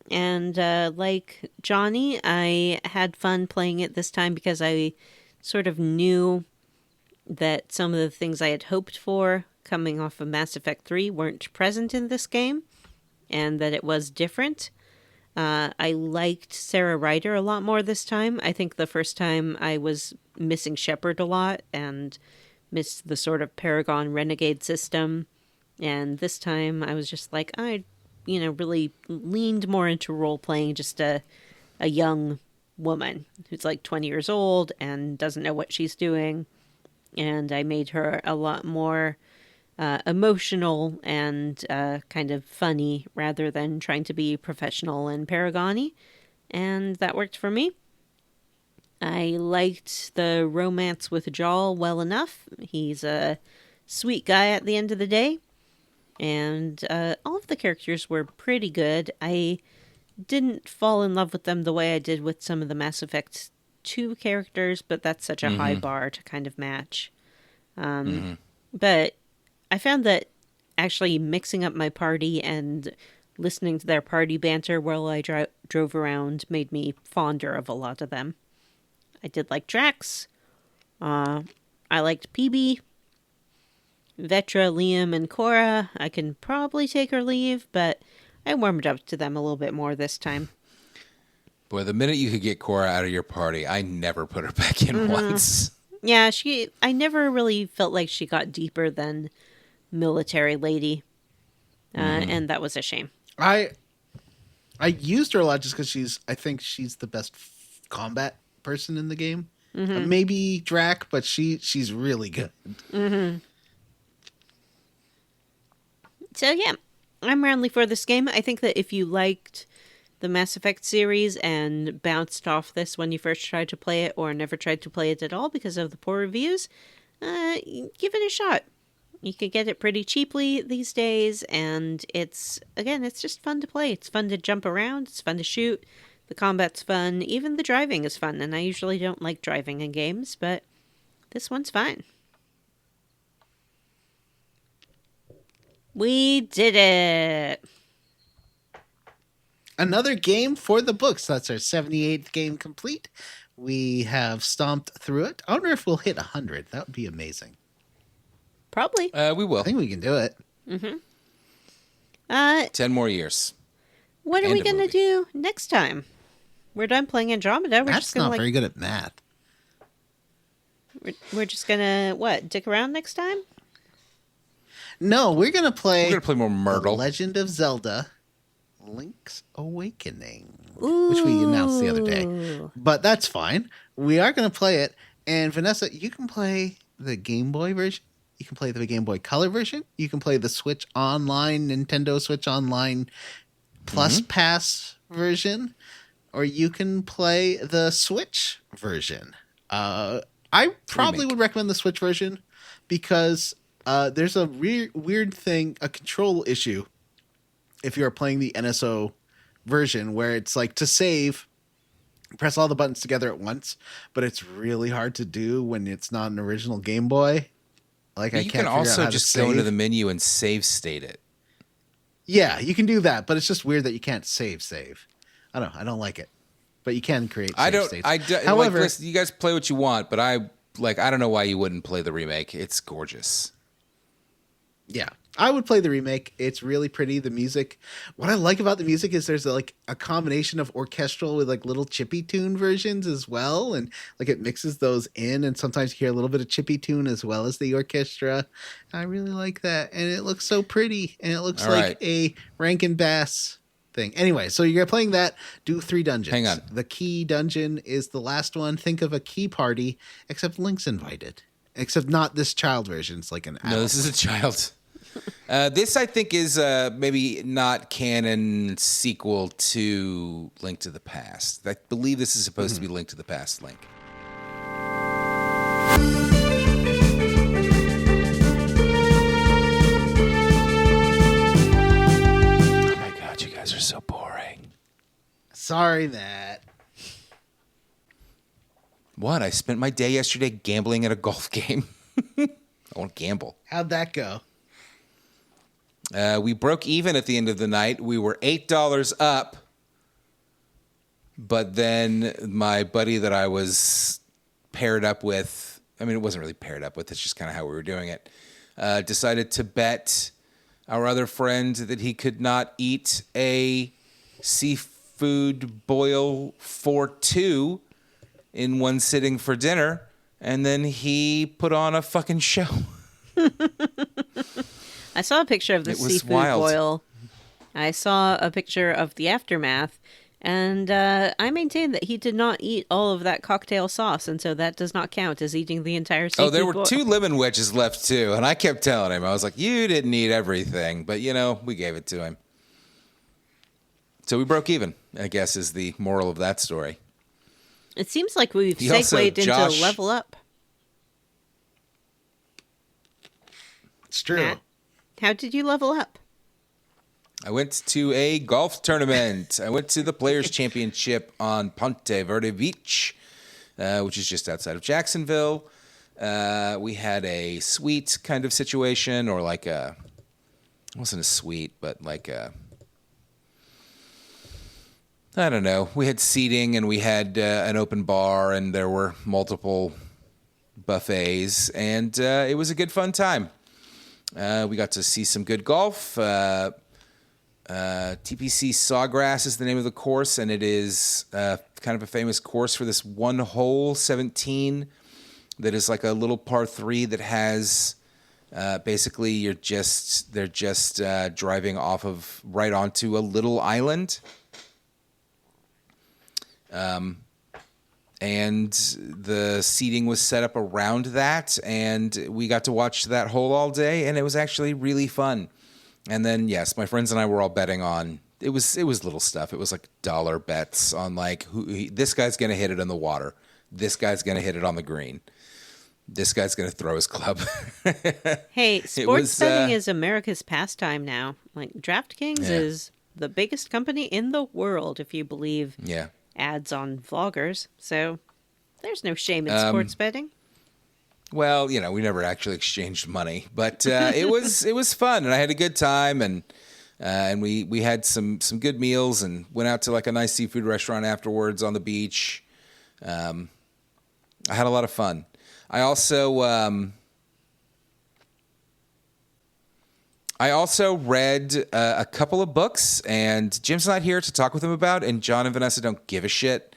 And like Johnny, I had fun playing it this time because I sort of knew that some of the things I had hoped for coming off of Mass Effect 3 weren't present in this game, and that it was different. I liked Sarah Ryder a lot more this time. I think the first time I was missing Shepard a lot and missed the sort of Paragon Renegade system. And this time I was just like, I really leaned more into role-playing just a young woman who's like 20 years old and doesn't know what she's doing. And I made her a lot more emotional and kind of funny rather than trying to be professional and Paragon-y. And that worked for me. I liked the romance with Jaal well enough. He's a sweet guy at the end of the day. And all of the characters were pretty good. I didn't fall in love with them the way I did with some of the Mass Effect 2 characters, but that's such a high bar to kind of match. But I found that actually mixing up my party and listening to their party banter while I drove around made me fonder of a lot of them. I did like Drax. I liked PB. Vetra, Liam, and Cora. I can probably take or leave, but I warmed up to them a little bit more this time. Boy, the minute you could get Cora out of your party, I never put her back in once. Yeah, I never really felt like she got deeper than military lady. And that was a shame. I used her a lot just because I think she's the best combat person in the game. Maybe Drac, but she's really good. So yeah, I'm roundly for this game. I think that if you liked the Mass Effect series and bounced off this when you first tried to play it or never tried to play it at all because of the poor reviews, give it a shot. You could get it pretty cheaply these days, and it's just fun to play. It's fun to jump around, it's fun to shoot, the combat's fun, even the driving is fun, and I usually don't like driving in games, but this one's fine. We did it! Another game for the books. That's our 78th game complete. We have stomped through it. I wonder if we'll hit 100. That would be amazing. Probably. We will. I think we can do it. 10 more years. What are we going to do next time? We're done playing Andromeda. That's not very good at math. We're just going to, dick around next time? No, we're going to play more Myrtle. Legend of Zelda Link's Awakening, which we announced the other day. But that's fine. We are going to play it. And Vanessa, you can play the Game Boy version. You can play the Game Boy Color version. You can play the Switch Online, Nintendo Switch Online Plus Pass version. Or you can play the Switch version. I probably would recommend the Switch version because there's a weird thing, a control issue, if you're playing the NSO version, where it's like to save, press all the buttons together at once, but it's really hard to do when it's not an original Game Boy. Like But I you can't can figure out also how to just go into save. the menu and save state it. Yeah, you can do that, but it's just weird that you can't save. I don't like it. But you can create I save don't. states. Like. However, Listen, you guys play what you want, but I don't know why you wouldn't play the remake. It's gorgeous. yeah, I would play the remake. It's really pretty. The music, what I like about the music is there's a combination of orchestral with like little chippy tune versions as well, and like it mixes those in, and sometimes you hear a little bit of chippy tune as well as the orchestra. I really like that, and it looks so pretty, and it looks All like right. a Rankin Bass thing. Anyway, so you're playing that. Do 3 dungeons. Hang on. The key dungeon is the last one. Think of a key party, except Link's invited. Except not this child version. It's like an adult. No, this is a child. This, I think, is maybe not canon sequel to Link to the Past. I believe this is supposed to be Link to the Past Link. Oh my god, you guys are so boring. Sorry, Matt. What? I spent my day yesterday gambling at a golf game. I want to gamble. How'd that go? We broke even at the end of the night. We were $8 up. But then my buddy that I was paired up with, I mean, it wasn't really paired up with, it's just kind of how we were doing it, decided to bet our other friend that he could not eat a seafood boil for 2 in one sitting for dinner. And then he put on a fucking show. I saw a picture of the It was seafood wild. boil. I saw a picture of the aftermath, and I maintain that he did not eat all of that cocktail sauce, and so that does not count as eating the entire seafood Oh, there were boil. 2 lemon wedges left too, and I kept telling him, I was like, you didn't eat everything, but we gave it to him. So we broke even, I guess, is the moral of that story. It seems like we've He also, segued into Josh- level up. It's true. Matt, how did you level up? I went to a golf tournament. I went to the Players' Championship on Ponte Verde Beach, which is just outside of Jacksonville. We had a suite kind of situation, or like it wasn't a suite, but like I don't know. We had seating, and we had an open bar, and there were multiple buffets, and it was a good, fun time. We got to see some good golf. TPC Sawgrass is the name of the course, and it is kind of a famous course for this one hole 17 that is like a little par 3 that has basically they're just driving off of right onto a little island. And the seating was set up around that, and we got to watch that hole all day, and it was actually really fun. And then, yes, my friends and I were all betting on, it was little stuff. It was like dollar bets on like, this guy's going to hit it in the water. This guy's going to hit it on the green. This guy's going to throw his club. Hey, sports betting is America's pastime now. Like, DraftKings is the biggest company in the world, if you believe Yeah. ads on vloggers. So there's no shame in sports betting. Well, we never actually exchanged money, but it was fun, and I had a good time, and we had some good meals, and went out to like a nice seafood restaurant afterwards on the beach. I had a lot of fun. I also read a couple of books, and Jim's not here to talk with him about, and John and Vanessa don't give a shit.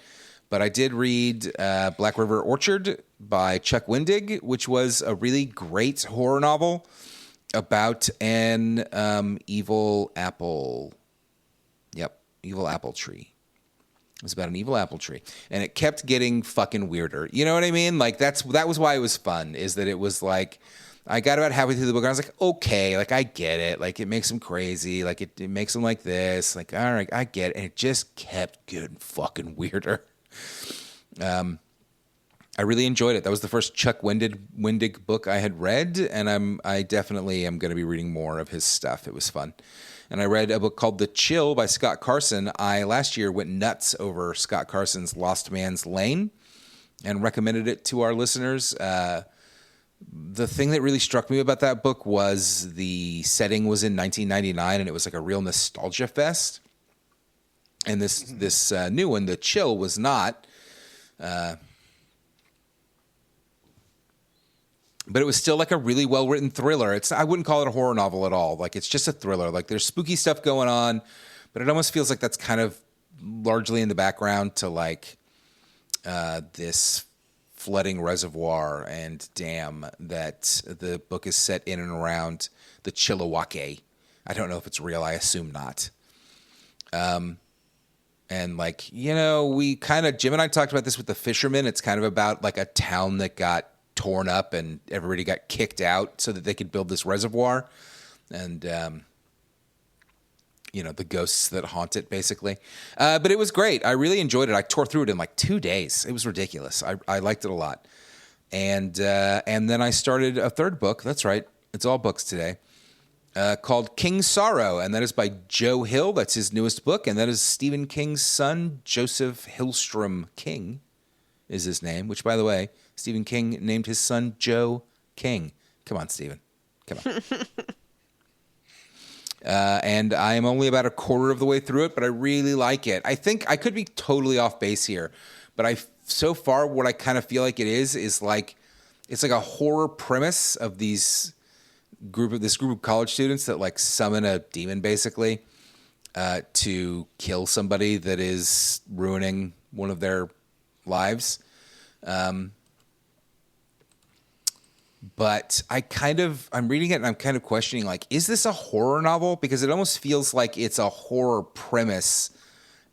But I did read Black River Orchard by Chuck Wendig, which was a really great horror novel about an evil apple. Yep, evil apple tree. It was about an evil apple tree, and it kept getting fucking weirder. You know what I mean? Like that was why it was fun. Is that it was like I got about halfway through the book, and I was like, okay, like I get it. Like it makes him crazy. Like it makes him like this. Like all right, I get it. And it just kept getting fucking weirder. I really enjoyed it. That was the first Chuck Wendig book I had read, and I definitely am going to be reading more of his stuff. It was fun. And I read a book called The Chill by Scott Carson. I last year went nuts over Scott Carson's Lost Man's Lane and recommended it to our listeners. the thing that really struck me about that book was the setting was in 1999, and it was like a real nostalgia fest. And this new one, The Chill, was not. But it was still like a really well-written thriller. I wouldn't call it a horror novel at all. Like, it's just a thriller. Like, there's spooky stuff going on, but it almost feels like that's kind of largely in the background to like this flooding reservoir and dam that the book is set in and around the Chilliwackee. I don't know if it's real. I assume not. And like, you know, Jim and I talked about this with The Fisherman. It's kind of about like a town that got torn up and everybody got kicked out so that they could build this reservoir. And, you know, the ghosts that haunt it, basically. But it was great. I really enjoyed it. I tore through it in like 2 days. It was ridiculous. I liked it a lot. And then I started a third book. That's right. It's all books today. Called King's Sorrow. And that is by Joe Hill. That's his newest book. And that is Stephen King's son, Joseph Hillstrom King is his name. Which, by the way, Stephen King named his son Joe King. Come on, Stephen. Come on. And I am only about a quarter of the way through it, but I really like it. I think I could be totally off base here, but so far what I kind of feel like it is like it's like a horror premise of this group of college students that like summon a demon basically to kill somebody that is ruining one of their lives. But I'm reading it and I'm kind of questioning, like, is this a horror novel? Because it almost feels like it's a horror premise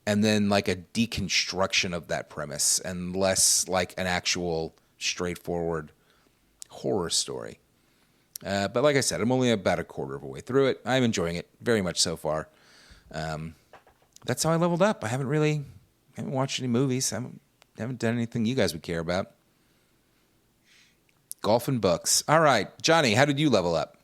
and then like a deconstruction of that premise and less like an actual straightforward horror story. But like I said, I'm only about a quarter of a way through it. I'm enjoying it very much so far. That's how I leveled up. I haven't watched any movies. I haven't done anything you guys would care about. Golf and books. All right, Johnny, how did you level up?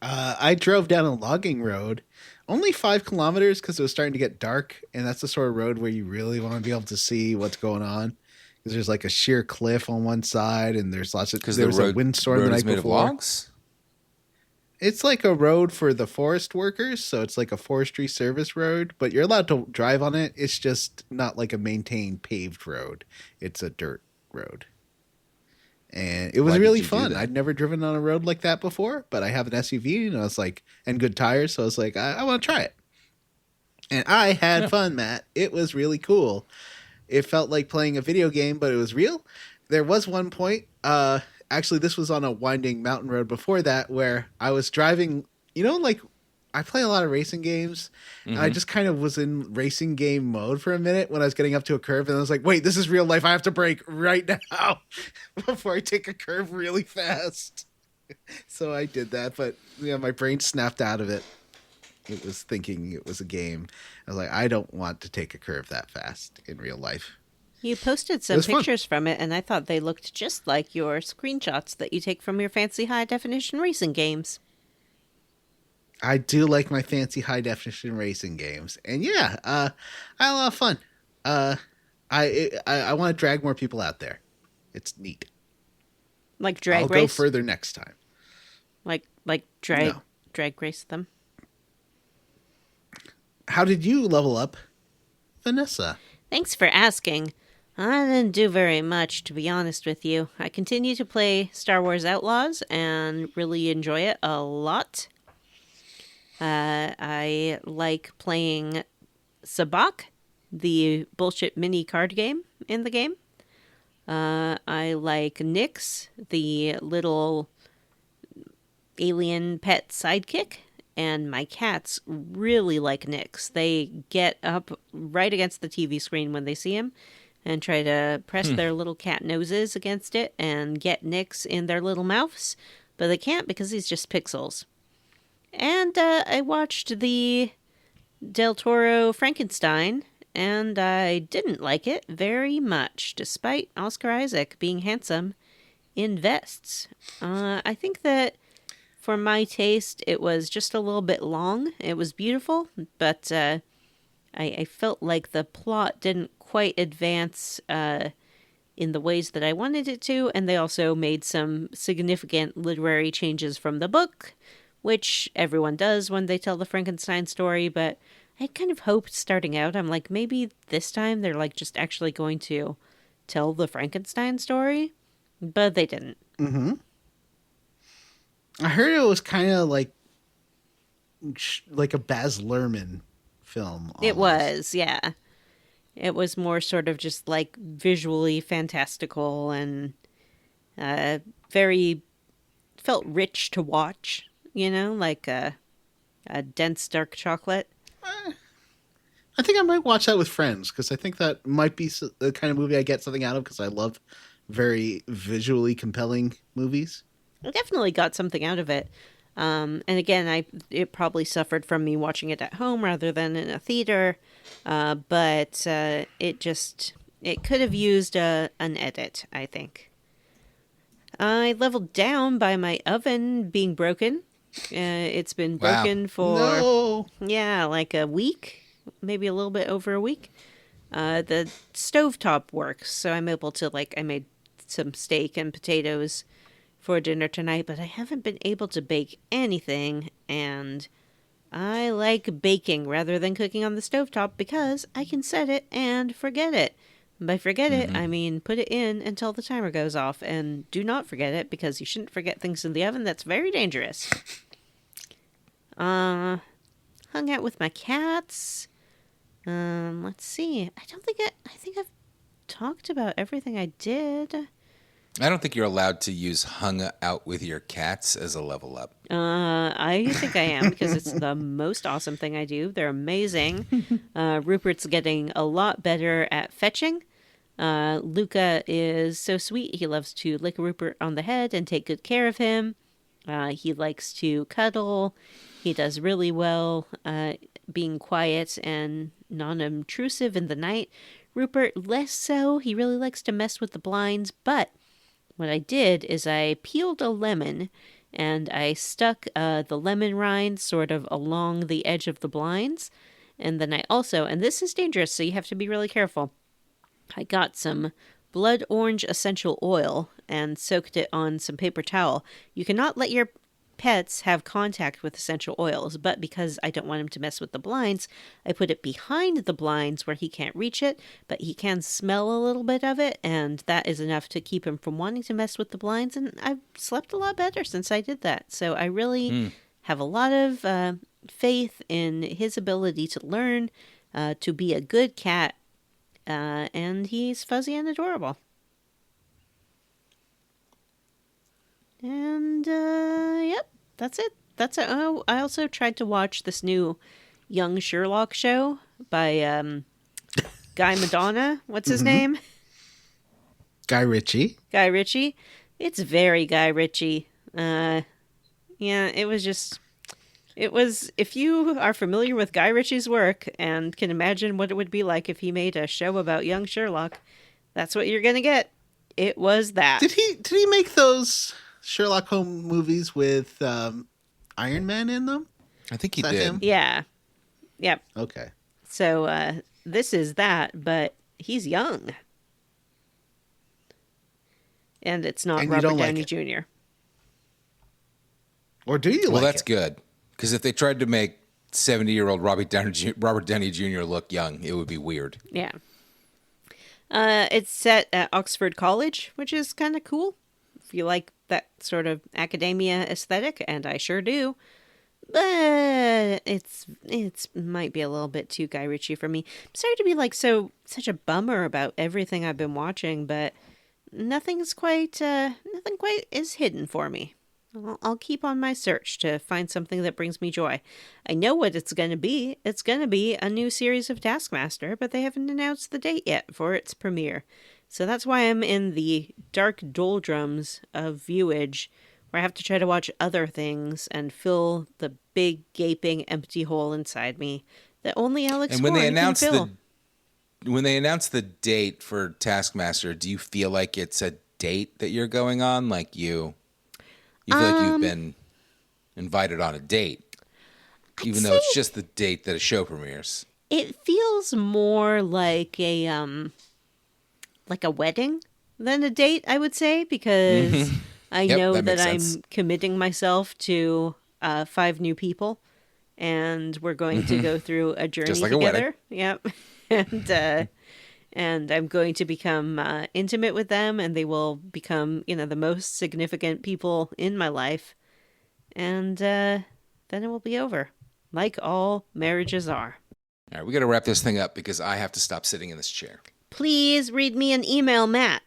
I drove down a logging road, only 5 kilometers because it was starting to get dark, and that's the sort of road where you really want to be able to see what's going on. Because there's like a sheer cliff on one side, and there's lots of there was a windstorm the night before. Of logs? It's like a road for the forest workers, so it's like a forestry service road, but you're allowed to drive on it. It's just not like a maintained paved road. It's a dirt road. And it was really fun. I'd never driven on a road like that before, but I have an SUV and I was like, and good tires. So I was like, I want to try it. And I had fun, Matt. It was really cool. It felt like playing a video game, but it was real. There was one point, actually this was on a winding mountain road before that, where I was driving, you know, like I play a lot of racing games, and I just kind of was in racing game mode for a minute when I was getting up to a curve, and I was like, wait, this is real life. I have to brake right now before I take a curve really fast. So I did that, but yeah, my brain snapped out of it. It was thinking it was a game. I was like, I don't want to take a curve that fast in real life. You posted some pictures from it, and I thought they looked just like your screenshots that you take from your fancy high-definition racing games. I do like my fancy high-definition racing games. And yeah, I had a lot of fun. I want to drag more people out there. It's neat. Like drag race? I'll go further next time. Like drag race them? How did you level up, Vanessa? Thanks for asking. I didn't do very much, to be honest with you. I continue to play Star Wars Outlaws and really enjoy it a lot. I like playing Sabacc, the bullshit mini card game in the game. I like Nyx, the little alien pet sidekick. And my cats really like Nyx. They get up right against the TV screen when they see him and try to press their little cat noses against it and get Nyx in their little mouths. But they can't because he's just pixels. And I watched the Del Toro Frankenstein, and I didn't like it very much, despite Oscar Isaac being handsome in vests. I think that for my taste, it was just a little bit long. It was beautiful, but I felt like the plot didn't quite advance in in the ways that I wanted it to, and they also made some significant literary changes from the book, which everyone does when they tell the Frankenstein story, but I kind of hoped starting out, I'm like, maybe this time they're like just actually going to tell the Frankenstein story, but they didn't. Mm-hmm. I heard it was kind of like a Baz Luhrmann film. It almost. was, yeah. It was more sort of just like visually fantastical and very felt rich to watch, like a dense dark chocolate. I think I might watch that with friends because I think that might be the kind of movie I get something out of because I love very visually compelling movies. I definitely got something out of it. And again, it probably suffered from me watching it at home rather than in a theater. But it could have used an edit, I think. I leveled down by my oven being broken. It's been broken for, like a week, maybe a little bit over a week. The stovetop works, so I'm able to, I made some steak and potatoes for dinner tonight, but I haven't been able to bake anything, and I like baking rather than cooking on the stovetop because I can set it and forget it. By forget it, I mean put it in until the timer goes off, and do not forget it because you shouldn't forget things in the oven. That's very dangerous. Hung out with my cats. Let's see. I think I've talked about everything I did. I don't think you're allowed to use hung out with your cats as a level up. I think I am because it's the most awesome thing I do. They're amazing. Rupert's getting a lot better at fetching. Luca is so sweet. He loves to lick Rupert on the head and take good care of him. He likes to cuddle. He does really well being quiet and non-intrusive in the night. Rupert, less so. He really likes to mess with the blinds, but what I did is I peeled a lemon and I stuck the lemon rind sort of along the edge of the blinds. And then I also, and this is dangerous, so you have to be really careful, I got some blood orange essential oil and soaked it on some paper towel. You cannot let your pets have contact with essential oils, but because I don't want him to mess with the blinds, I put it behind the blinds where he can't reach it, but he can smell a little bit of it, and that is enough to keep him from wanting to mess with the blinds, and I've slept a lot better since I did that. So I really have a lot of faith in his ability to learn to be a good cat, and he's fuzzy and adorable. And, yep, that's it. That's it. Oh, I also tried to watch this new Young Sherlock show by Guy Madonna. What's his name? Guy Ritchie. Guy Ritchie. It's very Guy Ritchie. Yeah, it was, if you are familiar with Guy Ritchie's work and can imagine what it would be like if he made a show about young Sherlock, that's what you're going to get. It was that. Did he make those Sherlock Holmes movies with Iron Man in them? I think he Is that did. him? Yeah. Yep. Okay. So this is that, but he's young. And it's not And you Robert don't like Downey it. Jr. Or do you Well, like that's it? good. Because if they tried to make 70-year-old Robert Downey Jr. look young, it would be weird. Yeah. It's set at Oxford College, which is kind of cool. If you like that sort of academia aesthetic, and I sure do. But it's might be a little bit too Guy Ritchie for me. I'm sorry to be such a bummer about everything I've been watching, but nothing quite is hidden for me. I'll keep on my search to find something that brings me joy. I know what it's going to be. It's going to be a new series of Taskmaster, but they haven't announced the date yet for its premiere. So that's why I'm in the dark doldrums of viewage, where I have to try to watch other things and fill the big, gaping, empty hole inside me that only Alex And when they Warren can fill. when they announce the date for Taskmaster, do you feel like it's a date that you're going on? Like you feel like you've been invited on a date, even though it's just the date that a show premieres. It feels more like a wedding than a date, I would say, because I Yep, know that that makes I'm sense. committing myself to 5 new people, and we're going to go through a journey like a wedding. together. Yep. And I'm going to become intimate with them, and they will become, the most significant people in my life. And then it will be over, like all marriages are. All right, we got to wrap this thing up because I have to stop sitting in this chair. Please read me an email, Matt.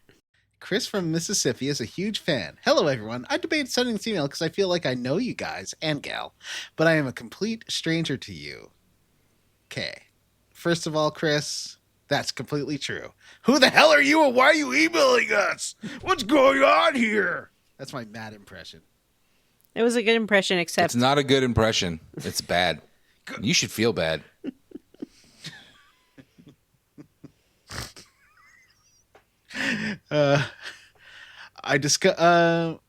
Chris from Mississippi is a huge fan. Hello, everyone. I debated sending this email because I feel like I know you guys and gal, but I am a complete stranger to you. Okay. First of all, Chris, that's completely true. Who the hell are you and why are you emailing us? What's going on here? That's my Matt impression. It was a good impression, except It's not a good impression. It's bad. You should feel bad. I discovered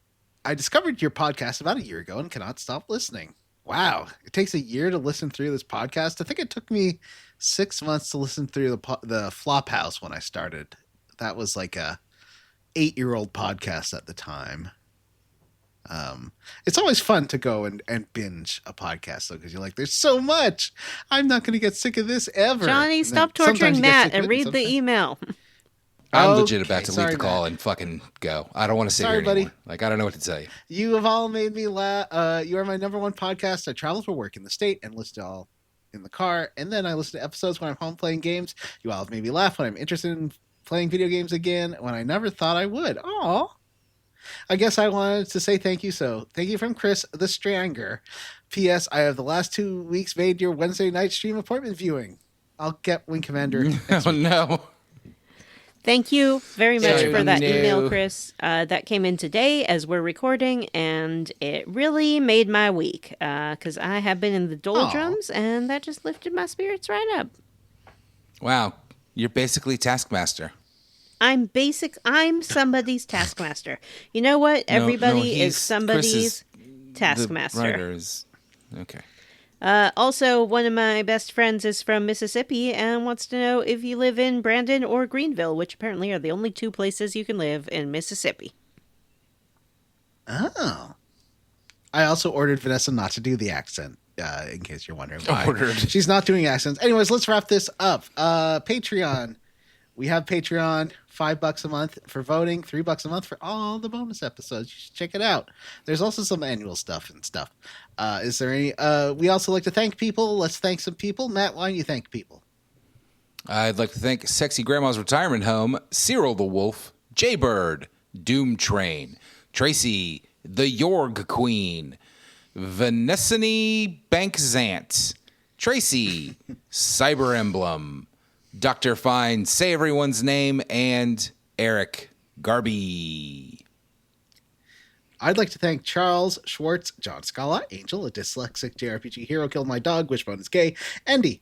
your podcast about a year ago and cannot stop listening. Wow. It takes a year to listen through this podcast. I think it took me 6 months to listen through the Flophouse when I started. That was like a 8-year-old podcast at the time. It's always fun to go and binge a podcast though, because you're like, there's so much. I'm not going to get sick of this ever. Johnny, And then stop sometimes torturing you get Matt sick of and it, read the sometimes- email. I'm Okay, legit about to leave sorry, the call Matt. and fucking go. I don't want to sit Sorry, here anymore. buddy. Like, I don't know what to tell you. You have all made me laugh. You are my number one podcast. I travel for work in the state and listen to all in the car, and then I listen to episodes when I'm home playing games. You all have made me laugh when I'm interested in playing video games again when I never thought I would. Aw. I guess I wanted to say thank you. So thank you from Chris the Stranger. P.S. I have the last 2 weeks made your Wednesday night stream appointment viewing. I'll get Wing Commander. Oh, no. Thank you very much Sorry, for that no. email, Chris. That came in today as we're recording, and it really made my week because I have been in the doldrums, and that just lifted my spirits right up. Wow. You're basically Taskmaster. I'm somebody's taskmaster. You know what? Everybody is somebody's taskmaster. The writer is... Okay. Also, one of my best friends is from Mississippi and wants to know if you live in Brandon or Greenville, which apparently are the only 2 places you can live in Mississippi. Oh. I also ordered Vanessa not to do the accent, in case you're wondering why. Ordered. She's not doing accents. Anyways, let's wrap this up. Patreon. We have Patreon, $5 a month for voting, $3 a month for all the bonus episodes. You should check it out. There's also some annual stuff and stuff. Is there any? We also like to thank people. Let's thank some people. Matt, why don't you thank people? I'd like to thank Sexy Grandma's Retirement Home, Cyril the Wolf, Jaybird, Doom Train, Tracy, the Yorg Queen, Vanessa Bankzant, Tracy, Cyber Emblem, Dr. Fine, Say Everyone's Name, and Eric Garby. I'd like to thank Charles, Schwartz, John Scala, Angel, a dyslexic JRPG hero killed my dog, Wishbone is gay, Andy,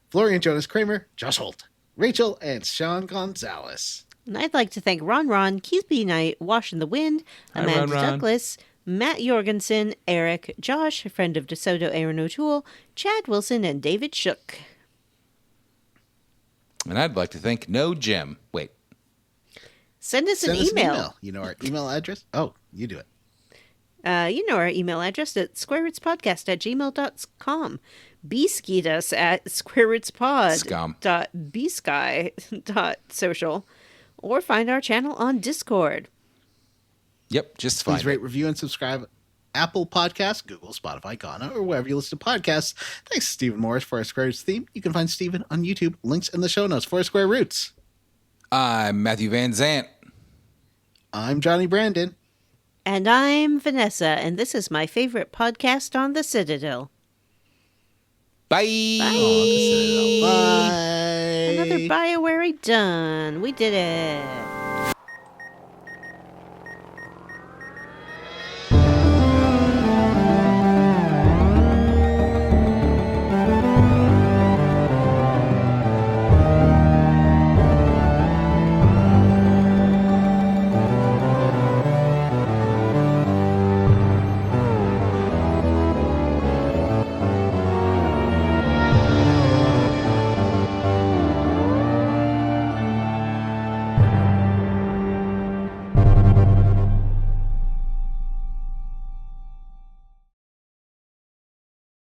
Florian Jonas Kramer, Josh Holt, Rachel, and Sean Gonzalez. And I'd like to thank Ron, Keithby Knight, Wash in the Wind, Hi, Amanda Ron. Douglas, Matt Jorgensen, Eric, Josh, friend of DeSoto, Aaron O'Toole, Chad Wilson, and David Shook. And I'd like to thank No Jim. Wait. Send us an email. You know our email address? Oh, you do it. You know our email address at squarerootspodcast@gmail.com. Beeskeet us at squarerootspod.bsky.social or find our channel on Discord. Yep, just Please fine. rate, review, and subscribe. Apple Podcasts, Google, Spotify, Ghana, or wherever you listen to podcasts. Thanks to Stephen Morris for our Square Roots theme. You can find Stephen on YouTube. Links in the show notes for Square Roots. I'm Matthew Van Zant. I'm Johnny Brandon. And I'm Vanessa, and this is my favorite podcast on the Citadel. Bye. Bye. Another BioWare done. We did it.